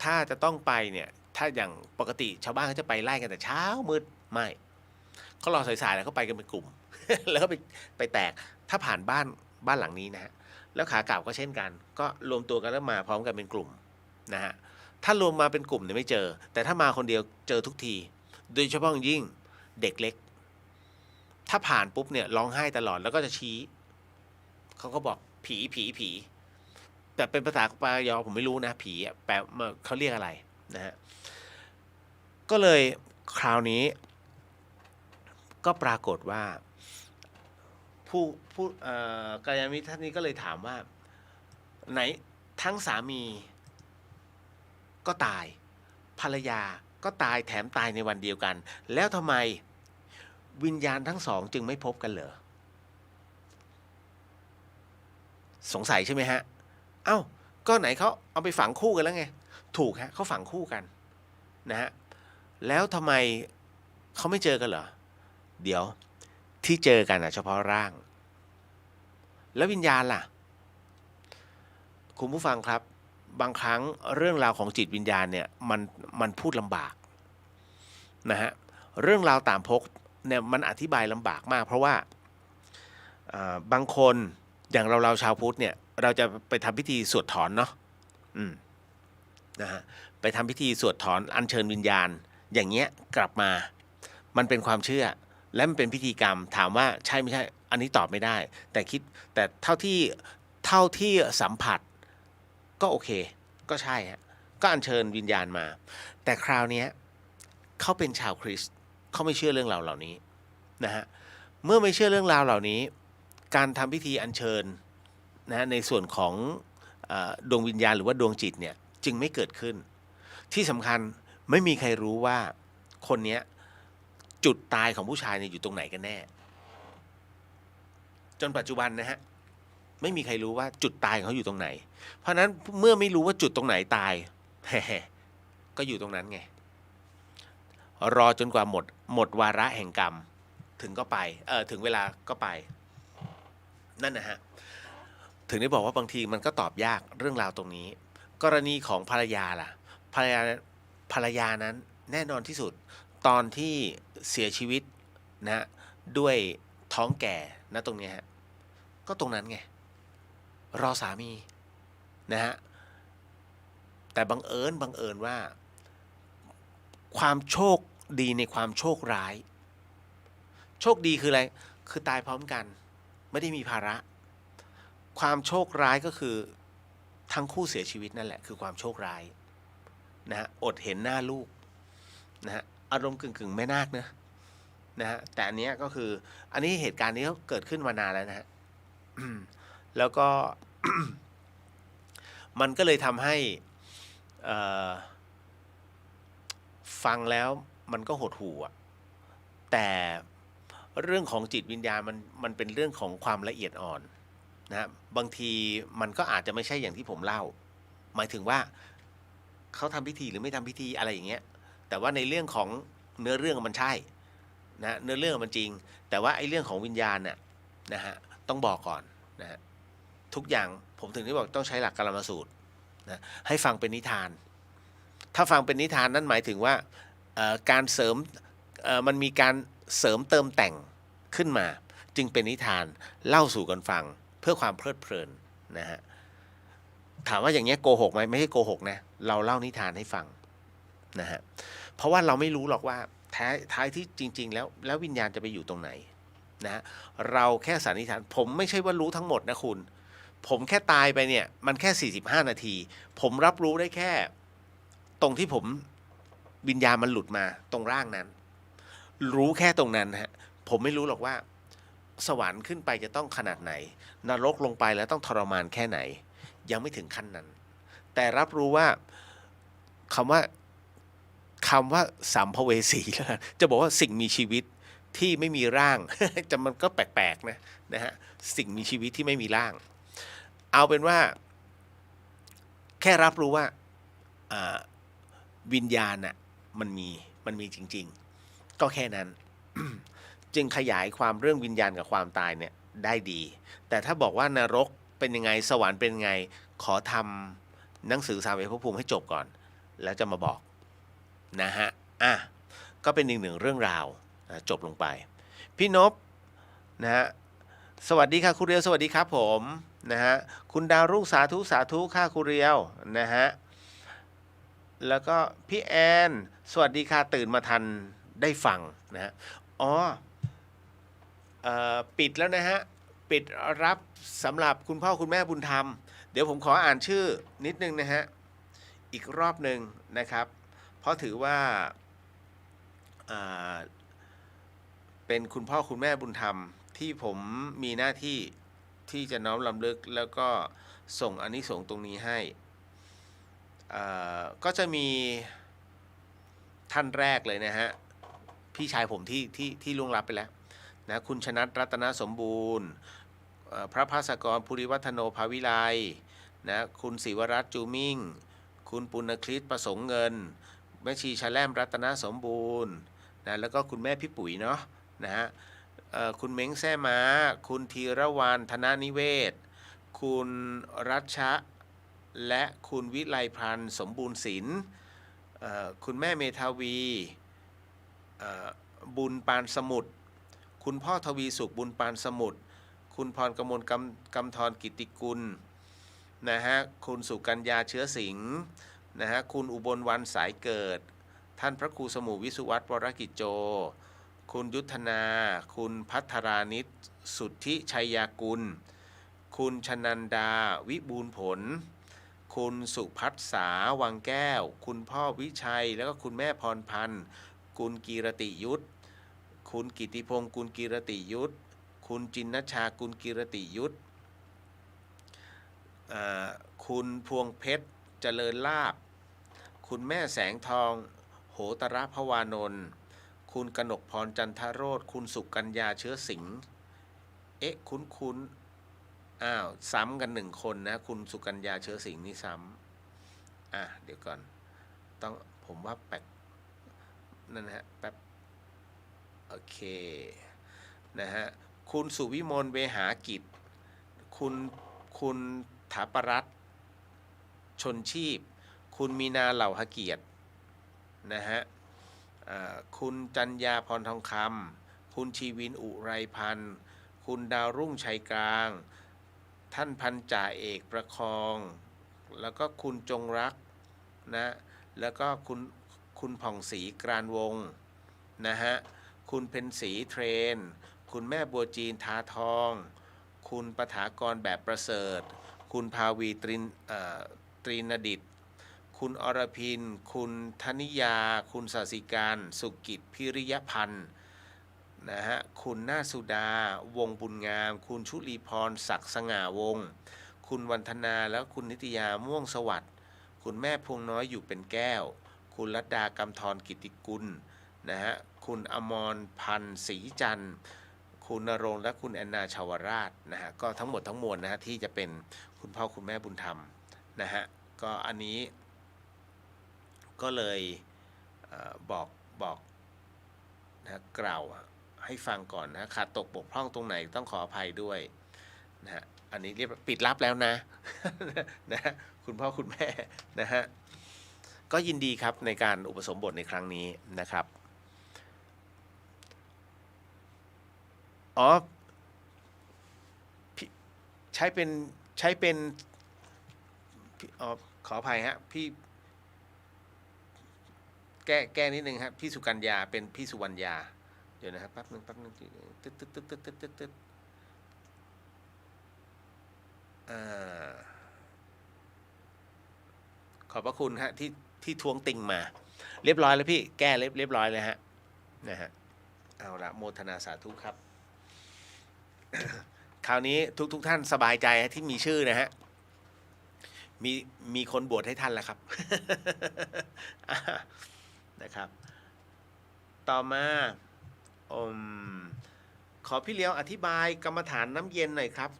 ถ้าจะต้องไปเนี่ยถ้าอย่างปกติชาวบ้านเขาจะไปไล่กันแต่เช้ามืดไม่เขารอสายๆแล้วเขาไปกันเป็นกลุ่ม แล้วก็ไปแตกถ้าผ่านบ้านหลังนี้นะฮะแล้วขากลับก็เช่นกันก็รวมตัวกันแล้วมาพร้อมกันเป็นกลุ่มนะฮะถ้ารวมมาเป็นกลุ่มเนี่ยไม่เจอแต่ถ้ามาคนเดียวเจอทุกทีโดยเฉพาะยิ่งเด็กเล็กถ้าผ่านปุ๊บเนี่ยร้องไห้ตลอดแล้วก็จะชี้เขาก็บอกผีแต่เป็นภาษาปายอผมไม่รู้นะผีแปลเขาเรียกอะไรนะฮะก็เลยคราวนี้ก็ปรากฏว่าผู้กัลยาณมิตรท่านนี้ก็เลยถามว่าไหนทั้งสามีก็ตายภรรยาก็ตายแถมตายในวันเดียวกันแล้วทำไมวิญญาณทั้งสองจึงไม่พบกันเหรอสงสัยใช่ไหมฮะเอ้าก็ไหนเขาเอาไปฝังคู่กันแล้วไงถูกฮะเขาฝังคู่กันนะฮะแล้วทำไมเขาไม่เจอกันเหรอเดี๋ยวที่เจอกันเฉพาะร่างแล้ววิญญาณล่ะคุณผู้ฟังครับบางครั้งเรื่องราวของจิตวิญญาณเนี่ยมันพูดลำบากนะฮะเรื่องราวตามภพเนี่ยมันอธิบายลำบากมากเพราะว่าบางคนอย่างเราชาวพุทธเนี่ยเราจะไปทำพิธีสวดถอนเนาะนะฮะไปทำพิธีสวดถอนอัญเชิญวิญญาณอย่างเงี้ยกลับมามันเป็นความเชื่อ และมันเป็นพิธีกรรมถามว่าใช่ไม่ใช่อันนี้ตอบไม่ได้แต่เท่าที่สัมผัสก็โอเคก็ใช่ฮะก็อัญเชิญวิญญาณมาแต่คราวนี้เขาเป็นชาวคริสต์เขาไม่เชื่อเรื่องราวเหล่านี้นะฮะเมื่อไม่เชื่อเรื่องราวเหล่านี้การทำพิธีอัญเชิญนะในส่วนของดวงวิญญาณหรือว่าดวงจิตเนี่ยจึงไม่เกิดขึ้นที่สำคัญไม่มีใครรู้ว่าคนนี้จุดตายของผู้ชายเนี่ยอยู่ตรงไหนกันแน่จนปัจจุบันนะฮะไม่มีใครรู้ว่าจุดตายของเขาอยู่ตรงไหนเพราะนั้นเมื่อไม่รู้ว่าจุดตรงไหนตาย ก็อยู่ตรงนั้นไงรอจนกว่าหมดวาระแห่งกรรมถึงก็ไปถึงเวลาก็ไปนั่นนะฮะถึงได้บอกว่าบางทีมันก็ตอบยากเรื่องราวตรงนี้กรณีของภรรยาล่ะภรรยานั้นแน่นอนที่สุดตอนที่เสียชีวิตนะด้วยท้องแก่นะตรงนี้ฮะก็ตรงนั้นไงรอสามีนะฮะแต่บังเอิญว่าความโชคดีในความโชคร้ายโชคดีคืออะไรคือตายพร้อมกันไม่ได้มีภาระความโชคร้ายก็คือทั้งคู่เสียชีวิตนั่นแหละคือความโชคร้ายนะฮะอดเห็นหน้าลูกนะฮะอารมณ์กึ่งแม่นาคนะฮะแต่อันนี้ก็คืออันนี้เหตุการณ์นี้เกิดขึ้นมานานแล้วนะฮะแล้วก็ มันก็เลยทำให้ฟังแล้วมันก็หดหู่อ่ะแต่เรื่องของจิตวิญญาณมันเป็นเรื่องของความละเอียดอ่อนนะบางทีมันก็อาจจะไม่ใช่อย่างที่ผมเล่าหมายถึงว่าเขาทำพิธีหรือไม่ทำพิธีอะไรอย่างเงี้ยแต่ว่าในเรื่องของเนื้อเรื่องมันใช่นะเนื้อเรื่องมันจริงแต่ว่าไอ้เรื่องของวิญญาณน่ะนะฮะต้องบอกก่อนนะฮะทุกอย่างผมถึงได้บอกต้องใช้หลักกาลมสูตรนะให้ฟังเป็นนิทานถ้าฟังเป็นนิทานนั่นหมายถึงว่าการเสริมมันมีการเสริมเติมแต่งขึ้นมาจึงเป็นนิทานเล่าสู่กันฟังเพื่อความเพลิดเพลินนะฮะถามว่าอย่างเงี้ยโกหกไหมไม่ใช่โกหกนะเราเล่านิทานให้ฟังนะฮะเพราะว่าเราไม่รู้หรอกว่าท้ายที่จริงๆแล้ววิญญาณจะไปอยู่ตรงไหนนะเราแค่สันนิษฐานผมไม่ใช่ว่ารู้ทั้งหมดนะคุณผมแค่ตายไปเนี่ยมันแค่45นาทีผมรับรู้ได้แค่ตรงที่ผมวิญญาณมันหลุดมาตรงร่างนั้นรู้แค่ตรงนั้นฮะผมไม่รู้หรอกว่าสวรรค์ขึ้นไปจะต้องขนาดไหนนรกลงไปแล้วต้องทรมานแค่ไหนยังไม่ถึงขั้นนั้นแต่รับรู้ว่าคำว่าสัมภเวสีแล้วจะบอกว่าสิ่งมีชีวิตที่ไม่มีร่าง จะมันก็แปลกๆนะฮะสิ่งมีชีวิตที่ไม่มีร่างเอาเป็นว่าแค่รับรู้ว่าวิญญาณน่ะมันมีจริงๆก็แค่นั้น จึงขยายความเรื่องวิญญาณกับความตายเนี่ยได้ดีแต่ถ้าบอกว่านรกเป็นยังไงสวรรค์เป็นยังไงขอทำหนังสือสามเอกภพภูมิให้จบก่อนแล้วจะมาบอกนะฮะก็เป็นอีกหนึ่งเรื่องราวจบลงไปพี่นพนะฮะสวัสดีค่ะครูเรียวสวัสดีครับผมนะฮะคุณดาวรุ่งสาธุค่ะครูเรียวนะฮะแล้วก็พี่แอนสวัสดีค่ะตื่นมาทันได้ฟังนะฮะปิดแล้วนะฮะปิดรับสำหรับคุณพ่อคุณแม่บุญธรรมเดี๋ยวผมขออ่านชื่อนิดนึงนะฮะอีกรอบหนึ่งนะครับเพราะถือว่าเป็นคุณพ่อคุณแม่บุญธรรมที่ผมมีหน้าที่ที่จะน้อมรำลึกแล้วก็ส่งอานิสงส์ตรงนี้ให้ก็จะมีท่านแรกเลยนะฮะพี่ชายผมที่ล่วงลับไปแล้วนะคุณชนัทรัตนสมบูรณ์พระภาสกรภูริวัฒโนภาวิไลนะคุณศิวรัตน์จูมิ่งคุณปุณคริสประสงค์เงินแม่ชีชาแลมรัตนสมบูรณ์นะแล้วก็คุณแม่พี่ปุ๋ยเนาะนะฮะคุณเม้งแซ่ม้าคุณธีรวรรณธนานิเวศคุณรัชชะและคุณวิไลพันธ์สมบูรณ์ศิลป์คุณแม่เมธาวีบุญปานสมุทรคุณพ่อทวีสุขบุญปานสมุทรคุณพรกมลกำธรกิติกุลนะฮะคุณสุกัญญาเชื้อสิงห์นะฮะคุณอุบลวรรณสายเกิดท่านพระครูสมุวิสุวัตรวรกิจโจ คุณยุทธนา คุณพัทรานิชสุทธิชัยยากุล คุณชนันดาวิบูลย์ผล คุณสุพัฒษาวังแก้ว คุณพ่อวิชัยแล้วก็คุณแม่พรพันธ์คุณกีรติยุทธคุณกิติพงศ์คุณกีรติยุทธคุณจินนชาคุณกีรติยุทธคุณพวงเพชรเจริญลาภคุณแม่แสงทองโหตระพวานนท์คุณกนกพรจันทโรธคุณสุกัญญาเชื้อสิงห์คุ้นอ้าวซ้ำกันหนึ่งคนนะคุณสุกัญญาเชื้อสิงห์นี่ซ้ำเดี๋ยวก่อนต้องผมว่าแป๊บนั่นฮะแป๊บโอเคนะฮะคุณสุวิมลเวหากิจคุณถาปรัตน์ชนชีพคุณมีนาเหล่าหเกียรตินะฮะคุณจัญญาพรทองคำคุณชีวินอุไรพันธ์คุณดาวรุ่งชัยกลางท่านพันจ่าเอกประคองแล้วก็คุณจงรักนะแล้วก็คุณผ่องศรีกรานวงศ์นะฮะคุณเพ็ญศรีเทรนคุณแม่บัวจีนทาทองคุณปฐากรแบบประเสริฐคุณภาวีตรีนดิษฐ์คุณอรพินคุณธนิยาคุณศาสิการสุกิจพิริยพันธ์นะฮะคุณนาสุดาวงบุญงามคุณชุลีพรศักดิ์สง่าวงศ์คุณวันธนาแล้วคุณนิตยาม่วงสวัสดิ์คุณแม่พวงน้อยอยู่เป็นแก้วคุณรัตดากำธรกิติกุลนะฮะคุณอมรพันธ์ศรีจันทร์คุณณรงค์และคุณแอนนาชาวราชนะฮะก็ทั้งหมดทั้งมวลนะฮะที่จะเป็นคุณพ่อคุณแม่บุญธรรมนะฮะก็อันนี้ก็เลยบอกนะกล่าวให้ฟังก่อนนะขาดตกบกพร่องตรงไหนต้องขออภัยด้วยนะฮะอันนี้เรียบปิดรับแล้วนะ นะฮะคุณพ่อคุณแม่นะฮะก็ยินดีครับในการอุปสมบทในครั้งนี้นะครับใช้เป็นขออภัยฮะพี่แก้นิดนึงครับพี่สุกัญญาเป็นพี่สุวรรณยาเดี๋ยวนะครับแป๊บนึงตึ๊ดขอบพระคุณฮะที่ทวงติงมาเรียบร้อยแล้วพี่แก้เรียบร้อยเลยฮะนะฮะเอาละโมทนาสาธุครับ คราวนี้ทุกท่านสบายใจที่มีชื่อนะฮะมีคนบวชให้ท่านแล้วครับ นะครับต่อมาขอพี่เลี้ยวอธิบายกรรมฐานน้ำเย็นหน่อยครับ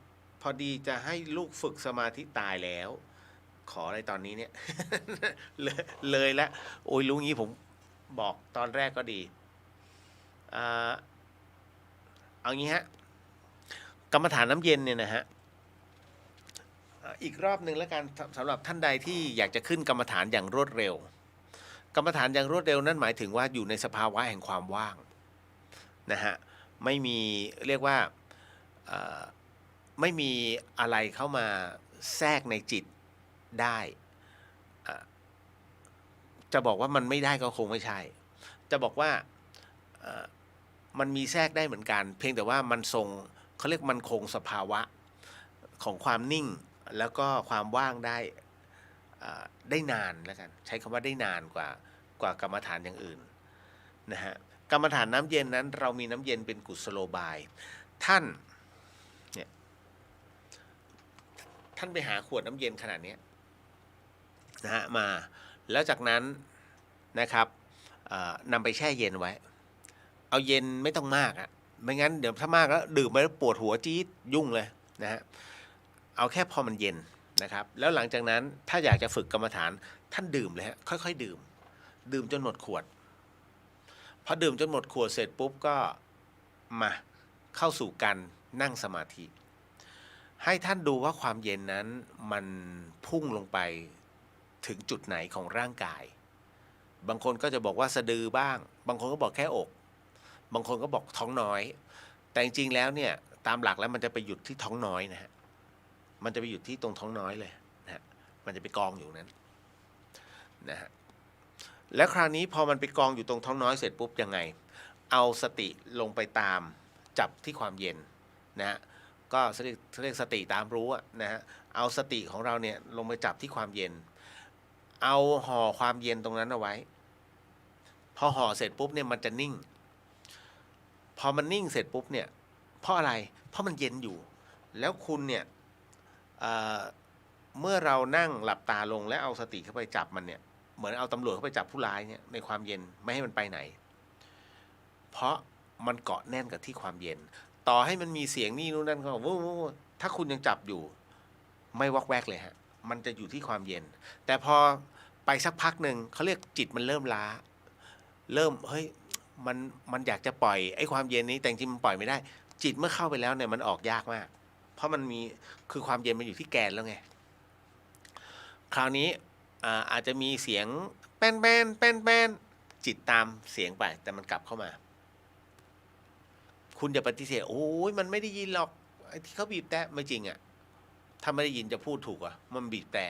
พอดีจะให้ลูกฝึกสมาธิตายแล้วขออะไรตอนนี้เนี่ย เลยแล้วโอ้ยรู้งี้ผมบอกตอนแรกก็ดีเอางี้ฮะกรรมฐานน้ำเย็นเนี่ยนะฮะอีกรอบหนึ่งแล้วกันสำหรับท่านใดที่อยากจะขึ้นกรรมฐานอย่างรวดเร็วกรรมฐานอย่างรวดเร็วนั่นหมายถึงว่าอยู่ในสภาวะแห่งความว่างนะฮะไม่มีเรียกว่าไม่มีอะไรเข้ามาแทรกในจิตได้จะบอกว่ามันไม่ได้ก็คงไม่ใช่จะบอกว่ามันมีแทรกได้เหมือนกันเพียงแต่ว่ามันทรงเขาเรียกมันคงสภาวะของความนิ่งแล้วก็ความว่างได้นานแล้วกันใช้คำว่าได้นานกว่ากรรมฐานอย่างอื่นนะฮะกรรมฐานน้ำเย็นนั้นเรามีน้ำเย็นเป็นกุศโลบายท่านไปหาขวดน้ำเย็นขนาดนี้นะฮะมาแล้วจากนั้นนะครับนำไปแช่เย็นไว้เอาเย็นไม่ต้องมากไม่งั้นเดี๋ยวถ้ามากแล้วดื่มไปแล้วปวดหัวจี๊ดยุ่งเลยนะฮะเอาแค่พอมันเย็นนะครับแล้วหลังจากนั้นถ้าอยากจะฝึกกรรมฐานท่านดื่มเลยฮะค่อยๆดื่มจนหมดขวดพอดื่มจนหมดขวดเสร็จปุ๊บก็มาเข้าสู่การนั่งสมาธิให้ท่านดูว่าความเย็นนั้นมันพุ่งลงไปถึงจุดไหนของร่างกายบางคนก็จะบอกว่าสะดือบ้างบางคนก็บอกแค่อกบางคนก็บอกท้องน้อยแต่จริงๆแล้วเนี่ยตามหลักแล้วมันจะไปหยุดที่ท้องน้อยนะฮะมันจะไปหยุดที่ตรงท้องน้อยเลยนะฮะมันจะไปกองอยู่นั้นนะฮะแล้วคราวนี้พอมันไปกองอยู่ตรงท้องน้อยเสร็จปุ๊บยังไง เอาสติลงไปตามจับที่ความเย็นนะฮะก็เรียกสติตามรู้นะฮะเอาสติของเราเนี่ยลงไปจับที่ความเย็นเอาห่อความเย็นตรงนั้นเอาไว้พอห่อเสร็จปุ๊บเนี่ยมันจะนิ่งพอมันนิ่งเสร็จปุ๊บเนี่ยเพราะอะไรเพราะมันเย็นอยู่แล้วคุณเนี่ยเมื่อเรานั่งหลับตาลงและเอาสติเข้าไปจับมันเนี่ยเหมือนเอาตำรวจเข้าไปจับผู้ร้ายเนี่ยในความเย็นไม่ให้มันไปไหนเพราะมันเกาะแน่นกับที่ความเย็นต่อให้มันมีเสียงนี่นู่นนั่นก็ถ้าคุณยังจับอยู่ไม่วอกแวกเลยฮะมันจะอยู่ที่ความเย็นแต่พอไปสักพักหนึ่งเขาเรียกจิตมันเริ่มล้าเริ่มเฮ้ยมันอยากจะปล่อยไอ้ความเย็นนี้แต่จริงมันปล่อยไม่ได้จิตเมื่อเข้าไปแล้วเนี่ยมันออกยากมากเพราะมันมีคือความเย็นมันอยู่ที่แกนแล้วไงคราวนี้อาจจะมีเสียงแป้นแป้นแป้นแป้นจิตตามเสียงไปแต่มันกลับเข้ามาคุณอย่าปฏิเสธโอ้ยมันไม่ได้ยินหรอกไอ้ที่เขาบีบแต่ไม่จริงอ่ะถ้าไม่ได้ยินจะพูดถูกอ่ะมันบีบแต่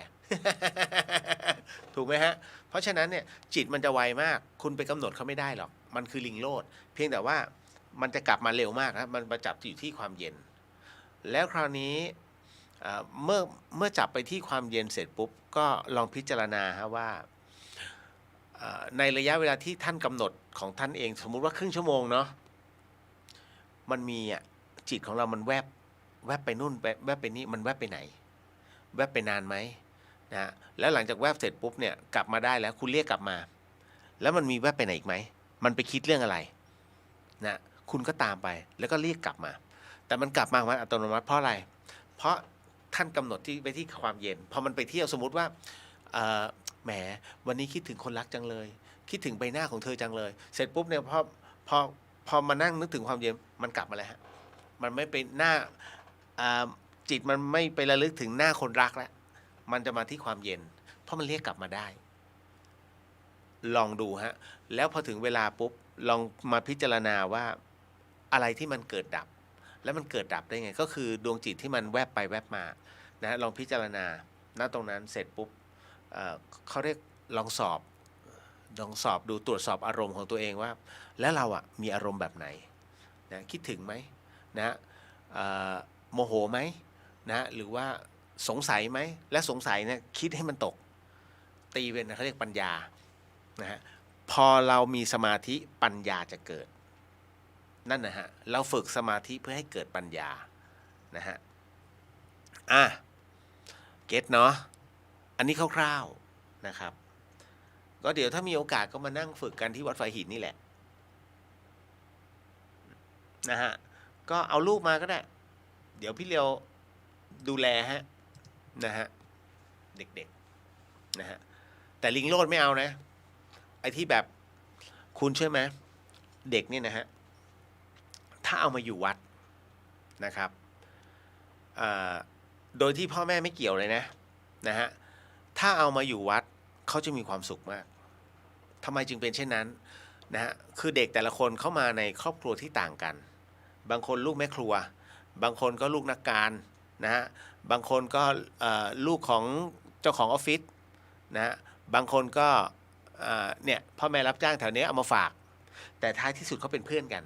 ถูกไหมฮะเพราะฉะนั้นเนี่ยจิตมันจะไวมากคุณไปกำหนดเขาไม่ได้หรอกมันคือลิงโลดเพียงแต่ว่ามันจะกลับมาเร็วมากนะมันประจับอยู่ที่ความเย็นแล้วคราวนี้เมื่อจับไปที่ความเย็นเสร็จปุ๊บก็ลองพิจารณาฮะว่าในระยะเวลาที่ท่านกำหนดของท่านเองสมมุติว่าครึ่งชั่วโมงเนาะมันมีจิตของเรามันแวบไปนู่นแวบไปนี่มันแวบไปไหนแวบไปนานไหมนะแล้วหลังจากแวบเสร็จปุ๊บเนี่ยกลับมาได้แล้วคุณเรียกกลับมาแล้วมันมีแวบไปไหนอีกไหมมันไปคิดเรื่องอะไรนะคุณก็ตามไปแล้วก็เรียกกลับมาแต่มันกลับมาอัตโนมัติเพราะอะไรเพราะท่านกำหนดที่ไปที่ความเย็นพอมันไปเที่ยวสมมุติว่าแหมวันนี้คิดถึงคนรักจังเลยคิดถึงใบหน้าของเธอจังเลยเสร็จปุ๊บเนี่ยพอมานั่งนึกถึงความเย็นมันกลับมาแล้วฮะมันไม่ไปหน้าจิตมันไม่ไประลึกถึงหน้าคนรักแล้วมันจะมาที่ความเย็นเพราะมันเรียกกลับมาได้ลองดูฮะแล้วพอถึงเวลาปุ๊บลองมาพิจารณาว่าอะไรที่มันเกิดดับแล้วมันเกิดดับได้ไงก็คือดวงจิตที่มันแวบไปแวบมานะลองพิจารณาณตรงนั้นเสร็จปุ๊บเขาเรียกลองสอบดูตรวจสอบอารมณ์ของตัวเองว่าแล้วเรามีอารมณ์แบบไหนนะคิดถึงไหมนะโมโหไหมนะหรือว่าสงสัยไหมและสงสัยเนี่ยคิดให้มันตกตีเป็นเขาเรียกปัญญานะฮะพอเรามีสมาธิปัญญาจะเกิดนั่นนะฮะเราฝึกสมาธิเพื่อให้เกิดปัญญานะฮะเก็ตเนาะอันนี้คร่าวๆนะครับก็เดี๋ยวถ้ามีโอกาสก็มานั่งฝึกกันที่วัดไฟหินนี่แหละนะฮะก็เอาลูกมาก็ได้เดี๋ยวพี่เลียวดูแลฮะนะฮะเด็กๆนะฮะแต่ลิงโลดไม่เอานะไอ้ที่แบบคุณเชื่อไหมเด็กเนี่ยนะฮะถ้าเอามาอยู่วัดนะครับโดยที่พ่อแม่ไม่เกี่ยวเลยนะฮะถ้าเอามาอยู่วัดเขาจะมีความสุขมากทำไมจึงเป็นเช่นนั้นนะฮะคือเด็กแต่ละคนเข้ามาในครอบครัวที่ต่างกันบางคนลูกแม่ครัวบางคนก็ลูกนักการนะฮะบางคนก็ลูกของเจ้าของออฟฟิศนะฮะบางคนก็เนี่ยพ่อแม่รับจ้างแถวนี้เอามาฝากแต่ท้ายที่สุดเขาเป็นเพื่อนกัน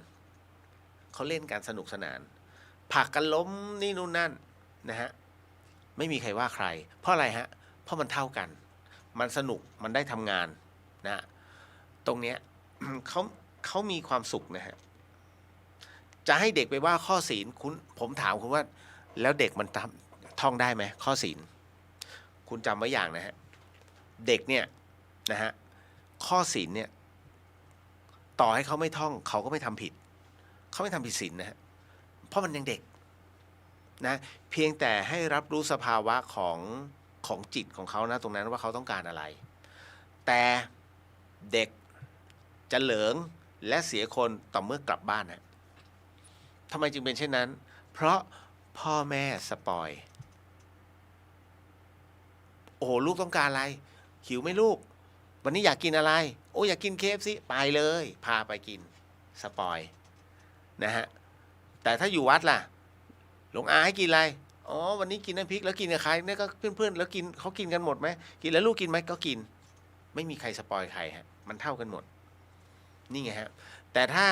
เขาเล่นกันสนุกสนานผลักกันล้มนี่นู่นนั่นนะฮะไม่มีใครว่าใครเพราะอะไรฮะเพราะมันเท่ากันมันสนุกมันได้ทำงานนะตรงเนี้ย เขามีความสุขนะฮะจะให้เด็กไปว่าข้อศีลผมถามคุณว่าแล้วเด็กมันท่องได้ไหมข้อศีลคุณจำไว้อย่างนะฮะเด็กเนี่ยนะฮะข้อศีลเนี่ยต่อให้เขาไม่ท่องเขาก็ไม่ทำผิดเขาไม่ทำผิดศีลนะฮะเพราะมันยังเด็กนะเพียงแต่ให้รับรู้สภาวะของจิตของเขานะตรงนั้นว่าเขาต้องการอะไรแต่เด็กจะเหลิงและเสียคนต่อเมื่อกลับบ้านนะทำไมจึงเป็นเช่นนั้นเพราะพ่อแม่สปอยโอ้โหลูกต้องการอะไรหิวไหมลูกวันนี้อยากกินอะไรโอ้อยากกิน KFC ไปเลยพาไปกินสปอยนะฮะแต่ถ้าอยู่วัดล่ะหลวงอาให้กินอะไรอ๋อวันนี้กินน้ำพริกแล้วกินกับใครเนี่ยก็เพื่อนๆแล้วกินเขากินกันหมดไหมกินแล้วลูกกินไหมก็กินไม่มีใครสปอยใครฮะมันเท่ากันหมดนี่ไงฮะ แต่ถ้า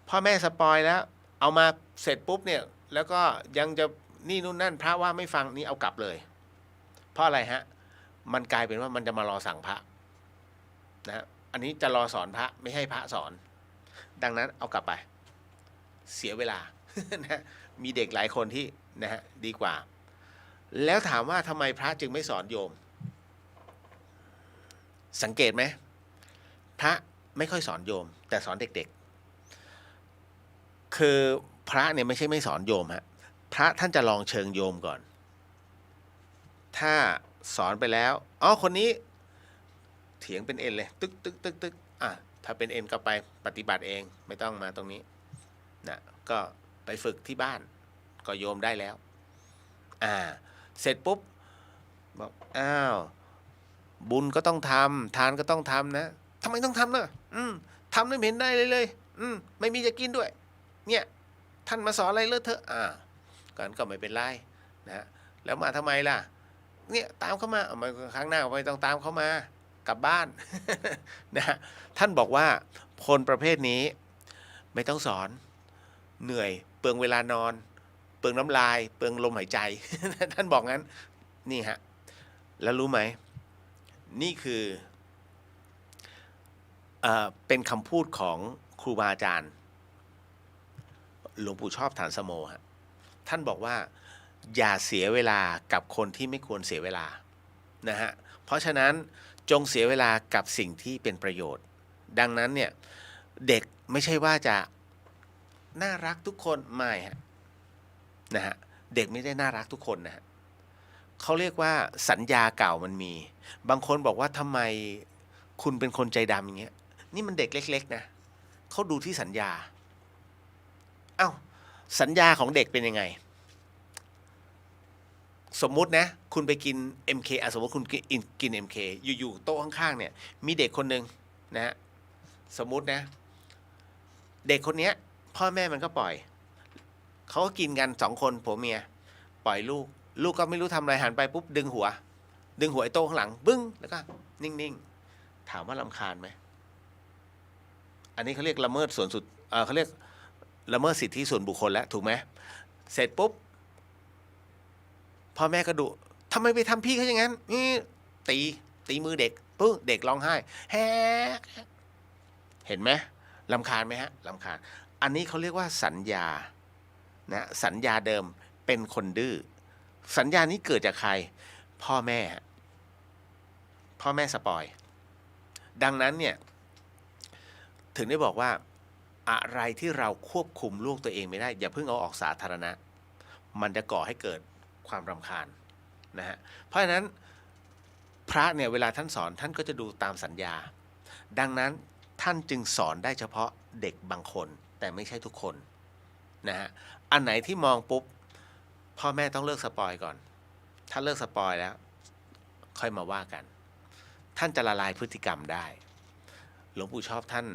พ่อแม่สปอยแล้วเอามาเสร็จปุ๊บเนี่ยแล้วก็ยังจะนี่นู่นนั่นพระว่าไม่ฟังนี่เอากลับเลยเพราะอะไรฮะมันกลายเป็นว่ามันจะมารอสั่งพระนะอันนี้จะรอสอนพระไม่ให้พระสอนดังนั้นเอากลับไปเสียเวลา นะมีเด็กหลายคนที่นะฮะดีกว่าแล้วถามว่าทำไมพระจึงไม่สอนโยมสังเกตไหมพระไม่ค่อยสอนโยมแต่สอนเด็กๆคือพระเนี่ยไม่ใช่ไม่สอนโยมฮะพระท่านจะลองเชิงโยมก่อนถ้าสอนไปแล้วอ๋อคนนี้เถียงเป็นเอ็นเลยตึกตึกตึกตึกถ้าเป็นเอ็นก็ไปปฏิบัติเองไม่ต้องมาตรงนี้นะก็ไปฝึกที่บ้านก็โยมได้แล้วเสร็จปุ๊บบอกอ้าวบุญก็ต้องทำทานก็ต้องทำนะทำไมต้องทำล่ะทำไม่เห็นได้เลยไม่มีจะกินด้วยเนี่ยท่านมาสอนอะไรเลอะเทอะกันก็ไม่เป็นไรนะแล้วมาทำไมล่ะเนี่ยตามเข้ามาเอามาครั้งหน้าไม่ต้องตามเข้ามากลับบ้าน นะท่านบอกว่าคนประเภทนี้ไม่ต้องสอนเหนื่อยเปลืองเวลานอนเปลืองน้ำลายเปลืองลมหายใจ ท่านบอกงั้นนี่ฮะแล้วรู้ไหมนี่คือเป็นคำพูดของครูบาอาจารย์หลวงปู่ชอบฐานสโมฮะท่านบอกว่าอย่าเสียเวลากับคนที่ไม่ควรเสียเวลานะฮะเพราะฉะนั้นจงเสียเวลากับสิ่งที่เป็นประโยชน์ดังนั้นเนี่ยเด็กไม่ใช่ว่าจะน่ารักทุกคนไม่ฮะนะฮะเด็กไม่ได้น่ารักทุกคนนะฮะเขาเรียกว่าสัญญาเก่ามันมีบางคนบอกว่าทำไมคุณเป็นคนใจดำอย่างเงี้ยนี่มันเด็กเล็กๆนะเขาดูที่สัญญาสัญญาของเด็กเป็นยังไงสมมุตินะคุณไปกิน MK สมมติคุณกิน MK อยู่ๆโต๊ะข้างๆเนี่ยมีเด็กคนหนึ่งนะฮะสมมุตินะเด็กคนเนี้ยพ่อแม่มันก็ปล่อยเขาก็กินกัน2 คนผัวเมียปล่อยลูกก็ไม่รู้ทำอะไรหันไปปุ๊บดึงหัวไอ้โต๊ะข้างหลังบึ้งแล้วก็นิ่งๆถามว่ารำคาญไหมอันนี้เขาเรียกละเมิดส่วนสุดเขาเรียกละเมิดสิทธิส่วนบุคคลแล้วถูกไหมเสร็จปุ๊บพ่อแม่ก็ดุทำไมไปทำพี่เขาอย่างนั้นตีมือเด็กปุ๊บเด็กร้องไห้แฮกเห็นไหมรำคาญไหมฮะรำคาญอันนี้เขาเรียกว่าสัญญานะสัญญาเดิมเป็นคนดื้อสัญญานี้เกิดจากใครพ่อแม่สปอยดังนั้นเนี่ยถึงได้บอกว่าอะไรที่เราควบคุมลูกตัวเองไม่ได้อย่าเพิ่งเอาออกสาธารณะมันจะก่อให้เกิดความรำคาญนะฮะเพราะฉะนั้นพระเนี่ยเวลาท่านสอนท่านก็จะดูตามสัญญาดังนั้นท่านจึงสอนได้เฉพาะเด็กบางคนแต่ไม่ใช่ทุกคนนะฮะอันไหนที่มองปุ๊บพ่อแม่ต้องเลิกสปอยก่อนถ้าเลิกสปอยแล้วค่อยมาว่ากันท่านจะละลายพฤติกรรมได้หลวงปู่ชอบท่าน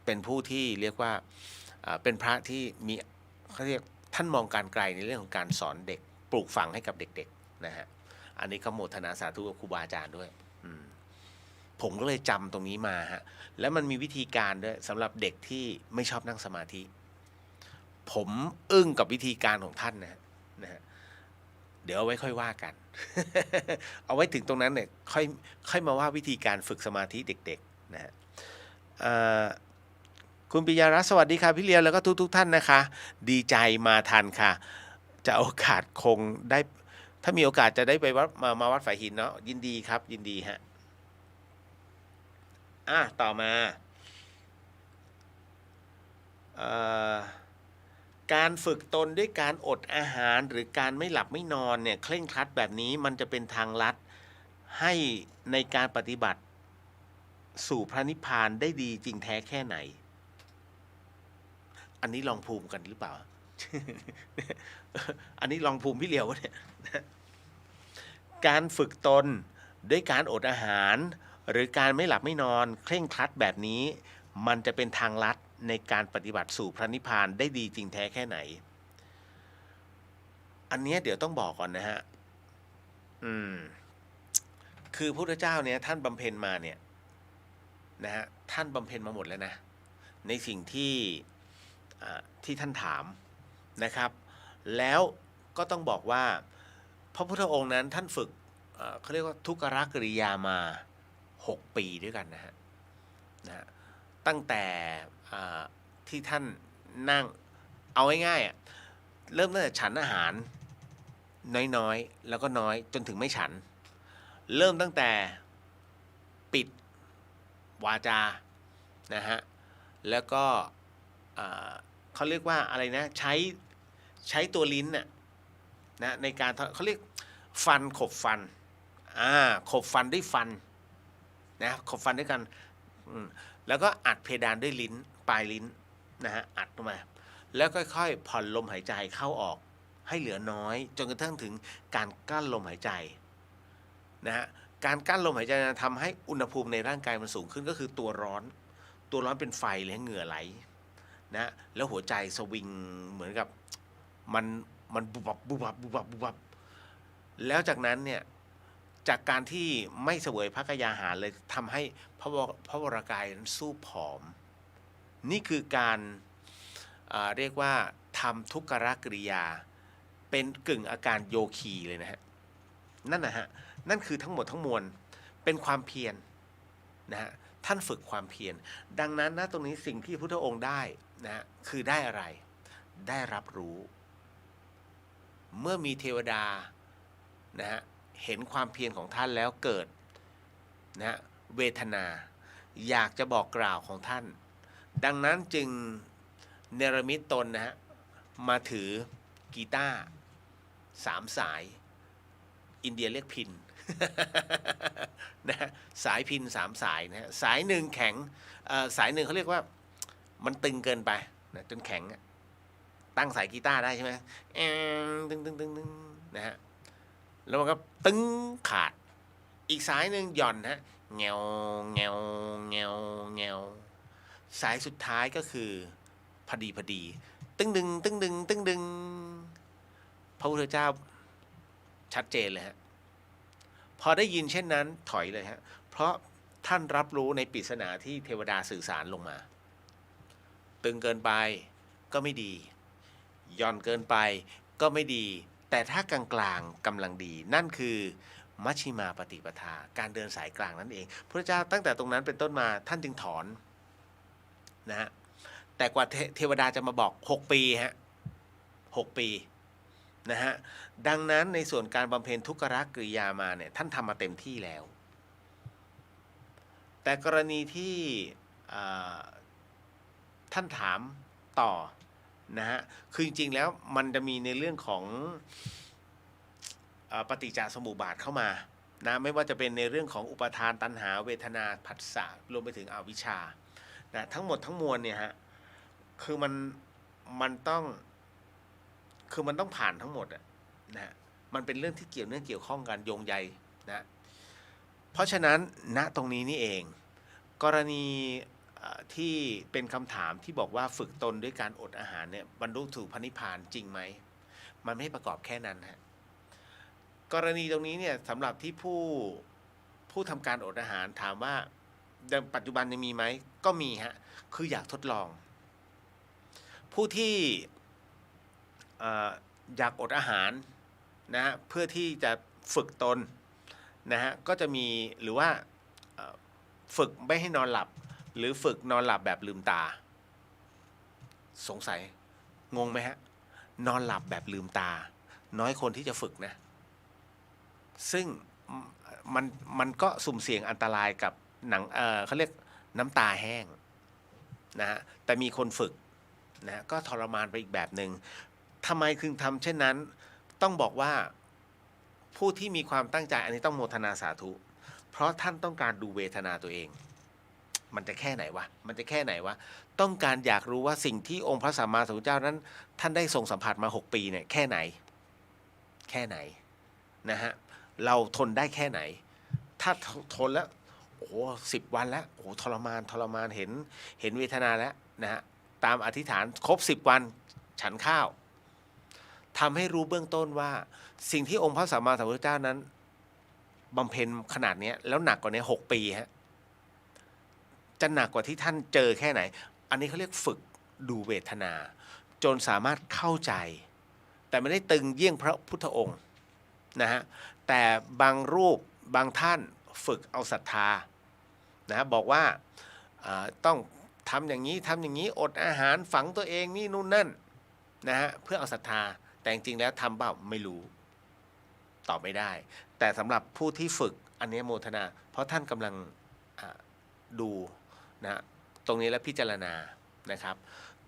เป็นผู้ที่เรียกว่าเป็นพระที่มีเขาเรียกท่านมองการไกลในเรื่องของการสอนเด็กปลูกฝังให้กับเด็กๆนะฮะอันนี้ก็โมทนาสาธุกับครูบาอาจารย์ด้วยผมก็เลยจำตรงนี้มาฮะแล้วมันมีวิธีการด้วยสำหรับเด็กที่ไม่ชอบนั่งสมาธิผมอึ้งกับวิธีการของท่านนะฮะเดี๋ยวเอาไว้ค่อยว่ากัน เอาไว้ถึงตรงนั้นเนี่ยค่อยมาว่าวิธีการฝึกสมาธิเด็กๆนะฮะคุณปิยารัตน์สวัสดีค่ะพี่เลียวแล้วก็ทุกท่านนะคะดีใจมาทันค่ะจะโอกาสคงได้ถ้ามีโอกาสจะได้ไปวัดมาวัดฝายหินเนาะยินดีครับยินดีฮะต่อมาการฝึกตนด้วยการอดอาหารหรือการไม่หลับไม่นอนเนี่ยเคร่งครัดแบบนี้มันจะเป็นทางลัดให้ในการปฏิบัติสู่พระนิพพานได้ดีจริงแท้แค่ไหนอันนี้ลองภูมิกันหรือเปล่า อันนี้ลองภูมิพี่เหลียวเนี่ยการฝึกตนด้วยการอดอาหารหรือการไม่หลับไม่นอนเคร่งครัดแบบนี้มันจะเป็นทางลัดในการปฏิบัติสู่พระนิพพานได้ดีจริงแท้แค่ไหนอันนี้เดี๋ยวต้องบอกก่อนนะฮะคือพระพุทธเจ้าเนี่ยท่านบำเพ็ญมาเนี่ยนะฮะท่านบำเพ็ญมาหมดแล้วนะ ในสิ่งที่ที่ท่านถามนะครับแล้วก็ต้องบอกว่าพระพุทธองค์นั้นท่านฝึกเขาเรียกว่าทุกขกริยามา6 ปีด้วยกันนะฮะตั้งแต่ที่ท่านนั่งเอาง่ายๆเริ่มตั้งแต่ฉันอาหารน้อยๆแล้วก็น้อยจนถึงไม่ฉันเริ่มตั้งแต่ปิดวาจานะฮะแล้วก็เขาเรียกว่าอะไรนะใช้ตัวลิ้นน่ะนะในการเขาเรียกฟันขบฟันขบฟันด้วยฟันนะขบฟันด้วยกันแล้วก็อัดเพดานด้วยลิ้นปลายลิ้นนะฮะอัดลงมาแล้วค่อยๆผ่อนลมหายใจเข้าออกให้เหลือน้อยจนกระทั่งถึงการกั้นลมหายใจนะฮะการกั้นลมหายใจทำให้อุณหภูมิในร่างกายมันสูงขึ้นก็คือตัวร้อนเป็นไฟเลยเหงื่อไหลนะแล้วหัวใจสวิงเหมือนกับมันบุบบับบุบบับบุบบับบุบบับแล้วจากนั้นเนี่ยจากการที่ไม่เสวยพระกยาหารเลยทำให้พระวรากายนั้นสู้ผอมนี่คือการเรียกว่าทำทุกขกริยาเป็นกึ่งอาการโยคีเลยนะฮะนั่นคือทั้งหมดทั้งมวลเป็นความเพียรนะฮะท่านฝึกความเพียรดังนั้นนะตรงนี้สิ่งที่พระพุทธองค์ได้นะคือได้อะไรได้รับรู้เมื่อมีเทวดานะฮะเห็นความเพียรของท่านแล้วเกิดนะเวทนาอยากจะบอกกล่าวของท่านดังนั้นจึงเนรมิตตนนะฮะมาถือกีตาร์3 สายอินเดียเรียกพิน นะสายพิน3 สายนะฮะสายหนึ่งแข็งสายหนึ่งเขาเรียกว่ามันตึงเกินไปนะจนแข็งตั้งสายกีตาร์ได้ใช่ไหมตึงนะฮะแล้วมันก็ตึงขาดอีกสายหนึ่งหย่อนฮะเงวเงวเงวเงวสายสุดท้ายก็คือพอดีตึงดึงพระพุทธเจ้าชัดเจนเลยฮะพอได้ยินเช่นนั้นถอยเลยฮะเพราะท่านรับรู้ในปริศนาที่เทวดาสื่อสารลงมาตึงเกินไปก็ไม่ดีย่อนเกินไปก็ไม่ดีแต่ถ้ากลางกำลังดีนั่นคือมัชฌิมาปฏิปทาการเดินสายกลางนั่นเองพระเจ้าตั้งแต่ตรงนั้นเป็นต้นมาท่านจึงถอนนะฮะแต่กว่าเทวดาจะมาบอก6 ปีฮะ6 ปีนะฮะดังนั้นในส่วนการบำเพ็ญทุกขกริยามาเนี่ยท่านทำมาเต็มที่แล้วแต่กรณีที่ท่านถามต่อนะฮะคือจริงๆแล้วมันจะมีในเรื่องของปฏิจจสมุปบาทเข้ามานะไม่ว่าจะเป็นในเรื่องของอุปทานตัณหาเวทนาผัสสะรวมไปถึงอวิชชานะทั้งหมดทั้งมวลเนี่ยฮะคือมันต้องผ่านทั้งหมดนะมันเป็นเรื่องที่เกี่ยวข้องกันโยงใยนะเพราะฉะนั้นณตรงนี้นี่เองกรณีที่เป็นคำถามที่บอกว่าฝึกตนด้วยการอดอาหารเนี่ยบรรลุถึงพระนิพพานจริงไหมมันไม่ประกอบแค่นั้นฮะกรณีตรงนี้เนี่ยสำหรับที่ผู้ทำการอดอาหารถามว่าปัจจุบันยังมีไหมก็มีฮะคืออยากทดลองผู้ที่อยากอดอาหารนะฮะเพื่อที่จะฝึกตนนะฮะก็จะมีหรือว่าฝึกไม่ให้นอนหลับหรือฝึกนอนหลับแบบลืมตาสงสัยงงไหมฮะนอนหลับแบบลืมตาน้อยคนที่จะฝึกนะซึ่งมันก็สุ่มเสี่ยงอันตรายกับหนังเขาเรียกน้ำตาแห้งนะฮะแต่มีคนฝึกนะก็ทรมานไปอีกแบบหนึ่งทำไมถึงทำเช่นนั้นต้องบอกว่าผู้ที่มีความตั้งใจอันนี้ต้องโมทนาสาธุเพราะท่านต้องการดูเวทนาตัวเองมันจะแค่ไหนวะต้องการอยากรู้ว่าสิ่งที่องค์พระสัมมาสัมพุทธเจ้านั้นท่านได้ทรงสัมผัสมา6 ปีเนี่ยแค่ไหนนะฮะเราทนได้แค่ไหนถ้าทนแล้วโอ้10 วันแล้วโอ้ทรมานเห็นเวทนาแล้วนะฮะตามอธิษฐานครบ10 วันฉันข้าวทำให้รู้เบื้องต้นว่าสิ่งที่องค์พระสัมมาสัมพุทธเจ้านั้นบำเพ็ญขนาดนี้แล้วหนักกว่านี้6 ปีฮะจะหนักกว่าที่ท่านเจอแค่ไหน อันนี้เขาเรียกฝึกดูเวทนาจนสามารถเข้าใจแต่ไม่ได้ตึงเยี่ยงพระพุทธองค์นะฮะแต่บางรูปบางท่านฝึกเอาศรัทธานะบอกว่าต้องทำอย่างนี้ทำอย่างนี้อดอาหารฝังตัวเองนี่นู่นนั่นนะฮะเพื่อเอาศรัทธาแต่จริงๆแล้วทำเปล่าไม่รู้ตอบไม่ได้แต่สำหรับผู้ที่ฝึกอันนี้โมทนาเพราะท่านกำลังดูนะตรงนี้แล้วพิจารณานะครับ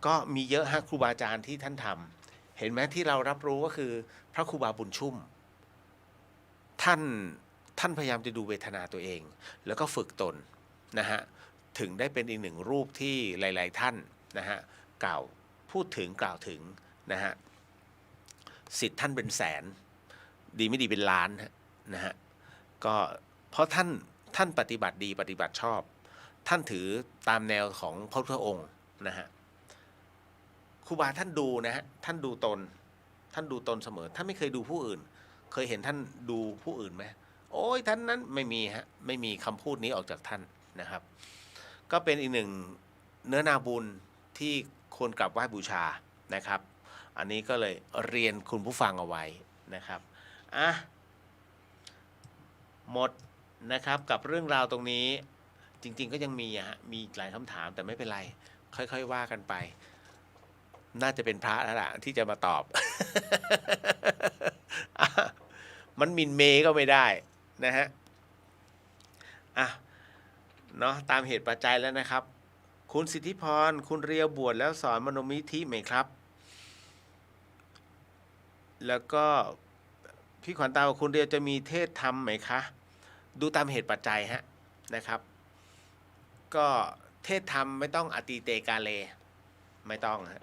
ก็มีเยอะฮะครูบาอาจารย์ที่ท่านทำเห็นไหมที่เรารับรู้ก็คือพระครูบาบุญชุ่มท่านพยายามจะดูเวทนาตัวเองแล้วก็ฝึกตนนะฮะถึงได้เป็นอีกหนึ่งรูปที่หลายๆท่านนะฮะพูดถึงกล่าวถึงนะฮะสิทธิ์ท่านเป็นแสนดีไม่ดีเป็นล้านนะฮะก็เพราะท่านปฏิบัติดีปฏิบัติชอบท่านถือตามแนวของพระพุทธองค์นะฮะครูบาท่านดูนะฮะท่านดูตนเสมอท่านไม่เคยดูผู้อื่นเคยเห็นท่านดูผู้อื่นไหมโอ้ยท่านนั้นไม่มีฮะไม่มีคำพูดนี้ออกจากท่านนะครับก็เป็นอีกหนึ่งเนื้อนาบุญที่ควรกราบไหว้บูชานะครับอันนี้ก็เลยเรียนคุณผู้ฟังเอาไว้นะครับหมดนะครับกับเรื่องราวตรงนี้จริงๆก็ยังมีมีหลายคำถามแต่ไม่เป็นไรค่อยๆว่ากันไปน่าจะเป็นพระแล้วล่ะที่จะมาตอบ มันมินเมก็ไม่ได้นะฮะเนาะตามเหตุปัจจัยแล้วนะครับคุณสิทธิพรคุณเรียวบวชแล้วสอนมโนมิธิไหมครับแล้วก็พี่ขวัญตาคุณเรียวจะมีเทศธรรมไหมคะดูตามเหตุปัจจัยฮะนะครับก็เทศธรรมไม่ต้องอติเตกาเลไม่ต้องฮะ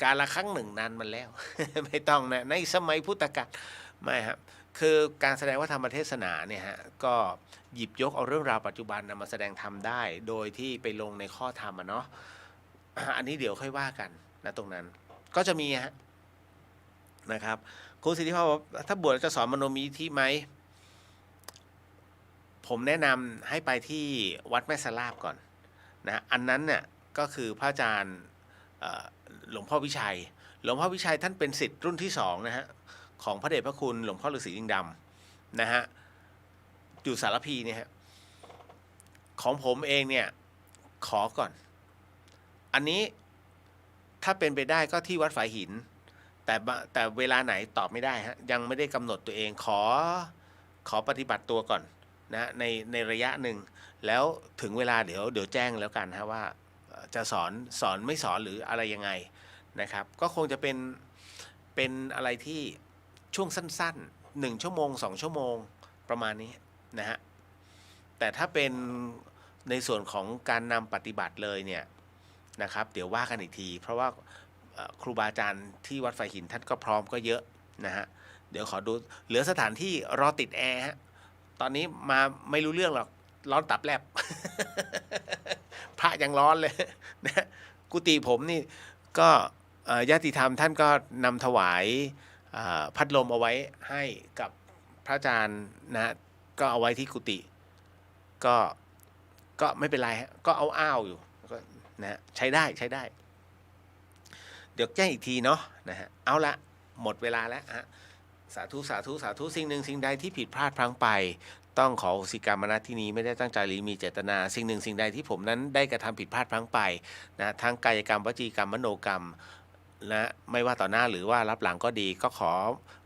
การละครั้งหนึ่งนานมันแล้ว ไม่ต้องนะในสมัยพุทธกาลไม่ครับคือการแสดงว่าธรรมเทศนาเนี่ยฮะก็หยิบยกเอาเรื่องราวปัจจุบันนำมาแสดงธรรมได้โดยที่ไปลงในข้อธรรมเนาะอันนี้เดี๋ยวค่อยว่ากันนะตรงนั้นก็จะมีฮะนะครับคุณสิทธิพรบอกถ้าบวชจะสอนมโนมิธิไหมผมแนะนำให้ไปที่วัดแม่สลาบก่อนนะอันนั้นเนี่ยก็คือพระอาจารย์หลวงพ่อวิชัยท่านเป็นศิษย์รุ่นที่2นะฮะของพระเดชพระคุณหลวงพ่อฤาษีลิงดำนะฮะอยู่สารพีเนี่ยฮะของผมเองเนี่ยขอก่อนอันนี้ถ้าเป็นไปได้ก็ที่วัดฝายหินแต่เวลาไหนตอบไม่ได้ฮะยังไม่ได้กำหนดตัวเองขอปฏิบัติตัวก่อนนะในระยะหนึ่งแล้วถึงเวลาเดี๋ยวแจ้งแล้วกันฮะว่าจะสอนไม่สอนหรืออะไรยังไงนะครับก็คงจะเป็นอะไรที่ช่วงสั้นๆ1 ชั่วโมง2 ชั่วโมงประมาณนี้นะฮะแต่ถ้าเป็นในส่วนของการนำปฏิบัติเลยเนี่ยนะครับเดี๋ยวว่ากันอีกทีเพราะว่าครูบาอาจารย์ที่วัดไฟหินท่านก็พร้อมก็เยอะนะฮะเดี๋ยวขอดูเหลือสถานที่รอติดแอร์ฮะตอนนี้มาไม่รู้เรื่องหรอกร้อนตับแลบ พระยังร้อนเลยนะกุฏิผมนี่ก็ญาติธรรมท่านก็นำถวายพัดลมเอาไว้ให้กับพระอาจารย์นะก็เอาไว้ที่กุฏิก็ไม่เป็นไรฮะก็เอาอ้าวอยู่ก็นะใช้ได้เดี๋ยวแจ้งอีกทีเนาะนะฮะเอาละหมดเวลาแล้วฮะสาธุสิ่งหนึ่งสิ่งใดที่ผิดพลาดพลั้งไปต้องขออโหสิกรรมณที่นี้ไม่ได้ตั้งใจหรือมีเจตนาสิ่งหนึ่งสิ่งใดที่ผมนั้นได้กระทำผิดพลาดพลั้งไปนะทั้งกายกรรมวจีกรรมมโนกรรมและไม่ว่าต่อหน้าหรือว่ารับหลังก็ดีก็ขอ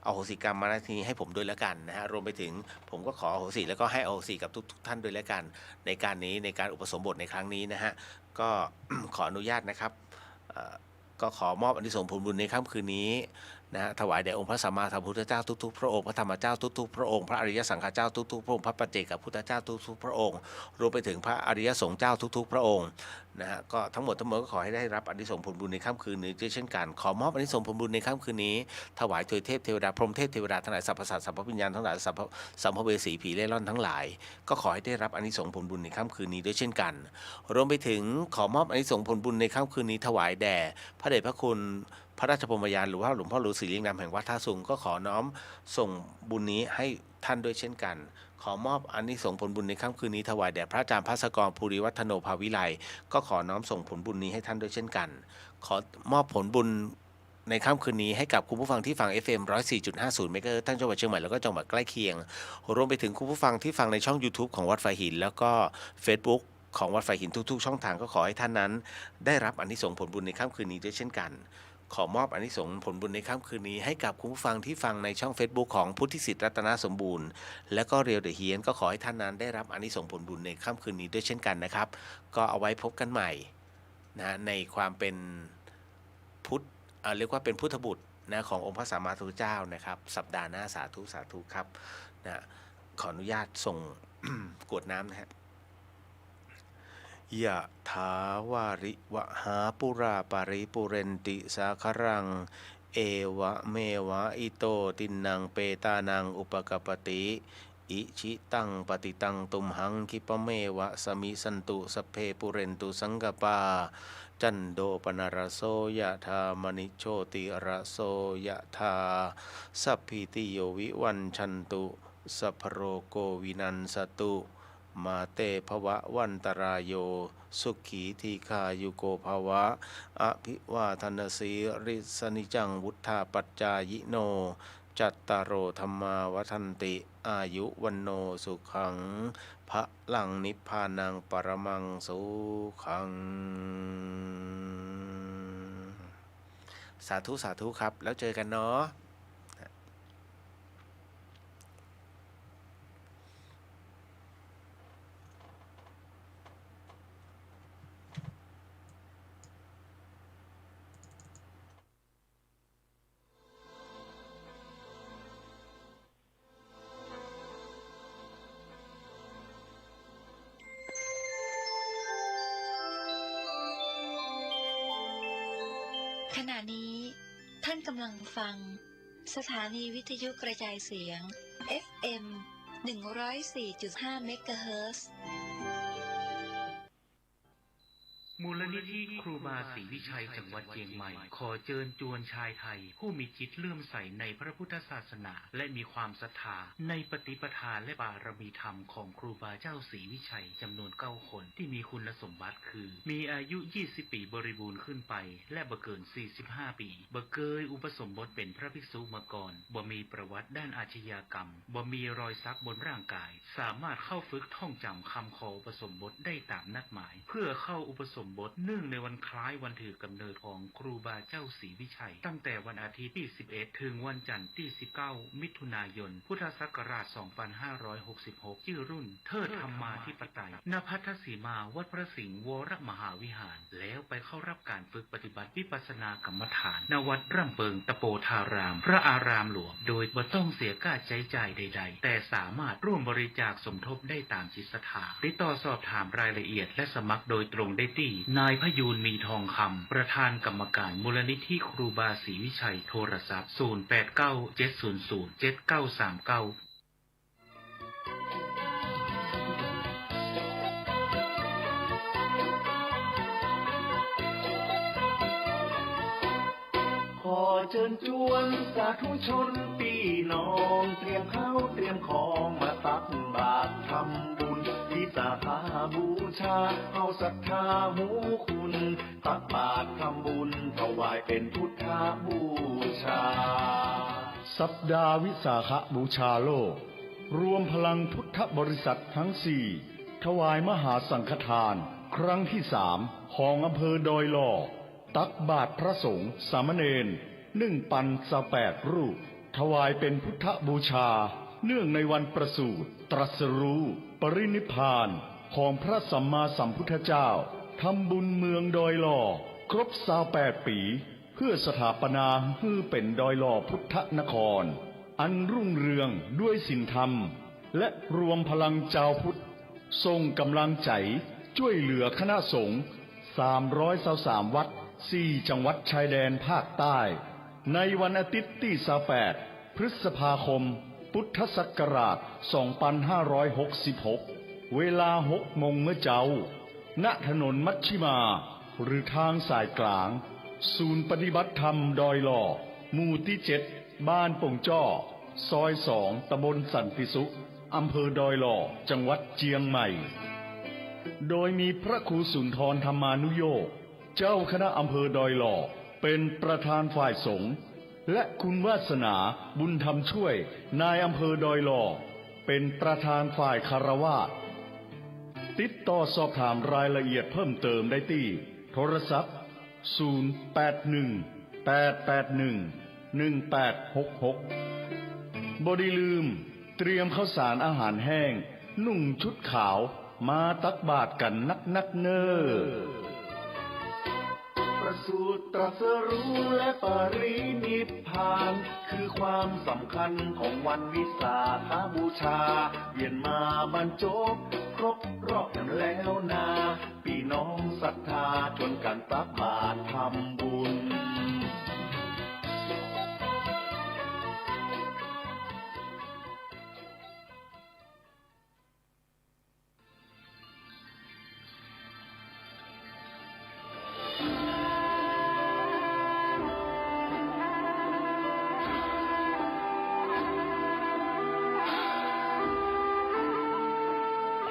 อโหสิกรรมณที่นี้ให้ผมด้วยแล้วกันนะฮะรวมไปถึงผมก็ขออโหสิแล้วก็ให้อโหสิกับทุกท่านด้วยแล้วกันในการนี้ในการอุปสมบทในครั้งนี้นะฮะก็ ขออนุญาตนะครับก็ขอมอบอานิสงส์ผลบุญในค่ำคืนนี้นะถวายแด่องค์พระสัมมาสัมพุทธเจ้าทุกๆพระองค์พระธรรมเจ้าทุกๆพระองค์พระอริยสังฆเจ้าทุกๆพระองค์พระปัจเจกพุทธเจ้าทุกๆพระองค์รวมไปถึงพระอริยสงฆ์เจ้าทุกๆพระองค์นะฮะก็ทั้งหมดก็ขอให้ได้รับอานิสงส์ผลบุญในค่ำคืนนี้ด้วยเช่นกันขอมอบอานิสงส์ผลบุญในค่ำคืนนี้ถวายถวยเทพเทวดาพรหมเทพเทวดาทั้งหลายสรรพสัตว์สรรพวิญญาณทั้งหลายสัมภเวสีผีเล่ร่อนทั้งหลายก็ขอให้ได้รับอานิสงส์ผลบุญในค่ำคืนนี้ด้วยเช่นกันรวมไปถึงขอมอบอานิสงส์ผลบุญในค่ำคืนนี้ถวายแด่พระเดชพระคุณ พระราชพรหมยานหรือว่าหลวงพ่อฤาษีลิงดำแห่งวัดท่าสุงก็ขอน้อมส่งบุญนี้ให้ท่านด้วยเช่นกันขอมอบอานิสงส์ผลบุญในค่ำคืนนี้ถวายแด่พระอาจารย์ภาสกรภูริวัฒโนภาวิไลก็ขอน้อมส่งผลบุญนี้ให้ท่านด้วยเช่นกันขอมอบผลบุญในค่ำคืนนี้ให้กับคุณผู้ฟังที่ฟัง FM 104.50 เมกะเฮิรตซ์ทั้งจังหวัดเชียงใหม่แล้วก็จังหวัดใกล้เคียงรวมไปถึงคุณผู้ฟังที่ฟังในช่อง YouTube ของวัดไฟหินแล้วก็ Facebook ของวัดไฟหินทุกๆช่องทางก็ขอให้ท่านนั้นได้รับอานิสงส์ผลบุญในค่ำคืนนี้ด้วยเช่นกันขอมอบอานิสงส์ผลบุญในค่ำคืนนี้ให้กับคุณผู้ฟังที่ฟังในช่อง Facebook ของพุทธิสิทธิ์รัตนสมบูรณ์และก็เรียวเดอะเฮียนก็ขอให้ท่านนั้นได้รับอานิสงส์ผลบุญในค่ำคืนนี้ด้วยเช่นกันนะครับก็เอาไว้พบกันใหม่นะในความเป็นพุทธเรียกว่าเป็นพุทธบุตรนะขององค์พระสัมมาสัมพุทธเจ้านะครับสัปดาห์หน้าสาธุสาธุครับนะขออนุญาตส่ง กรวดน้ำนะฮะยะถาวาริวหาปุราปาริปุเรนติสาครังเอวะเมวะอิโตตินังเปตานังอุปกปติอิชิตังปฏิตังตุมหังคิปะเมวะสมิสันตุสพเพปุเรนตุสังกปาจันโดปนรโสยะธามณิโชติระโสยะธาสัพพิติโยวิวันชันตุสัพพโรโกวินันสตุมาเตภวะวันตรายโยสุขีทีคายุโกภวะอภิวาทนาสีริสนิจังวุธาปัจจายโนจัตตารโอธรรมาวัฏันติอายุวันโนสุขังพระลังนิพพานังปรมังสุขังสาธุสาธุครับแล้วเจอกันเนาะขณะนี้ท่านกำลังฟังสถานีวิทยุกระจายเสียง FM 104.5 เมกะเฮิรตซ์มูลนิธิครูบาศรีวิชัยจังหวัดเชียงใหม่ขอเชิญชวนชายไทยผู้มีจิตเลื่อมใสในพระพุทธศาสนาและมีความศรัทธาในปฏิปทาและบารมีธรรมของครูบาเจ้าศรีวิชัยจำนวน9คนที่มีคุณสมบัติคือมีอายุ20 ปีบริบูรณ์ขึ้นไปและบ่เกิน45 ปีบ่เคยอุปสมบทเป็นพระภิกษุมาก่อนบ่มีประวัติด้านอาชญากรรมบ่มีรอยสักบนร่างกายสามารถเข้าฝึกท่องจำคำขออุปสมบทได้ตามนัดหมายเพื่อเข้าอุปสมบทเนื่องในวันคล้ายวันถือกำเนิดของครูบาเจ้าศรีวิชัยตั้งแต่วันอาทิตย์ที่11ถึงวันจันทร์ที่19มิถุนายนพุทธศักราช2566ชื่อรุ่นเทิดธรรมาธิปไตยณพัทธสีมาวัดพระสิงห์วรมหาวิหารแล้วไปเข้ารับการฝึกปฏิบัติวิปัสสนากรรมฐานณวัดร่ำเปิงตะโปธารามพระอารามหลวงโดยบ่ต้องเสียค่าใช้จ่ายใดๆแต่สามารถร่วมบริจาคสมทบได้ตามจิตศรัทธาติดต่อสอบถามรายละเอียดและสมัครโดยตรงได้ที่นายพยูนมีทองคำประธานกรรมการมูลนิธิครูบาศรีวิชัยโทรศัพท์0897007939ขอเชิญชวนสาธุชนพี่น้องเตรียมข้าวเตรียมของมาตักบาตรทำบุญที่สาขาบูชาเอาศรัทธาหูคุณตักบาตรทำบุญถวายเป็นพุทธบูชาสัปดาห์วิสาขบูชาโลกรวมพลังพุทธบริษัททั้ง4ถวายมหาสังฆทานครั้งที่3ของอำเภอดอยหล่อตักบาตรพระสงฆ์สามเณร1,028 รูปถวายเป็นพุทธบูชาเนื่องในวันประสูติตรัสรู้ปรินิพพานของพระสัมมาสัมพุทธเจ้าทำบุญเมืองดอยหล่อครบ28 ปีเพื่อสถาปนาให้เป็นดอยหล่อพุทธนครอันรุ่งเรืองด้วยศีลธรรมและรวมพลังชาวพุทธส่งกำลังใจช่วยเหลือคณะสงฆ์323วัด4จังหวัดชายแดนภาคใต้ในวันอาทิตย์ที่28พฤษภาคมพุทธศักราช2566เวลา 6 โมงเมื่อเจ้าณถนนมัชชิมาหรือทางสายกลาง ศูนย์ปฏิบัติธรรมดอยหล่อหมู่ที่7บ้านป่งจ้อซอย2ตำบลสันติสุขอำเภอดอยหล่อจังหวัดเชียงใหม่โดยมีพระครูสุนทรธรรมานุโยคเจ้าคณะอำเภอดอยหล่อเป็นประธานฝ่ายสงฆ์และคุณวาสนาบุญธรรมช่วยนายอำเภอดอยหล่อเป็นประธานฝ่ายคฤหัสถ์ติดต่อสอบถามรายละเอียดเพิ่มเติมได้ที่โทรศัพท์0818811866บ่ได้ลืมเตรียมข้าวสารอาหารแห้งนุ่งชุดขาวมาตักบาตรกันนักเน้อประสูติตรัสรู้และปรินิพพานคือความสำคัญของวันวิสาขบูชาเวียนมาบรรจบครบรอบกันแล้วนาพี่น้องศรัทธาชวนกันตักบาตรทำบุญ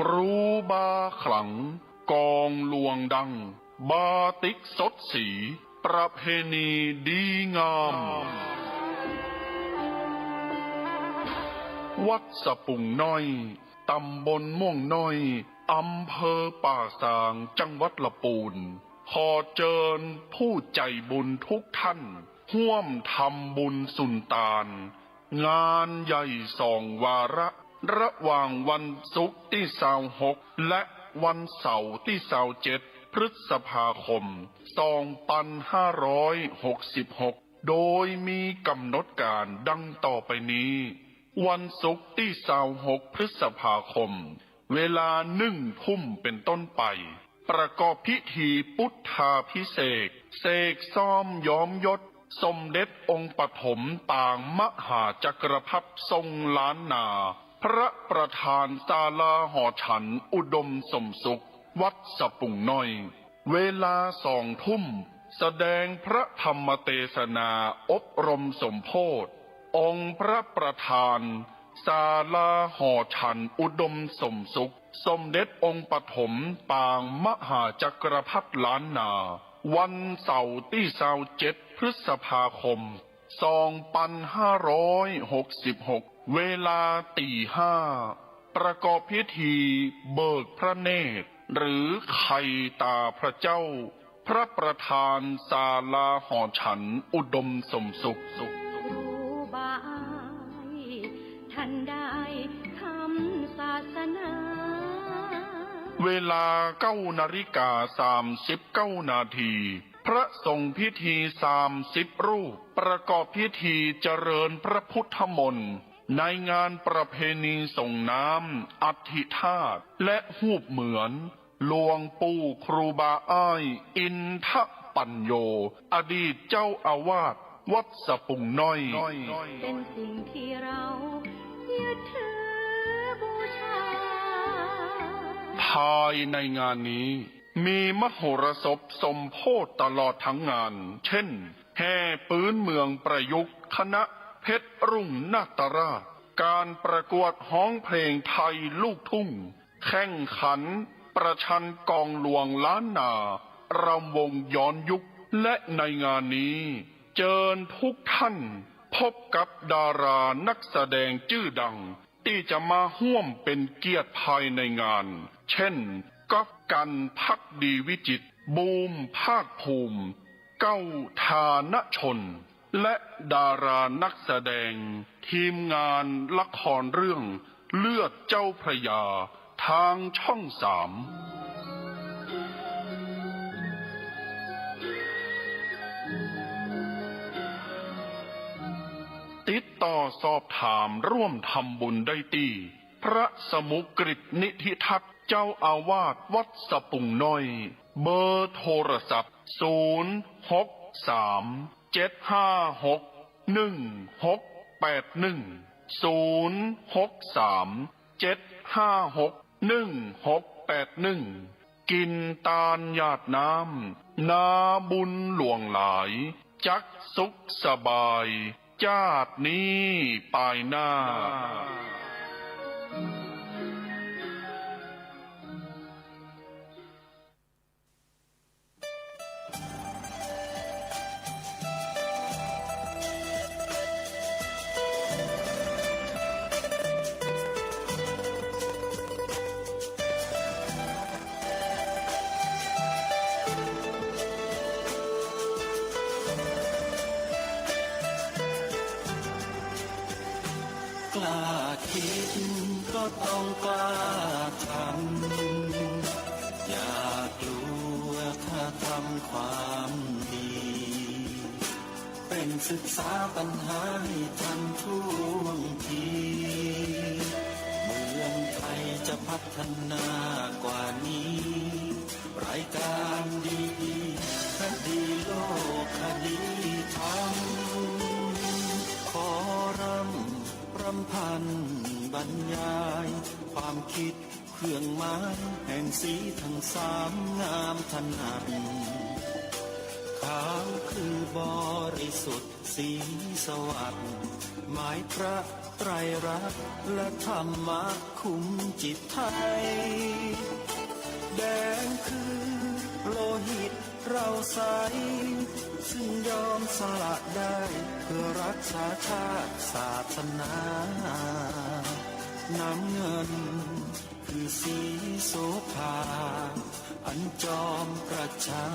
ครูบาขลังกองลวงดังบาติกสดสีประเพณีดีงามวัดสะปุงน้อยตำบลม่วงน้อยอำเภอป่าซางจังหวัดละปูนขอเชิญผู้ใจบุญทุกท่านร่วมทำบุญสุนตานงานใหญ่2 วาระหว่างวันศุกร์ที่26และวันเสาร์ที่27พฤษภาคม2566โดยมีกำหนดการดังต่อไปนี้วันศุกร์ที่26พฤษภาคมเวลา1 ทุ่มเป็นต้นไปประกอบพิธีพุทธาภิเษกเสกซ่อมย้อมยศสมเด็จองค์ปฐมต่างมหาจักรพรรดิทรงล้านนาพระประธานศาลาหอฉันอุดมสมสุขวัดสะปุงน้อยเวลา2 ทุ่มแสดงพระธรรมเทศนาอบรมสมโภชองค์พระประธานศาลาหอฉันอุดมสมสุขสมเด็จองค์ปฐมปางมหาจักรพรรดิล้านนาวันเสาร์ที่27พฤษภาคม2566เวลาตี 5ประกอบพิธีเบิกพระเนตรหรือไข่ตาพระเจ้าพระประธานศาลาหอฉันอุดมสมสุขครูบาอายท่านได้ทำศาสนาเวลา9:39 นาทีพระสงฆ์พิธี30 รูปประกอบพิธีเจริญพระพุทธมนต์ในงานประเพณีส่งน้ำอธิธาตุและหูปเหมือนหลวงปู่ครูบาอ้ายอินทปัญโยอดีตเจ้าอาวาสวัดสะปุงน้อยเป็นสิ่งที่เรายึดถือบูชาภายในงานนี้มีมโหรสพสมโภชตลอดทั้งงานเช่นแห่ปืนเมืองประยุกต์คณะเพชรรุ่งนาตราชการประกวดฮ้องเพลงไทยลูกทุ่งแข่งขันประชันกองหลวงล้านนารำวงย้อนยุคและในงานนี้เชิญทุกท่านพบกับดารานักแสดงชื่อดังที่จะมาร่วมเป็นเกียรติภายในงานเช่นก๊อฟกันภักดีวิจิตรบูมภาคภูมิเก้าธานชนและดารานักแสดงทีมงานละครเรื่องเลือดเจ้าพระยาทางช่อง 3ติดต่อสอบถามร่วมทำบุญได้ที่พระสมุกฤตนิธิทัศน์เจ้าอาวาสวัดสะปุงน้อยเบอร์โทรศัพท์063-756-1681 063-756-1681กินตาลหยาดน้ำ นาบุญหลวงหลาย จักสุขสบายชาตินี้ปลายหน้า กล้าคิดก็ต้องกล้าทำอย่ากลัวถ้าทำความดี เป็นศึกษาปัญหาให้ทันท่วงทีเมืองไทยจะพัฒนากว่านี้รายการดีๆคดีโลกคดีธรรมขอรำพันบรรยายความคิดเครื่องหมายแห่งสีทั้งสามงามถนัดขาวคือบริสุทธิ์สีสวัสดิ์หมายพระไตรรัตน์และธรรมะคุ้มจิตไทยแดงคือโลหิตเราใสซึ่งยอมสละได้เพื่อรักษาชาติศาสนาน้ำเงินคือสีโสภาอันจอมประชา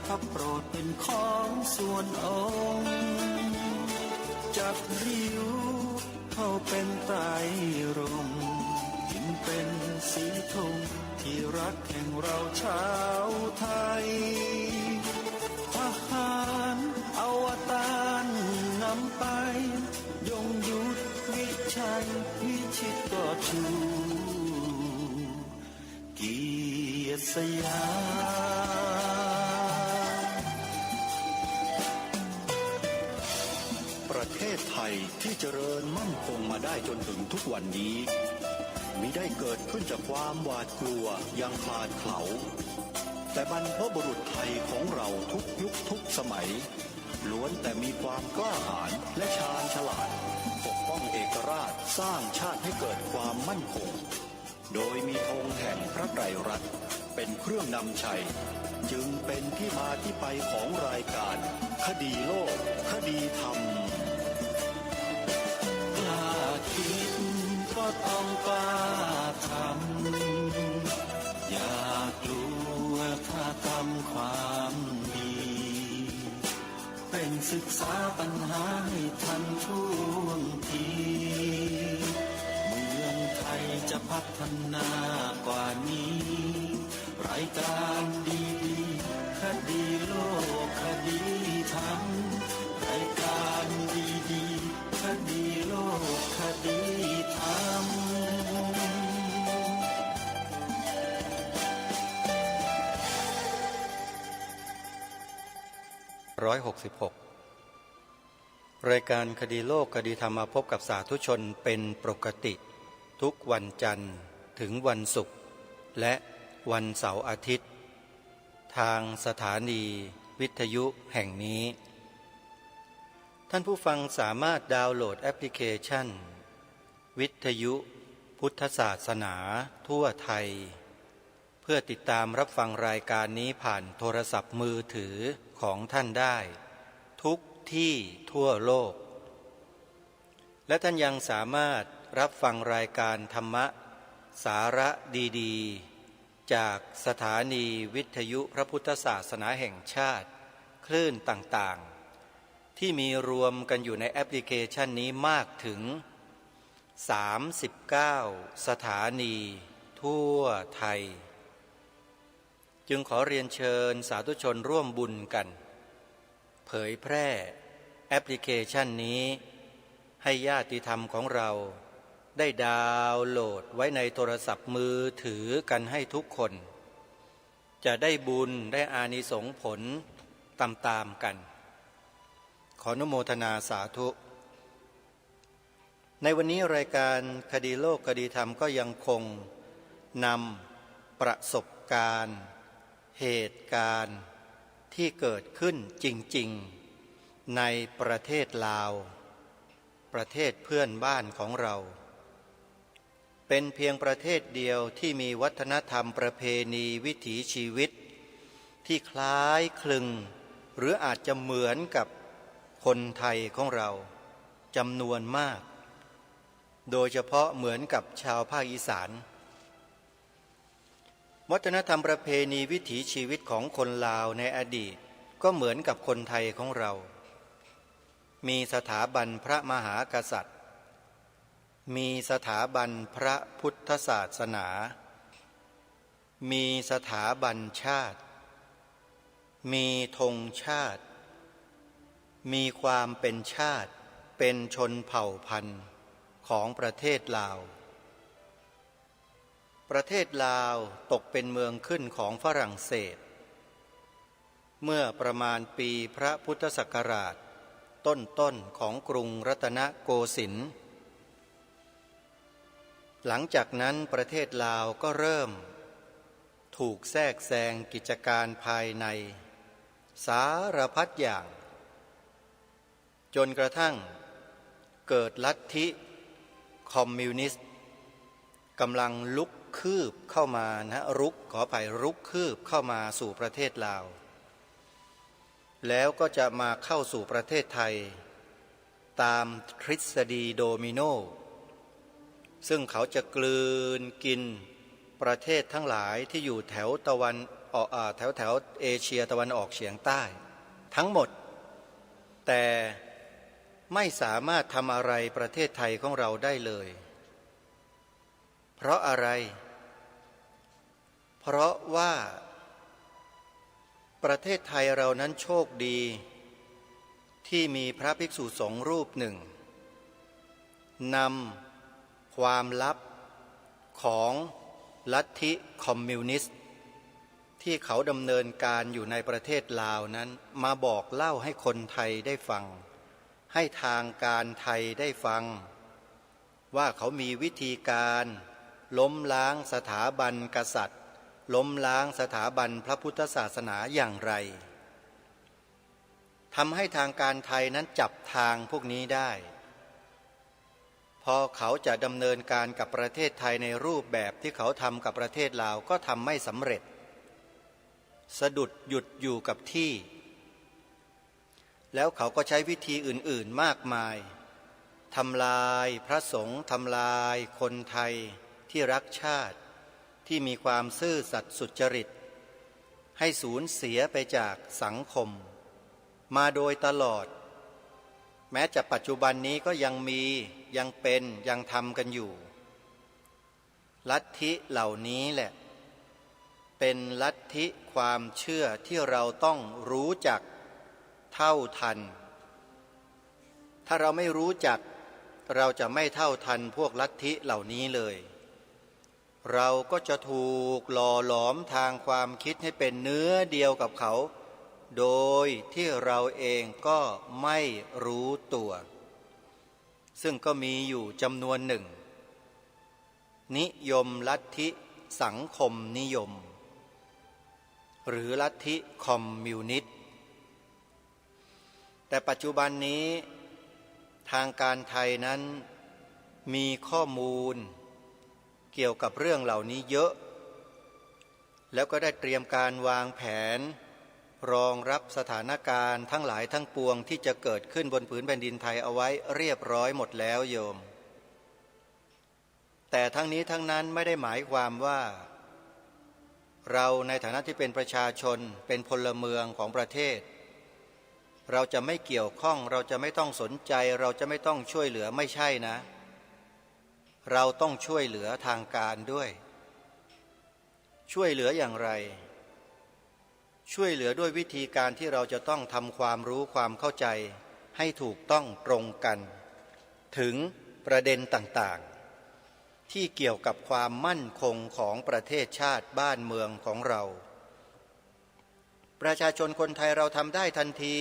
พระโปรดเป็นของส่วนองค์จับริ้วเข้าเป็นไตรรงค์จึงเป็นสีธงที่รักแห่งเราชาวไทยทหารอวตารนำไปยงยุทธวิชัยวิชิตก็ชูเกียรติสยามประเทศไทยที่เจริญมั่นคงมาได้จนถึงทุกวันนี้มิได้เกิดขึ้นจากความหวาดกลัวอย่างคลาดเขลาแต่บรรพบุรุษไทยของเราทุกยุคทุกสมัยล้วนแต่มีความกล้าหาญและชาญฉลาดปกป้องเอกราชสร้างชาติให้เกิดความมั่นคงโดยมีธงแห่งพระไตรรัตน์เป็นเครื่องนำชัยจึงเป็นที่มาที่ไปของรายการคดีโลกคดีธรรมกล้าคิดก็ต้องกล้าทำอย่ากลัวถ้าทำความดีเป็นศึกษาปัญหาให้ทันท่วงทีเมืองไทยจะพัฒนากว่านี้รายการดีๆคดีโลกคดีธรรมรายการดีๆคดีโลกคดีธรรมรายการคดีโลกคดีธรรมมาพบกับสาธุชนเป็นปกติทุกวันจันทร์ถึงวันศุกร์และวันเสาร์อาทิตย์ทางสถานีวิทยุแห่งนี้ท่านผู้ฟังสามารถดาวน์โหลดแอปพลิเคชันวิทยุพุทธศาสนาทั่วไทยเพื่อติดตามรับฟังรายการนี้ผ่านโทรศัพท์มือถือของท่านได้ทุกที่ทั่วโลกและท่านยังสามารถรับฟังรายการธรรมะสาระดีๆจากสถานีวิทยุพระพุทธศาสนาแห่งชาติคลื่นต่างๆที่มีรวมกันอยู่ในแอปพลิเคชันนี้มากถึง39สถานีทั่วไทยจึงขอเรียนเชิญสาธุชนร่วมบุญกันเผยแพร่แอปพลิเคชันนี้ให้ญาติธรรมของเราได้ดาวน์โหลดไว้ในโทรศัพท์มือถือกันให้ทุกคนจะได้บุญได้อานิสงส์ผลตามๆกันขออนุโมทนาสาธุในวันนี้รายการคดีโลกคดีธรรมก็ยังคงนำประสบการณ์เหตุการณ์ ที่เกิดขึ้นจริงๆในประเทศลาวประเทศเพื่อนบ้านของเราเป็นเพียงประเทศเดียวที่มีวัฒนธรรมประเพณีวิถีชีวิตที่คล้ายคลึงหรืออาจจะเหมือนกับคนไทยของเราจำนวนมากโดยเฉพาะเหมือนกับชาวภาคอีสานวัฒนธรรมประเพณีวิถีชีวิตของคนลาวในอดีตก็เหมือนกับคนไทยของเรามีสถาบันพระมหากษัตริย์มีสถาบันพระพุทธศาสนามีสถาบันชาติมีธงชาติมีความเป็นชาติเป็นชนเผ่าพันธุ์ของประเทศลาวประเทศลาวตกเป็นเมืองขึ้นของฝรั่งเศสเมื่อประมาณปีพระพุทธศักราชต้นของกรุงรัตนโกสินทร์หลังจากนั้นประเทศลาวก็เริ่มถูกแทรกแซงกิจการภายในสารพัดอย่างจนกระทั่งเกิดลัทธิคอมมิวนิสต์กำลังลุกคืบเข้ามารุกคืบเข้ามาสู่ประเทศลาวแล้วก็จะมาเข้าสู่ประเทศไทยตามทฤษฎีโดมิโนซึ่งเขาจะกลืนกินประเทศทั้งหลายที่อยู่แถวเอเชียตะวันออกเฉียงใต้ทั้งหมดแต่ไม่สามารถทำอะไรประเทศไทยของเราได้เลยเพราะอะไรเพราะว่าประเทศไทยเรานั้นโชคดีที่มีพระภิกษุสงฆ์รูปหนึ่งนำความลับของลัทธิคอมมิวนิสต์ที่เขาดำเนินการอยู่ในประเทศลาวนั้นมาบอกเล่าให้คนไทยได้ฟังให้ทางการไทยได้ฟังว่าเขามีวิธีการล้มล้างสถาบันกษัตริย์ล้มล้างสถาบันพระพุทธศาสนาอย่างไรทำให้ทางการไทยนั้นจับทางพวกนี้ได้พอเขาจะดำเนินการกับประเทศไทยในรูปแบบที่เขาทำกับประเทศลาวก็ทำไม่สำเร็จสะดุดหยุดอยู่กับที่แล้วเขาก็ใช้วิธีอื่นๆมากมายทำลายพระสงฆ์ทำลายคนไทยที่รักชาติที่มีความซื่อสัตย์สุจริตให้สูญเสียไปจากสังคมมาโดยตลอดแม้จะปัจจุบันนี้ก็ยังทำกันอยู่ลัทธิเหล่านี้แหละเป็นลัทธิความเชื่อที่เราต้องรู้จักเท่าทันถ้าเราไม่รู้จักเราจะไม่เท่าทันพวกลัทธิเหล่านี้เลยเราก็จะถูกหล่อหลอมทางความคิดให้เป็นเนื้อเดียวกับเขาโดยที่เราเองก็ไม่รู้ตัวซึ่งก็มีอยู่จำนวนหนึ่งนิยมลัทธิสังคมนิยมหรือลัทธิคอมมิวนิสต์แต่ปัจจุบันนี้ทางการไทยนั้นมีข้อมูลเกี่ยวกับเรื่องเหล่านี้เยอะแล้วก็ได้เตรียมการวางแผนรองรับสถานการณ์ทั้งหลายทั้งปวงที่จะเกิดขึ้นบนผืนแผ่นดินไทยเอาไว้เรียบร้อยหมดแล้วโยมแต่ทั้งนี้ทั้งนั้นไม่ได้หมายความว่าเราในฐานะที่เป็นประชาชนเป็นพลเมืองของประเทศเราจะไม่เกี่ยวข้องเราจะไม่ต้องสนใจเราจะไม่ต้องช่วยเหลือไม่ใช่นะเราต้องช่วยเหลือทางการด้วยช่วยเหลืออย่างไรช่วยเหลือด้วยวิธีการที่เราจะต้องทำความรู้ความเข้าใจให้ถูกต้องตรงกันถึงประเด็นต่างๆที่เกี่ยวกับความมั่นคงของประเทศชาติบ้านเมืองของเราประชาชนคนไทยเราทำได้ทันที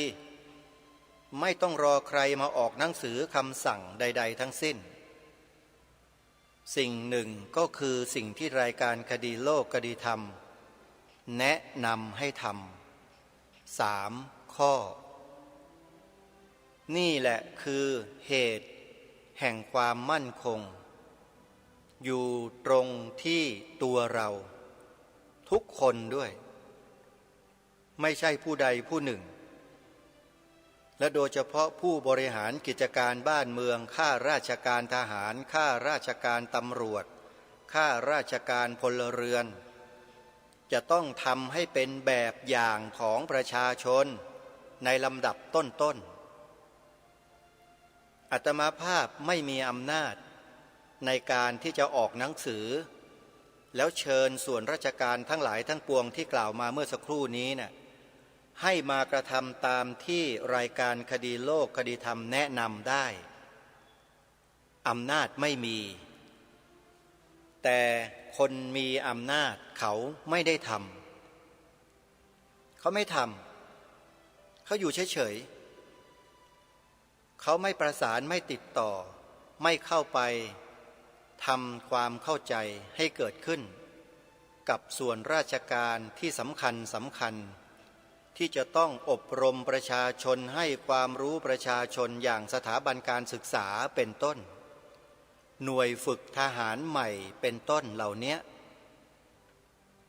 ไม่ต้องรอใครมาออกหนังสือคำสั่งใดๆทั้งสิ้นสิ่งหนึ่งก็คือสิ่งที่รายการคดีโลกคดีธรรมแนะนำให้ท 3 ข้อ นี่แหละคือเหตุแห่งความมั่นคงอยู่ตรงที่ตัวเราทุกคนด้วยไม่ใช่ผู้ใดผู้หนึ่งและโดยเฉพาะผู้บริหารกิจการบ้านเมืองข้าราชการทหารข้าราชการตำรวจข้าราชการพลเรือนจะต้องทำให้เป็นแบบอย่างของประชาชนในลำดับต้นๆอาตมาภาพไม่มีอำนาจในการที่จะออกหนังสือแล้วเชิญส่วนราชการทั้งหลายทั้งปวงที่กล่าวมาเมื่อสักครู่นี้น่ะให้มากระทำตามที่รายการคดีโลกคดีธรรมแนะนำได้อำนาจไม่มีแต่คนมีอำนาจเขาไม่ได้ทำเขาไม่ทำเขาอยู่เฉยๆเขาไม่ประสานไม่ติดต่อไม่เข้าไปทำความเข้าใจให้เกิดขึ้นกับส่วนราชการที่สำคัญที่จะต้องอบรมประชาชนให้ความรู้ประชาชนอย่างสถาบันการศึกษาเป็นต้นหน่วยฝึกทหารใหม่เป็นต้นเหล่านี้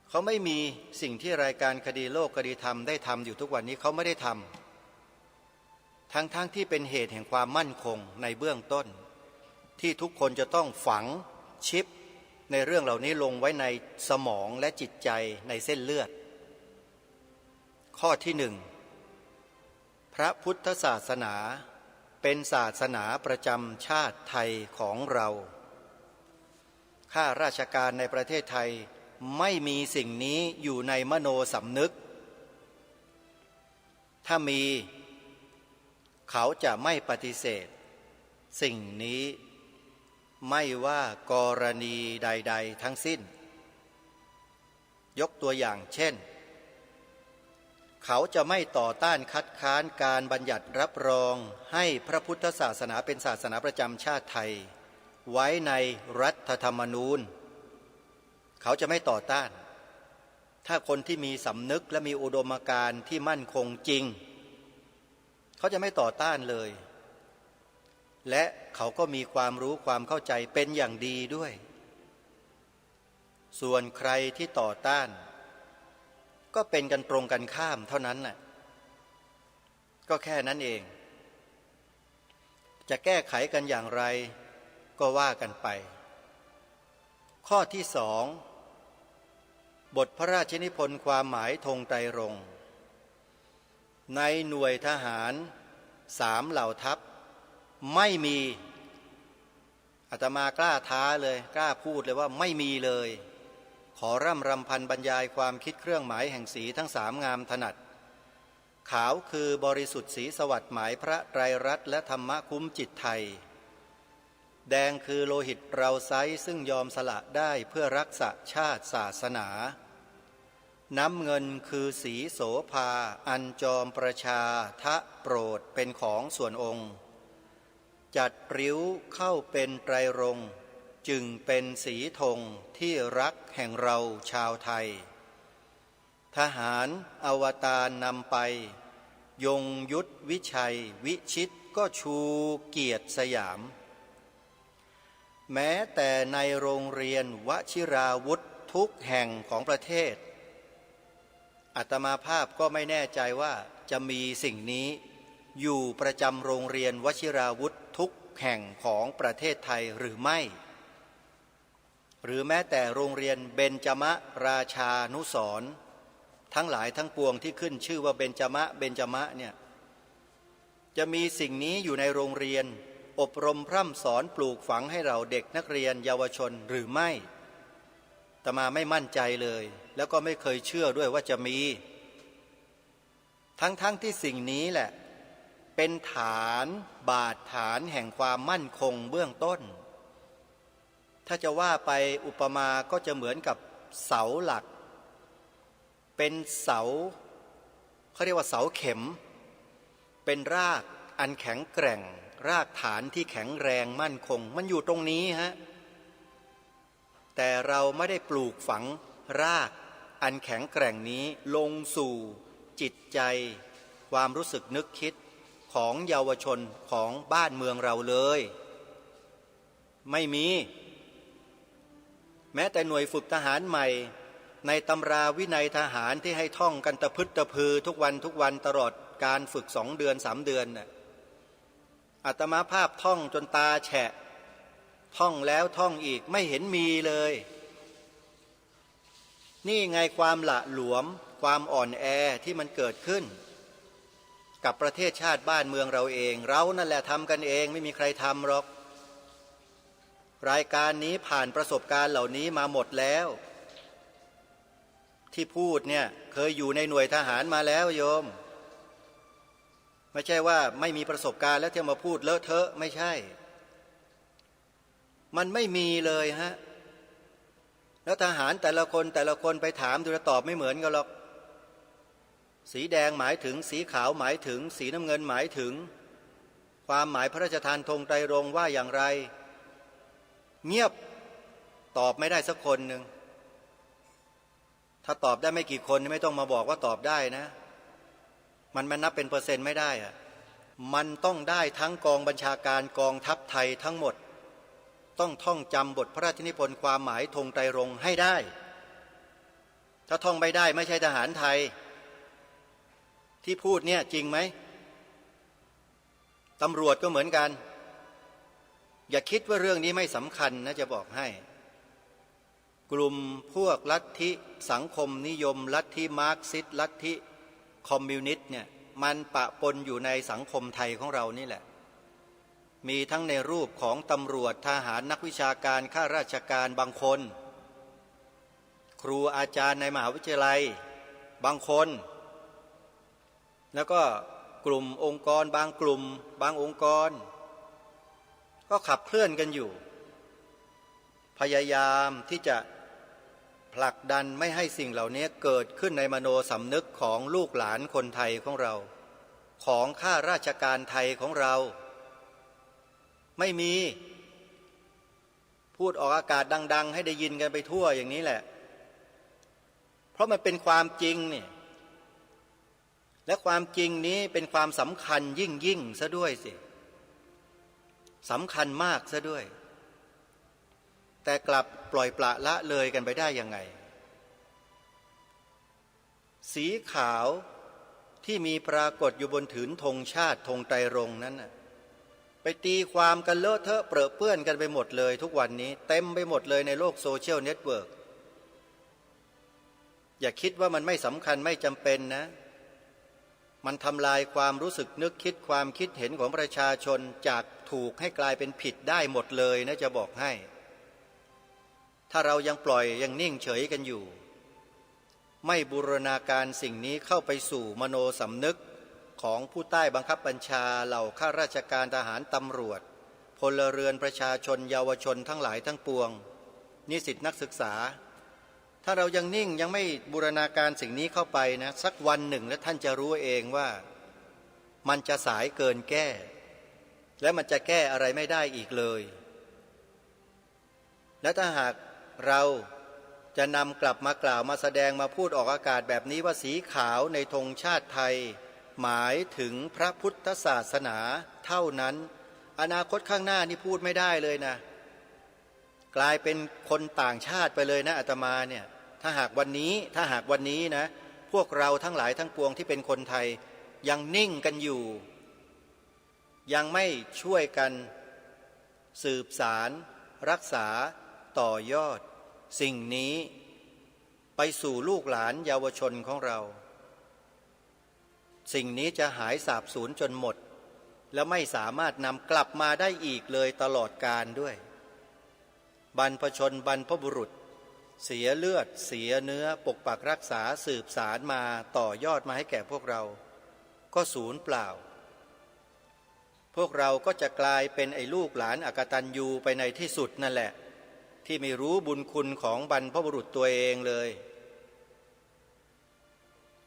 เขาไม่มีสิ่งที่รายการคดีโลกคดีธรรมได้ทำอยู่ทุกวันนี้เขาไม่ได้ทำทั้งที่เป็นเหตุแห่งความมั่นคงในเบื้องต้นที่ทุกคนจะต้องฝังชิปในเรื่องเหล่านี้ลงไว้ในสมองและจิตใจในเส้นเลือดข้อที่1พระพุทธศาสนาเป็นศาสนาประจำชาติไทยของเราข้าราชการในประเทศไทยไม่มีสิ่งนี้อยู่ในมโนสำนึกถ้ามีเขาจะไม่ปฏิเสธสิ่งนี้ไม่ว่ากรณีใดๆทั้งสิ้นยกตัวอย่างเช่นเขาจะไม่ต่อต้านคัดค้านการบัญญัติรับรองให้พระพุทธศาสนาเป็นศาสนาประจำชาติไทยไว้ในรัฐธรรมนูญเขาจะไม่ต่อต้านถ้าคนที่มีสำนึกและมีอุดมการณ์ที่มั่นคงจริงเขาจะไม่ต่อต้านเลยและเขาก็มีความรู้ความเข้าใจเป็นอย่างดีด้วยส่วนใครที่ต่อต้านก็เป็นกันตรงกันข้ามเท่านั้นน่ะก็แค่นั้นเองจะแก้ไขกันอย่างไรก็ว่ากันไปข้อที่2บทพระราชนิพนธ์ความหมายธงไตรรงค์ในหน่วยทหาร3เหล่าทัพไม่มีอาตมากล้าท้าเลยกล้าพูดเลยว่าไม่มีเลยขอร่ำรำพันบรรยายความคิดเครื่องหมายแห่งสีทั้ง3งามถนัดขาวคือบริสุทธิ์สีสวัสดิ์หมายพระไตรรัตน์และธรรมะคุ้มจิตไทยแดงคือโลหิตเราไซซึ่งยอมสละได้เพื่อรักษาชาติศาสนาน้ำเงินคือสีโสภาอันจอมประชาทะโปรดเป็นของส่วนองค์จัดริ้วเข้าเป็นไตรรงค์จึงเป็นสีธงที่รักแห่งเราชาวไทยทหารอวตารนำไปยงยุทธวิชัยวิชิตก็ชูเกียรติสยามแม้แต่ในโรงเรียนวชิราวุธทุกแห่งของประเทศอาตมาภาพก็ไม่แน่ใจว่าจะมีสิ่งนี้อยู่ประจำโรงเรียนวชิราวุธทุกแห่งของประเทศไทยหรือไม่หรือแม้แต่โรงเรียนเบญจมราชานุสรณ์ทั้งหลายทั้งปวงที่ขึ้นชื่อว่าเบญจมะเนี่ยจะมีสิ่งนี้อยู่ในโรงเรียนอบรมพร่ำสอนปลูกฝังให้เราเด็กนักเรียนเยาวชนหรือไม่อาตมาไม่มั่นใจเลยแล้วก็ไม่เคยเชื่อด้วยว่าจะมีทั้งที่สิ่งนี้แหละเป็นฐานบาดฐานแห่งความมั่นคงเบื้องต้นถ้าจะว่าไปอุปมาก็จะเหมือนกับเสาหลักเป็นเสาเขาเรียกว่าเสาเข็มเป็นรากอันแข็งแกร่งรากฐานที่แข็งแรงมั่นคงมันอยู่ตรงนี้ฮะแต่เราไม่ได้ปลูกฝังรากอันแข็งแกร่งนี้ลงสู่ จิตใจความรู้สึกนึกคิดของเยาวชนของบ้านเมืองเราเลยไม่มีแม้แต่หน่วยฝึกทหารใหม่ในตำราวินัยทหารที่ให้ท่องกันตะพึดตะพือทุกวันตลอดการฝึก2 เดือน 3 เดือนน่ะอาตมาภาพท่องจนตาแฉะท่องแล้วท่องอีกไม่เห็นมีเลยนี่ไงความหละหลวมความอ่อนแอที่มันเกิดขึ้นกับประเทศชาติบ้านเมืองเราเองเรานั่นแหละทำกันเองไม่มีใครทำหรอกรายการนี้ผ่านประสบการณ์เหล่านี้มาหมดแล้วที่พูดเนี่ยเคยอยู่ในหน่วยทหารมาแล้วโยมไม่ใช่ว่าไม่มีประสบการณ์แล้วที่มาพูดเลอะเทอะไม่ใช่มันไม่มีเลยฮะแล้วทหารแต่ละคนไปถามดูแล้วตอบไม่เหมือนกันหรอกสีแดงหมายถึงสีขาวหมายถึงสีน้ำเงินหมายถึงความหมายพระราชทานธงไตรรงค์ว่าอย่างไรเงียบตอบไม่ได้สักคนหนึ่งถ้าตอบได้ไม่กี่คนไม่ต้องมาบอกว่าตอบได้นะมันนับเป็นเปอร์เซ็นต์ไม่ได้อะมันต้องได้ทั้งกองบัญชาการกองทัพไทยทั้งหมดต้องท่องจำบทพระราชนิพนธ์ความหมายธงไตรรงค์ให้ได้ถ้าท่องไม่ได้ไม่ใช่ทหารไทยที่พูดเนี่ยจริงไหมตำรวจก็เหมือนกันอย่าคิดว่าเรื่องนี้ไม่สำคัญนะจะบอกให้กลุ่มพวกลัทธิสังคมนิยมลัทธิมาร์กซิสต์ลัทธิคอมมิวนิสต์เนี่ยมันปะปนอยู่ในสังคมไทยของเรานี่แหละมีทั้งในรูปของตำรวจทหารนักวิชาการข้าราชการบางคนครูอาจารย์ในมหาวิทยาลัยบางคนแล้วก็กลุ่มองค์กรบางกลุ่มบางองค์กรก็ขับเคลื่อนกันอยู่พยายามที่จะผลักดันไม่ให้สิ่งเหล่านี้เกิดขึ้นในมโนสำนึกของลูกหลานคนไทยของเราของข้าราชการไทยของเราไม่มีพูดออกอากาศดังๆให้ได้ยินกันไปทั่วอย่างนี้แหละเพราะมันเป็นความจริงนี่และความจริงนี้เป็นความสำคัญยิ่งซะด้วยสิสำคัญมากซะด้วยแต่กลับปล่อยปละละเลยกันไปได้ยังไงสีขาวที่มีปรากฏอยู่บนถืนธงชาติธงไตรรงค์นั้นน่ะไปตีความกันเลอะเทอะเปรอะเปื้อนกันไปหมดเลยทุกวันนี้เต็มไปหมดเลยในโลกโซเชียลเน็ตเวิร์กอย่าคิดว่ามันไม่สำคัญไม่จำเป็นนะมันทำลายความรู้สึกนึกคิดความคิดเห็นของประชาชนจากถูกให้กลายเป็นผิดได้หมดเลยนะจะบอกให้ถ้าเรายังปล่อยยังนิ่งเฉยกันอยู่ไม่บูรณาการสิ่งนี้เข้าไปสู่มโนสำนึกของผู้ใต้บังคับบัญชาเหล่าข้าราชการทหารตำรวจพลเรือนประชาชนเยาวชนทั้งหลายทั้งปวงนิสิตนักศึกษาถ้าเรายังนิ่งยังไม่บูรณาการสิ่งนี้เข้าไปนะสักวันหนึ่งแล้วท่านจะรู้เองว่ามันจะสายเกินแก้และมันจะแก้อะไรไม่ได้อีกเลยและถ้าหากเราจะนำกลับมากล่าวมาแสดงมาพูดออกอากาศแบบนี้ว่าสีขาวในธงชาติไทยหมายถึงพระพุทธศาสนาเท่านั้นอนาคตข้างหน้านี่พูดไม่ได้เลยนะกลายเป็นคนต่างชาติไปเลยนะอาตมาเนี่ยถ้าหากวันนี้นะพวกเราทั้งหลายทั้งปวงที่เป็นคนไทยยังนิ่งกันอยู่ยังไม่ช่วยกันสืบสารรักษาต่อยอดสิ่งนี้ไปสู่ลูกหลานเยาวชนของเราสิ่งนี้จะหายสาบสูญจนหมดและไม่สามารถนำกลับมาได้อีกเลยตลอดกาลด้วยบรรพชนบรรพบุรุษเสียเลือดเสียเนื้อปกปักรักษาสืบสารมาต่อยอดมาให้แก่พวกเราก็สูญเปล่าพวกเราก็จะกลายเป็นไอ้ลูกหลานอกตัญญูไปในที่สุดนั่นแหละที่ไม่รู้บุญคุณของบรรพบุรุษตัวเองเลย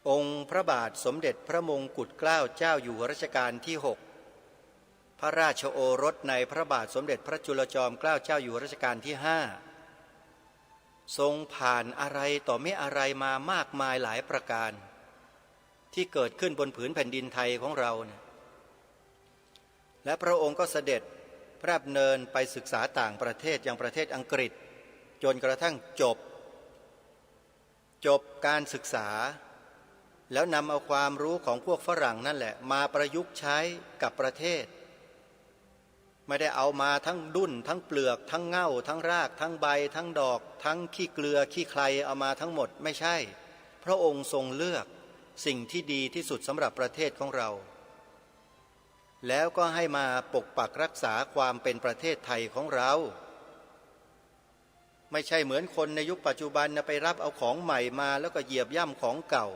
องค์พระบาทสมเด็จพระมงกุฎเกล้าเจ้าอยู่หัวรัชกาลที่6พระราชโอรสในพระบาทสมเด็จพระจุลจอมเกล้าเจ้าอยู่หัวรัชกาลที่5ทรงผ่านอะไรต่อไม่อะไรมามากมายหลายประการ ที่เกิดขึ้นบนผืนแผ่นดินไทยของเราเนี่ยและพระองค์ก็เสด็จพระดำเนินไปศึกษาต่างประเทศอย่างประเทศอังกฤษจนกระทั่งจบการศึกษาแล้วนำเอาความรู้ของพวกฝรั่งนั่นแหละมาประยุกต์ใช้กับประเทศไม่ได้เอามาทั้งดุ้นทั้งเปลือกทั้งเง่าทั้งรากทั้งใบทั้งดอกทั้งขี้เกลือขี้ใครเอามาทั้งหมดไม่ใช่พระองค์ทรงเลือกสิ่งที่ดีที่สุดสำหรับประเทศของเราแล้วก็ให้มาปกปักรักษาความเป็นประเทศไทยของเราไม่ใช่เหมือนคนในยุคปัจจุบันไปรับเอาของใหม่มาแล้วก็เหยียบย่ำของเก่า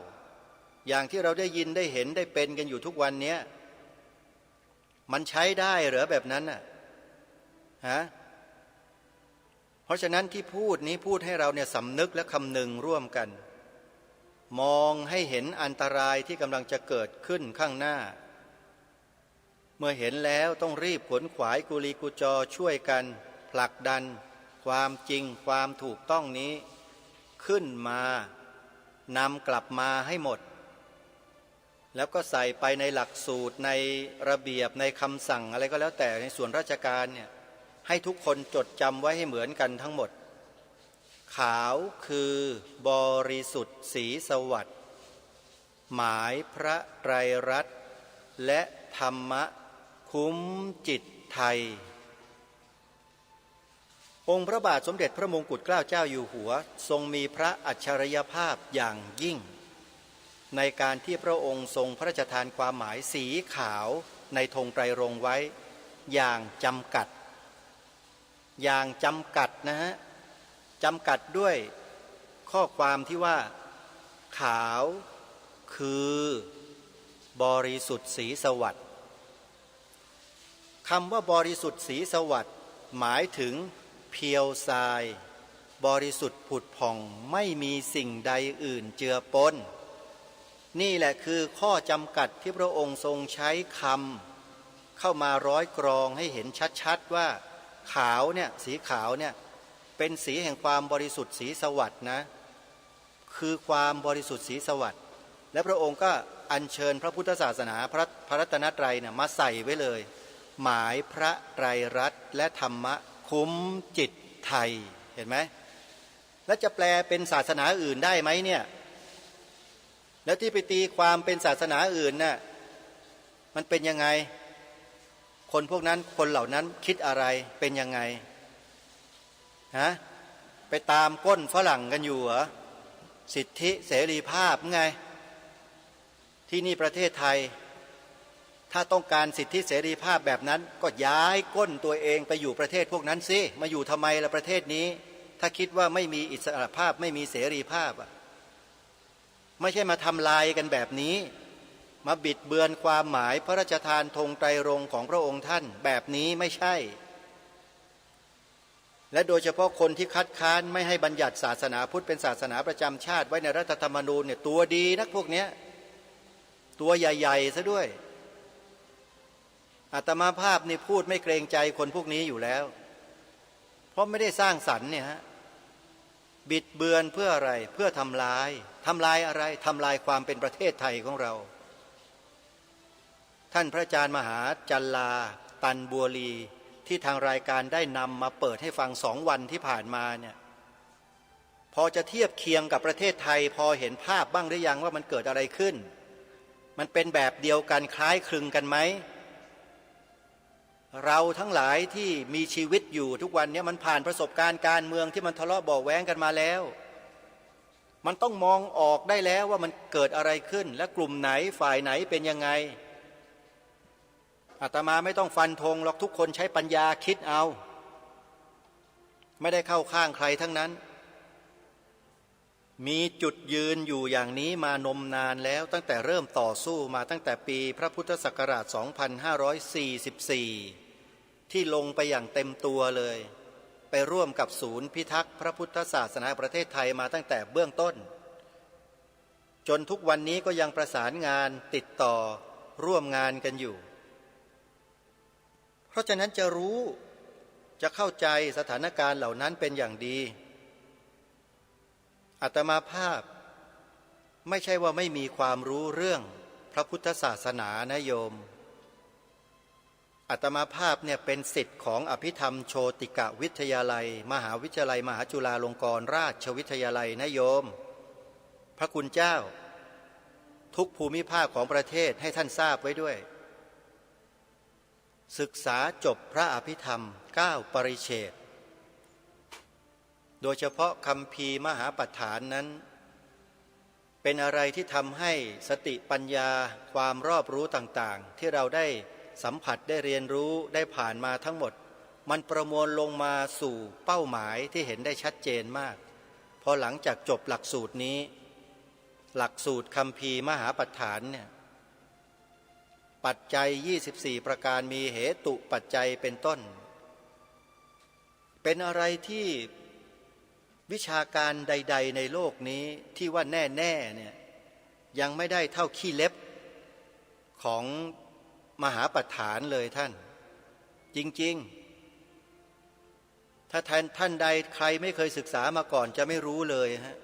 อย่างที่เราได้ยินได้เห็นได้เป็นกันอยู่ทุกวันนี้มันใช้ได้เหรอแบบนั้นน่ะฮะเพราะฉะนั้นที่พูดนี้พูดให้เราเนี่ยสำนึกและคำนึงร่วมกันมองให้เห็นอันตรายที่กำลังจะเกิดขึ้นข้างหน้าเมื่อเห็นแล้วต้องรีบขวนขวายกุลีกุจอช่วยกันผลักดันความจริงความถูกต้องนี้ขึ้นมานำกลับมาให้หมดแล้วก็ใส่ไปในหลักสูตรในระเบียบในคำสั่งอะไรก็แล้วแต่ในส่วนราชการเนี่ยให้ทุกคนจดจำไว้ให้เหมือนกันทั้งหมดขาวคือบริสุทธิ์ศรีสวัสดิ์หมายพระไตรรัตน์และธรรมะคุ้มจิตไทยองค์พระบาทสมเด็จพระมงกุฎเกล้าเจ้าอยู่หัวทรงมีพระอัจฉริยภาพอย่างยิ่งในการที่พระองค์ทรงพระราชทานความหมายสีขาวในธงไตรรงค์ไว้อย่างจำกัดนะฮะจำกัดด้วยข้อความที่ว่าขาวคือบริสุทธิ์ศรีสวัสดิ์คำว่าบริสุทธิ์ศรีสวัสดิ์หมายถึงเพียวทรายบริสุทธิ์ผุดผ่องไม่มีสิ่งใดอื่นเจือปนนี่แหละคือข้อจำกัดที่พระองค์ทรงใช้คำเข้ามาร้อยกรองให้เห็นชัดๆว่าขาวเนี่ยสีขาวเนี่ยเป็นสีแห่งความบริสุทธิ์ศรีสวัสดิ์นะคือความบริสุทธิ์ศรีสวัสดิ์และพระองค์ก็อัญเชิญพระพุทธศาสนาพระรัตนตรัยเนี่ยมาใส่ไว้เลยหมายพระไตรรัตน์และธรรมะคุ้มจิตไทยเห็นไหมแล้วจะแปลเป็นศาสนาอื่นได้ไหมเนี่ยแล้วที่ไปตีความเป็นศาสนาอื่นน่ะมันเป็นยังไงคนพวกนั้นคนเหล่านั้นคิดอะไรเป็นยังไงฮะไปตามก้นฝรั่งกันอยู่เหรอสิทธิเสรีภาพไงที่นี่ประเทศไทยถ้าต้องการสิทธิเสรีภาพแบบนั้นก็ย้ายก้นตัวเองไปอยู่ประเทศพวกนั้นสิมาอยู่ทำไมล่ะประเทศนี้ถ้าคิดว่าไม่มีอิสรภาพไม่มีเสรีภาพไม่ใช่มาทำลายกันแบบนี้มาบิดเบือนความหมายพระราชทานธงไตรรงค์ของพระองค์ท่านแบบนี้ไม่ใช่และโดยเฉพาะคนที่คัดค้านไม่ให้บัญญัติศาสนาพุทธเป็นศาสนาประจำชาติไว้ในรัฐธรรมนูญเนี่ยตัวดีนักพวกเนี้ยตัวใหญ่ๆซะด้วยอาตมาภาพนี่พูดไม่เกรงใจคนพวกนี้อยู่แล้วเพราะไม่ได้สร้างสรรค์เนี่ยฮะบิดเบือนเพื่ออะไรเพื่อทำลายอะไรทำลายความเป็นประเทศไทยของเราท่านพระอาจารย์มหาจันลาตันบัวลีที่ทางรายการได้นำมาเปิดให้ฟัง2 วันที่ผ่านมาเนี่ยพอจะเทียบเคียงกับประเทศไทยพอเห็นภาพบ้างหรือยังว่ามันเกิดอะไรขึ้นมันเป็นแบบเดียวกันคล้ายคลึงกันไหมเราทั้งหลายที่มีชีวิตอยู่ทุกวันนี้มันผ่านประสบการณ์การเมืองที่มันทะเลาะเบาะแว้งกันมาแล้วมันต้องมองออกได้แล้วว่ามันเกิดอะไรขึ้นและกลุ่มไหนฝ่ายไหนเป็นยังไงอาตมาไม่ต้องฟันธงหรอกทุกคนใช้ปัญญาคิดเอาไม่ได้เข้าข้างใครทั้งนั้นมีจุดยืนอยู่อย่างนี้มานมนานแล้วตั้งแต่เริ่มต่อสู้มาตั้งแต่ปีพระพุทธศักราช 2544 ที่ลงไปอย่างเต็มตัวเลยไปร่วมกับศูนย์พิทักษ์พระพุทธศาสนาประเทศไทยมาตั้งแต่เบื้องต้นจนทุกวันนี้ก็ยังประสานงานติดต่อร่วมงานกันอยู่เพราะฉะนั้นจะรู้จะเข้าใจสถานการณ์เหล่านั้นเป็นอย่างดีอาตมาภาพ ไม่ใช่ว่าไม่มีความรู้เรื่องพระพุทธศาสนานะโยมอาตมาภาพเนี่ยเป็นศิษย์ของอภิธรรมโชติกวิทยาลัยมหาวิทยาลัยมหาจุฬาลงกรณราชวิทยาลัยนะโยมพระคุณเจ้าทุกภูมิภาคของประเทศให้ท่านทราบไว้ด้วยศึกษาจบพระอภิธรรม9 ปริเฉดโดยเฉพาะคัมภีร์มหาปัฏฐานนั้นเป็นอะไรที่ทำให้สติปัญญาความรอบรู้ต่างๆที่เราได้สัมผัสได้เรียนรู้ได้ผ่านมาทั้งหมดมันประมวลลงมาสู่เป้าหมายที่เห็นได้ชัดเจนมากพอหลังจากจบหลักสูตรนี้หลักสูตรคัมภีร์มหาปัฏฐานเนี่ยปัจจัย24ประการมีเหตุปัจจัยเป็นต้นเป็นอะไรที่วิชาการใดๆในโลกนี้ที่ว่าแน่ๆเนี่ยยังไม่ได้เท่าขี้เล็บของมหาปัฏฐานเลยท่านจริงๆถ้าท่านใดใครไม่เคยศึกษามาก่อนจะไม่รู้เลยฮะ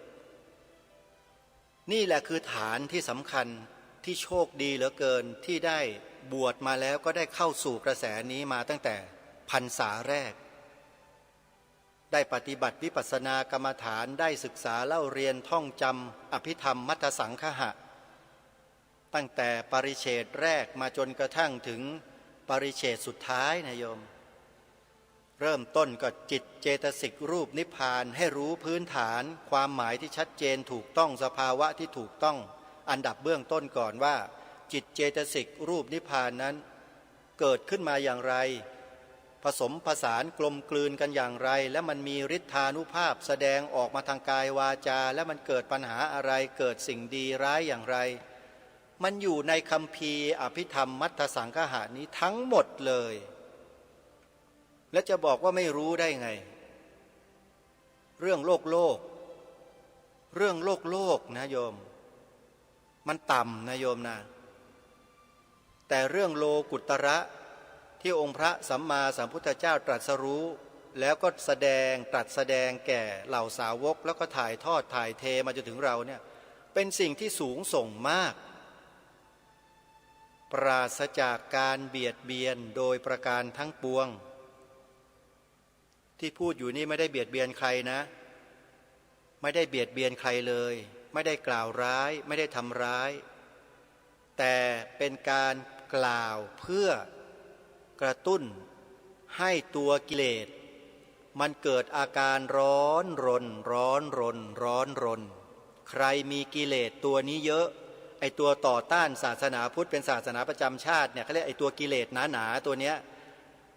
นี่แหละคือฐานที่สำคัญที่โชคดีเหลือเกินที่ได้บวชมาแล้วก็ได้เข้าสู่กระแสนี้มาตั้งแต่พรรษาแรกได้ปฏิบัติวิปัสสนากรรมฐานได้ศึกษาเล่าเรียนท่องจำอภิธรรมมัทธสังคหะตั้งแต่ปริเฉดแรกมาจนกระทั่งถึงปริเฉดสุดท้ายนะโยมเริ่มต้นก็จิตเจตสิกรูปนิพพานให้รู้พื้นฐานความหมายที่ชัดเจนถูกต้องสภาวะที่ถูกต้องอันดับเบื้องต้นก่อนว่าจิตเจตสิกรูปนิพพานนั้นเกิดขึ้นมาอย่างไรผสมผสานกลมกลืนกันอย่างไรและมันมีฤทธานุภาพแสดงออกมาทางกายวาจาและมันเกิดปัญหาอะไรเกิดสิ่งดีร้ายอย่างไรมันอยู่ในคัมภีร์อภิธรรมมัทธสังคหะนี้ทั้งหมดเลยและจะบอกว่าไม่รู้ได้ไงเรื่องโลกเรื่องโลกนะโยมมันต่ำนะโยมนะแต่เรื่องโลกุตระที่องค์พระสัมมาสัมพุทธเจ้าตรัสรู้แล้วก็ตรัสแสดงแก่เหล่าสาวกแล้วก็ถ่ายทอดถ่ายเทมาจนถึงเราเนี่ยเป็นสิ่งที่สูงส่งมากปราศจากการเบียดเบียนโดยประการทั้งปวงที่พูดอยู่นี่ไม่ได้เบียดเบียนใครนะไม่ได้เบียดเบียนใครเลยไม่ได้กล่าวร้ายไม่ได้ทำร้ายแต่เป็นการกล่าวเพื่อกระตุ้นให้ตัวกิเลสมันเกิดอาการร้อนรนใครมีกิเลสตัวนี้เยอะไอตัวต่อต้านศาสนาพุทธเป็นศาสนาประจำชาติเนี่ยเขาเรียกไอตัวกิเลสหนาตัวเนี้ย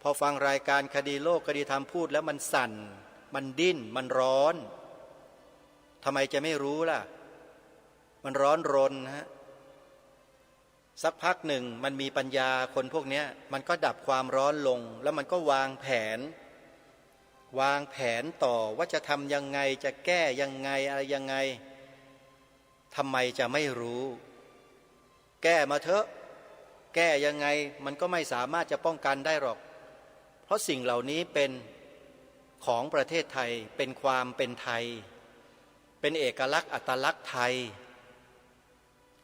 พอฟังรายการคดีโลกคดีธรรมพูดแล้วมันสั่นมันดิ้นมันร้อนทำไมจะไม่รู้ล่ะมันร้อนรนฮะสักพักหนึ่งมันมีปัญญาคนพวกนี้มันก็ดับความร้อนลงแล้วมันก็วางแผนต่อว่าจะทำยังไงจะแก้ยังไงอะไรยังไงทำไมจะไม่รู้แก้มาเถอะแก้ยังไงมันก็ไม่สามารถจะป้องกันได้หรอกเพราะสิ่งเหล่านี้เป็นของประเทศไทยเป็นความเป็นไทยเป็นเอกลักษณ์อัตลักษณ์ไทย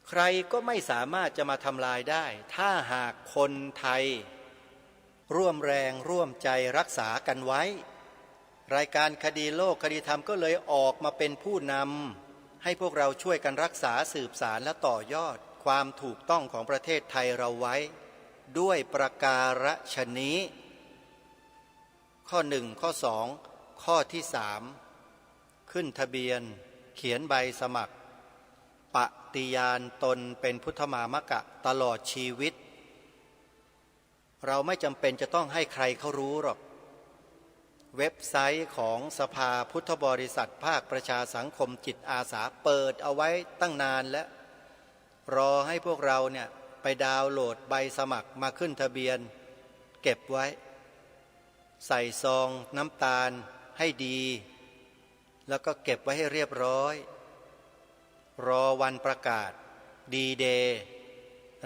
ใครก็ไม่สามารถจะมาทำลายได้ถ้าหากคนไทยร่วมแรงร่วมใจรักษากันไว้รายการคดีโลกคดีธรรมก็เลยออกมาเป็นผู้นำให้พวกเราช่วยกันรักษาสืบสารและต่อยอดความถูกต้องของประเทศไทยเราไว้ด้วยประการฉนี้ข้อ1ข้อ2ข้อที่3ขึ้นทะเบียนเขียนใบสมัครปฏิญาณตนเป็นพุทธมามกะตลอดชีวิตเราไม่จำเป็นจะต้องให้ใครเขารู้หรอกเว็บไซต์ของสภาพุทธบริษัทภาคประชาสังคมจิตอาสาเปิดเอาไว้ตั้งนานแล้วรอให้พวกเราเนี่ยไปดาวน์โหลดใบสมัครมาขึ้นทะเบียนเก็บไว้ใส่ซองน้ำตาลให้ดีแล้วก็เก็บไว้ให้เรียบร้อยรอวันประกาศดีเดย์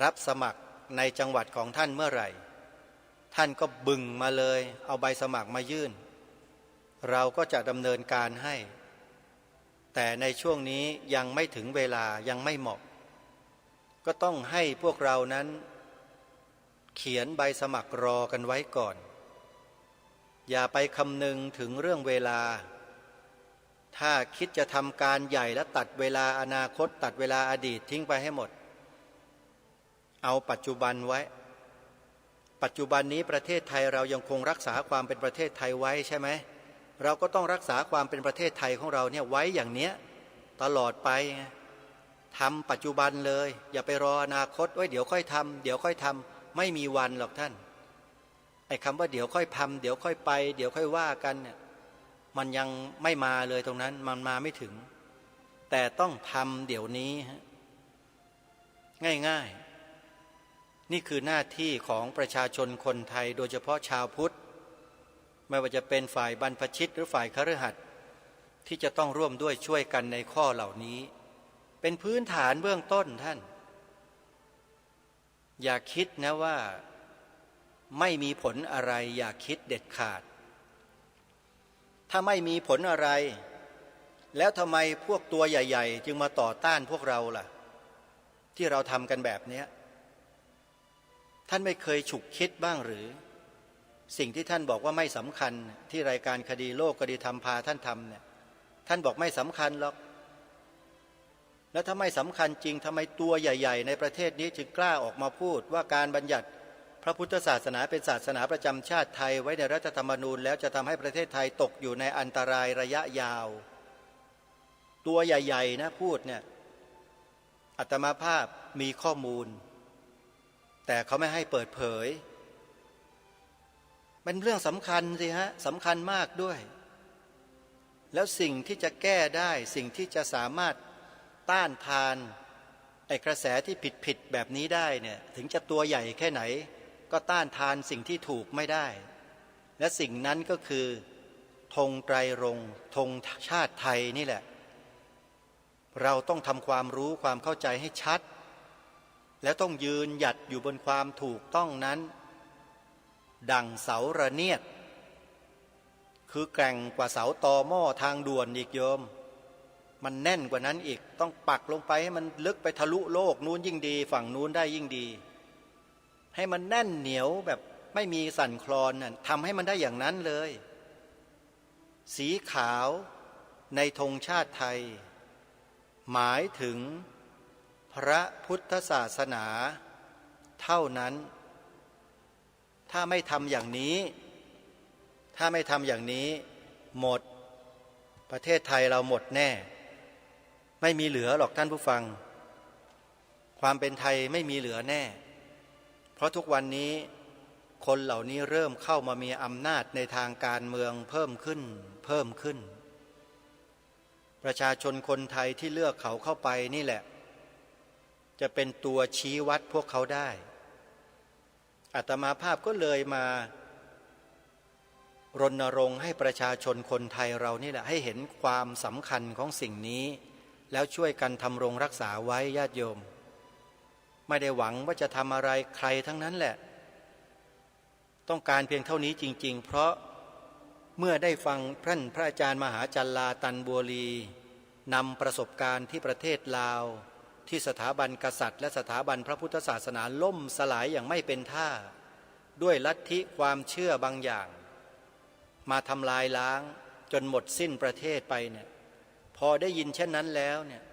รับสมัครในจังหวัดของท่านเมื่อไหร่ท่านก็บึงมาเลยเอาใบสมัครมายื่นเราก็จะดำเนินการให้ แต่ในช่วงนี้ยังไม่ถึงเวลายังไม่เหมาะก็ต้องให้พวกเรานั้นเขียนใบสมัครรอกันไว้ก่อนอย่าไปคำนึงถึงเรื่องเวลาถ้าคิดจะทำการใหญ่และตัดเวลาอนาคตตัดเวลาอดีตทิ้งไปให้หมดเอาปัจจุบันไว้ปัจจุบันนี้ประเทศไทยเรายังคงรักษาความเป็นประเทศไทยไว้ใช่ไหมเราก็ต้องรักษาความเป็นประเทศไทยของเราเนี่ยไว้อย่างเนี้ยตลอดไปทำปัจจุบันเลยอย่าไปรออนาคตไว้เดี๋ยวค่อยทำเดี๋ยวค่อยทำไม่มีวันหรอกท่านไอ้คำว่าเดี๋ยวค่อยทำเดี๋ยวค่อยไปเดี๋ยวค่อยว่ากันเนี่ยมันยังไม่มาเลยตรงนั้นมันมาไม่ถึงแต่ต้องทำเดี๋ยวนี้ง่ายๆนี่คือหน้าที่ของประชาชนคนไทยโดยเฉพาะชาวพุทธไม่ว่าจะเป็นฝ่ายบรรพชิตหรือฝ่ายคฤหัสถ์ที่จะต้องร่วมด้วยช่วยกันในข้อเหล่านี้เป็นพื้นฐานเบื้องต้นท่านอย่าคิดนะว่าไม่มีผลอะไรอย่าคิดเด็ดขาดถ้าไม่มีผลอะไรแล้วทำไมพวกตัวใหญ่ๆจึงมาต่อต้านพวกเราล่ะที่เราทำกันแบบนี้ท่านไม่เคยฉุกคิดบ้างหรือสิ่งที่ท่านบอกว่าไม่สำคัญที่รายการคดีโลกคดีธรรมพาท่านทำเนี่ยท่านบอกไม่สำคัญหรอกแล้วถ้าไม่สำคัญจริงทำไมตัวใหญ่ๆในประเทศนี้จึงกล้าออกมาพูดว่าการบัญญัติพระพุทธศาสนาเป็นศาสนาประจำชาติไทยไว้ในรัฐธรรมนูญแล้วจะทำให้ประเทศไทยตกอยู่ในอันตรายระยะยาวตัวใหญ่ๆนะพูดเนี่ยอาตมาภาพมีข้อมูลแต่เขาไม่ให้เปิดเผยเป็นเรื่องสำคัญสิฮะสำคัญมากด้วยแล้วสิ่งที่จะแก้ได้สิ่งที่จะสามารถต้านทานไอ้กระแสที่ผิดแบบนี้ได้เนี่ยถึงจะตัวใหญ่แค่ไหนก็ต้านทานสิ่งที่ถูกไม่ได้และสิ่งนั้นก็คือธงไตรรงค์ธงชาติไทยนี่แหละเราต้องทำความรู้ความเข้าใจให้ชัดแล้วต้องยืนหยัดอยู่บนความถูกต้องนั้นดั่งเสาระเนียดคือแกร่งกว่าเสาตอหม้อทางด่วนอีกโยมมันแน่นกว่านั้นอีกต้องปักลงไปให้มันลึกไปทะลุโลกนู้นยิ่งดีฝั่งนู้นได้ยิ่งดีให้มันแน่นเหนียวแบบไม่มีสั่นคลอนน่ะทำให้มันได้อย่างนั้นเลยสีขาวในธงชาติไทยหมายถึงพระพุทธศาสนาเท่านั้นถ้าไม่ทำอย่างนี้หมดประเทศไทยเราหมดแน่ไม่มีเหลือหรอกท่านผู้ฟังความเป็นไทยไม่มีเหลือแน่เพราะทุกวันนี้คนเหล่านี้เริ่มเข้ามามีอำนาจในทางการเมืองเพิ่มขึ้นประชาชนคนไทยที่เลือกเขาเข้าไปนี่แหละจะเป็นตัวชี้วัดพวกเขาได้อาตมาภาพก็เลยมารณรงค์ให้ประชาชนคนไทยเรานี่แหละให้เห็นความสำคัญของสิ่งนี้แล้วช่วยกันทำรงรักษาไว้ญาติโยมไม่ได้หวังว่าจะทำอะไรใครทั้งนั้นแหละต้องการเพียงเท่านี้จริงๆเพราะเมื่อได้ฟังท่านพระอาจารย์มหาจัลลาตันบัวลีนำประสบการณ์ที่ประเทศลาวที่สถาบันกษัตริย์และสถาบันพระพุทธศาสนาล่มสลายอย่างไม่เป็นท่าด้วยลัทธิความเชื่อบางอย่างมาทำลายล้างจนหมดสิ้นประเทศไปเนี่ยพอได้ยินเช่นนั้นแล้วเนี่ย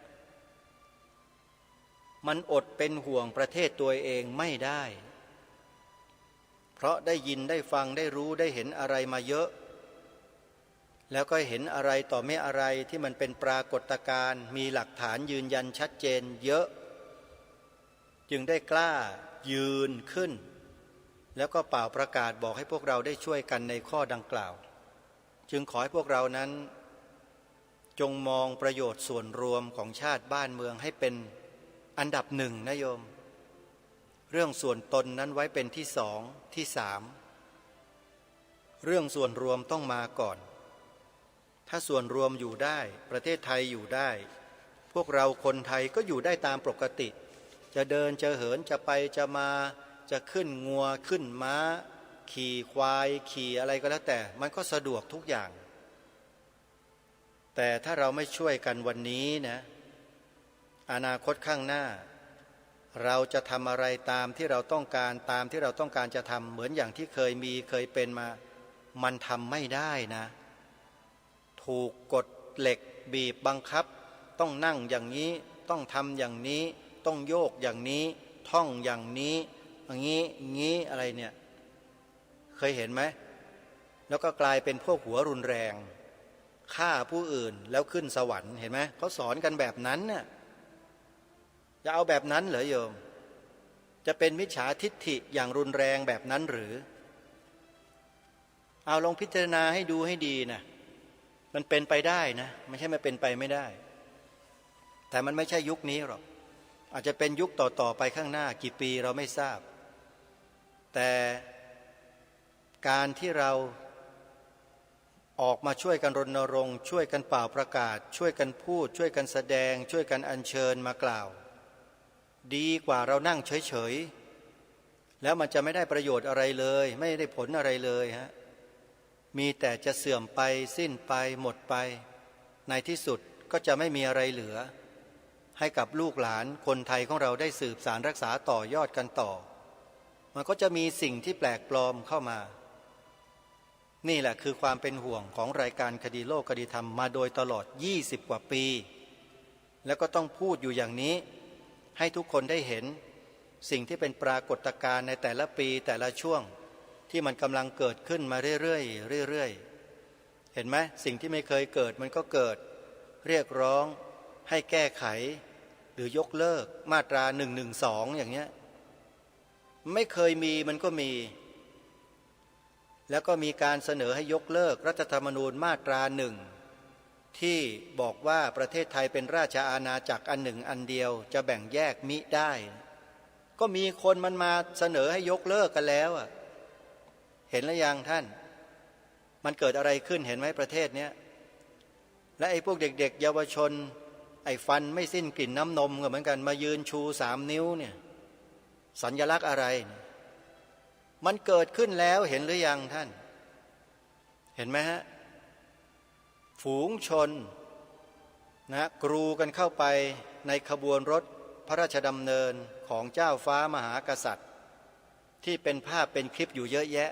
มันอดเป็นห่วงประเทศตัวเองไม่ได้เพราะได้ยินได้ฟังได้รู้ได้เห็นอะไรมาเยอะแล้วก็เห็นอะไรต่อไม่อะไรที่มันเป็นปรากฏการณ์มีหลักฐานยืนยันชัดเจนเยอะจึงได้กล้ายืนขึ้นแล้วก็เป่าประกาศบอกให้พวกเราได้ช่วยกันในข้อดังกล่าวจึงขอให้พวกเรานั้นจงมองประโยชน์ส่วนรวมของชาติบ้านเมืองให้เป็นอันดับหนึ่งนะโยมเรื่องส่วนตนนั้นไว้เป็นที่สองที่สามเรื่องส่วนรวมต้องมาก่อนถ้าส่วนรวมอยู่ได้ประเทศไทยอยู่ได้พวกเราคนไทยก็อยู่ได้ตามปกติจะเดินจะเหินจะไปจะมาจะขึ้นงัวขึ้นม้าขี่ควายขี่อะไรก็แล้วแต่มันก็สะดวกทุกอย่าง แต่ถ้าเราไม่ช่วยกันวันนี้นะอนาคตข้างหน้าเราจะทำอะไรตามที่เราต้องการตามที่เราต้องการจะทำเหมือนอย่างที่เคยเป็นมามันทำไม่ได้นะถูกกฎเหล็กบีบบังคับต้องนั่งอย่างนี้ต้องทำอย่างนี้ต้องโยกอย่างนี้ท่องอย่างนี้งี้อะไรเนี่ยเคยเห็นไหมแล้วก็กลายเป็นพวกหัวรุนแรงฆ่าผู้อื่นแล้วขึ้นสวรรค์เห็นไหมเขาสอนกันแบบนั้นน่ะจะเอาแบบนั้นเหรอโยมจะเป็นมิจฉาทิฏฐิอย่างรุนแรงแบบนั้นหรือเอาลองพิจารณาให้ดูให้ดีนะมันเป็นไปได้นะไม่ใช่ไม่เป็นไปไม่ได้แต่มันไม่ใช่ยุคนี้หรอกอาจจะเป็นยุคต่อไปข้างหน้ากี่ปีเราไม่ทราบแต่การที่เราออกมาช่วยกันรณรงค์ช่วยกันเป่าประกาศช่วยกันพูดช่วยกันแสดงช่วยกันอัญเชิญมากล่าวดีกว่าเรานั่งเฉยๆแล้วมันจะไม่ได้ประโยชน์อะไรเลยไม่ได้ผลอะไรเลยฮะมีแต่จะเสื่อมไปสิ้นไปหมดไปในที่สุดก็จะไม่มีอะไรเหลือให้กับลูกหลานคนไทยของเราได้สืบสานรักษาต่อยอดกันต่อมันก็จะมีสิ่งที่แปลกปลอมเข้ามานี่แหละคือความเป็นห่วงของรายการคดีโลกคดีธรรมมาโดยตลอด20 กว่าปีแล้วก็ต้องพูดอยู่อย่างนี้ให้ทุกคนได้เห็นสิ่งที่เป็นปรากฏการณ์ในแต่ละปีแต่ละช่วงที่มันกำลังเกิดขึ้นมาเรื่อยๆเห็นไหมสิ่งที่ไม่เคยเกิดมันก็เกิดเรียกร้องให้แก้ไขหรือยกเลิกมาตรา112อย่างเงี้ยไม่เคยมีมันก็มีแล้วก็มีการเสนอให้ยกเลิกรัฐธรรมนูญมาตรา1ที่บอกว่าประเทศไทยเป็นราชอาณาจักรอันหนึ่งอันเดียวจะแบ่งแยกมิได้ก็มีคนมันมาเสนอให้ยกเลิกกันแล้วเห็นแล้วยังท่านมันเกิดอะไรขึ้นเห็นไหมประเทศเนี้ยและไอ้พวกเด็กๆเยาวชนไอ้ฟันไม่สิ้นกลิ่นน้ำนมก็เหมือนกันมายืนชู3 นิ้วเนี่ยสัญลักษณ์อะไรมันเกิดขึ้นแล้วเห็นหรือยังท่านเห็นไหมฮะฝูงชนนะกรูกันเข้าไปในขบวนรถพระราชดำเนินของเจ้าฟ้ามหากษัตริย์ที่เป็นภาพเป็นคลิปอยู่เยอะแยะ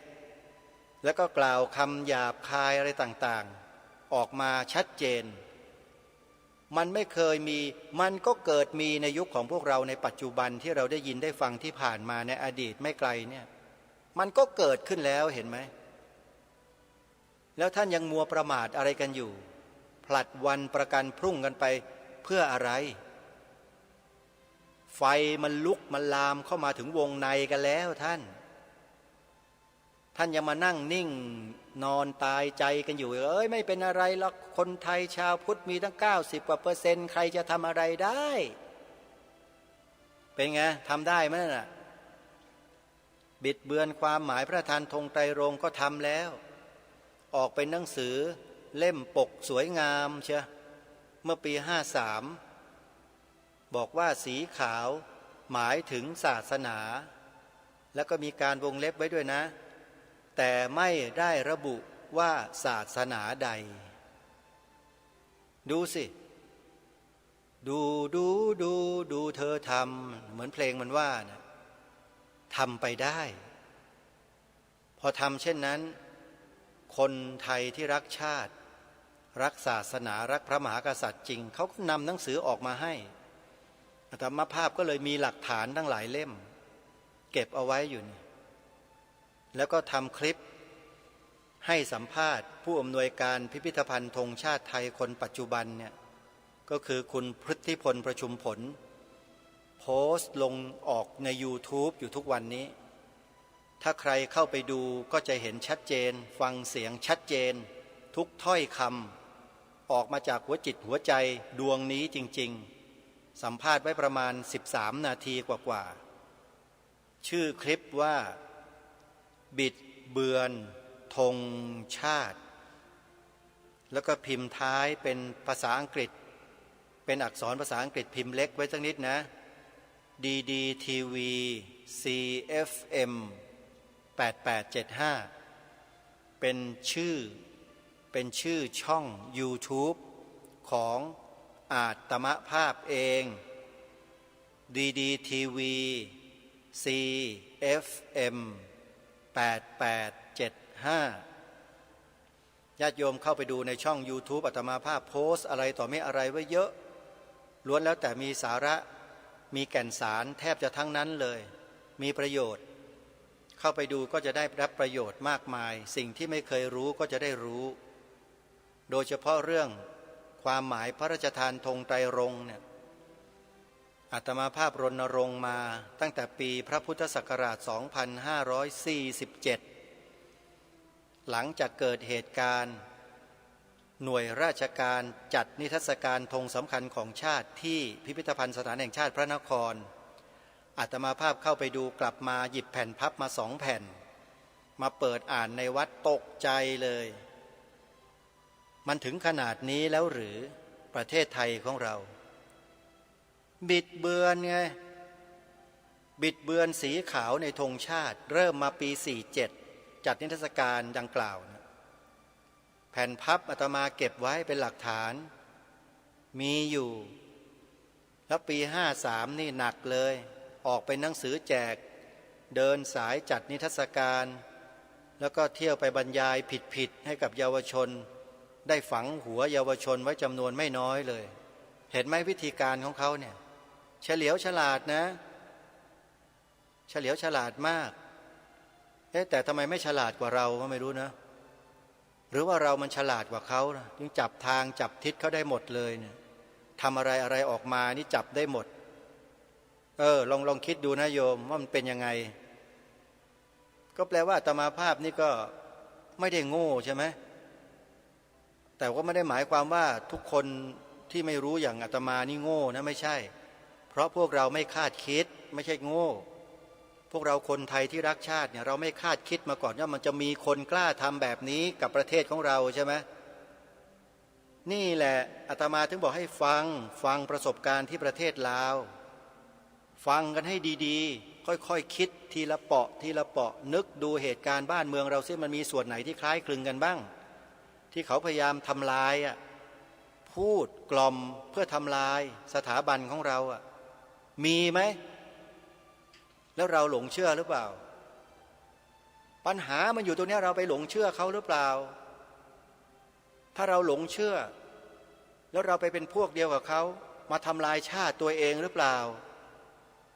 แล้วก็กล่าวคำหยาบคายอะไรต่างๆออกมาชัดเจนมันไม่เคยมีมันก็เกิดมีในยุคของพวกเราในปัจจุบันที่เราได้ยินได้ฟังที่ผ่านมาในอดีตไม่ไกลเนี่ยมันก็เกิดขึ้นแล้วเห็นไหมแล้วท่านยังมัวประมาทอะไรกันอยู่ผลัดวันประกันพรุ่งกันไปเพื่ออะไรไฟมันลุกมันลามเข้ามาถึงวงในกันแล้วท่านยังมานั่งนิ่งนอนตายใจกันอยู่ไม่เป็นอะไรหรอกคนไทยชาวพุทธมีตั้ง90%กว่าใครจะทำอะไรได้เป็นไงทำได้ไหมน่ะบิดเบือนความหมายพระธานธงไตรรงค์ก็ทำแล้วออกเป็นหนังสือเล่มปกสวยงามเชียเมื่อปี53บอกว่าสีขาวหมายถึงศาสนาแล้วก็มีการวงเล็บไว้ด้วยนะแต่ไม่ได้ระบุว่าศาสนาใดดูสิดูเธอทำเหมือนเพลงมันว่านะทำไปได้พอทำเช่นนั้นคนไทยที่รักชาติรักศาสนารักพระมหากษัตริย์จริงเขาก็นำหนังสือออกมาให้อาตมาภาพก็เลยมีหลักฐานทั้งหลายเล่มเก็บเอาไว้อยู่นี่แล้วก็ทำคลิปให้สัมภาษณ์ผู้อำนวยการพิพิธภัณฑ์ธงชาติไทยคนปัจจุบันเนี่ยก็คือคุณพฤทธิพลประชุมผลโพสต์ลงออกใน YouTube อยู่ทุกวันนี้ถ้าใครเข้าไปดูก็จะเห็นชัดเจนฟังเสียงชัดเจนทุกถ้อยคำออกมาจากหัวจิตหัวใจดวงนี้จริงๆสัมภาษณ์ไว้ประมาณ13 นาทีกว่าๆชื่อคลิปว่าบิดเบือนธงชาติแล้วก็พิมพ์ท้ายเป็นภาษาอังกฤษเป็นอักษรภาษาอังกฤษพิมพ์เล็กไว้สักนิดนะ DDTV CFM 8875เป็นชื่อช่อง YouTube ของอาตมภาพเองดีทีวี CFM 8875ญาติโยมเข้าไปดูในช่อง YouTube อาตมาภาพโพสต์อะไรต่อไม่อะไรไว้เยอะล้วนแล้วแต่มีสาระมีแก่นสารแทบจะทั้งนั้นเลยมีประโยชน์เข้าไปดูก็จะได้รับประโยชน์มากมายสิ่งที่ไม่เคยรู้ก็จะได้รู้โดยเฉพาะเรื่องความหมายพระราชทานธงไตรรงค์เนี่ยอาตมาภาพรณรงค์มาตั้งแต่ปีพระพุทธศักราช 2547 หลังจากเกิดเหตุการณ์หน่วยราชการจัดนิทรรศการธงสำคัญของชาติที่พิพิธภัณฑ์สถานแห่งชาติพระนครอาตมาภาพเข้าไปดูกลับมาหยิบแผ่นพับมา2 แผ่นมาเปิดอ่านในวัดตกใจเลยมันถึงขนาดนี้แล้วหรือประเทศไทยของเราบิดเบือนไงบิดเบือนสีขาวในธงชาติเริ่มมาปี 47 จัดนิทรรศการดังกล่าวนะแผ่นพับอาตมาเก็บไว้เป็นหลักฐานมีอยู่แล้วปี 53 นี่หนักเลยออกเป็นหนังสือแจกเดินสายจัดนิทรรศการแล้วก็เที่ยวไปบรรยายผิดๆให้กับเยาวชนได้ฝังหัวเยาวชนไว้จำนวนไม่น้อยเลยเห็นไหมวิธีการของเขาเนี่ยเฉลียวฉลาดนะเฉลียวฉลาดมากแต่ทำไมไม่ฉลาดกว่าเราก็ไม่รู้นะหรือว่าเรามันฉลาดกว่าเขานะจึงจับทางจับทิศเขาได้หมดเลยเนี่ยทำอะไรออกมานี่จับได้หมดลองคิดดูนะโยมว่ามันเป็นยังไงก็แปลว่าอาตมาภาพนี่ก็ไม่ได้โง่ใช่ไหมแต่ก็ไม่ได้หมายความว่าทุกคนที่ไม่รู้อย่างอาตมานี่โง่นะไม่ใช่เพราะพวกเราไม่คาดคิดไม่ใช่โง่พวกเราคนไทยที่รักชาติเนี่ยเราไม่คาดคิดมาก่อนว่ามันจะมีคนกล้าทำแบบนี้กับประเทศของเราใช่ไหมนี่แหละอาตมาถึงบอกให้ฟังประสบการณ์ที่ประเทศลาวฟังกันให้ดีๆค่อยๆคิดทีละเปาะนึกดูเหตุการณ์บ้านเมืองเราซิมันมีส่วนไหนที่คล้ายคลึงกันบ้างที่เขาพยายามทำลายพูดกล่อมเพื่อทำลายสถาบันของเรามีไหมแล้วเราหลงเชื่อหรือเปล่าปัญหามันอยู่ตรงนี้เราไปหลงเชื่อเขาหรือเปล่าถ้าเราหลงเชื่อแล้วเราไปเป็นพวกเดียวกับเขามาทำลายชาติตัวเองหรือเปล่า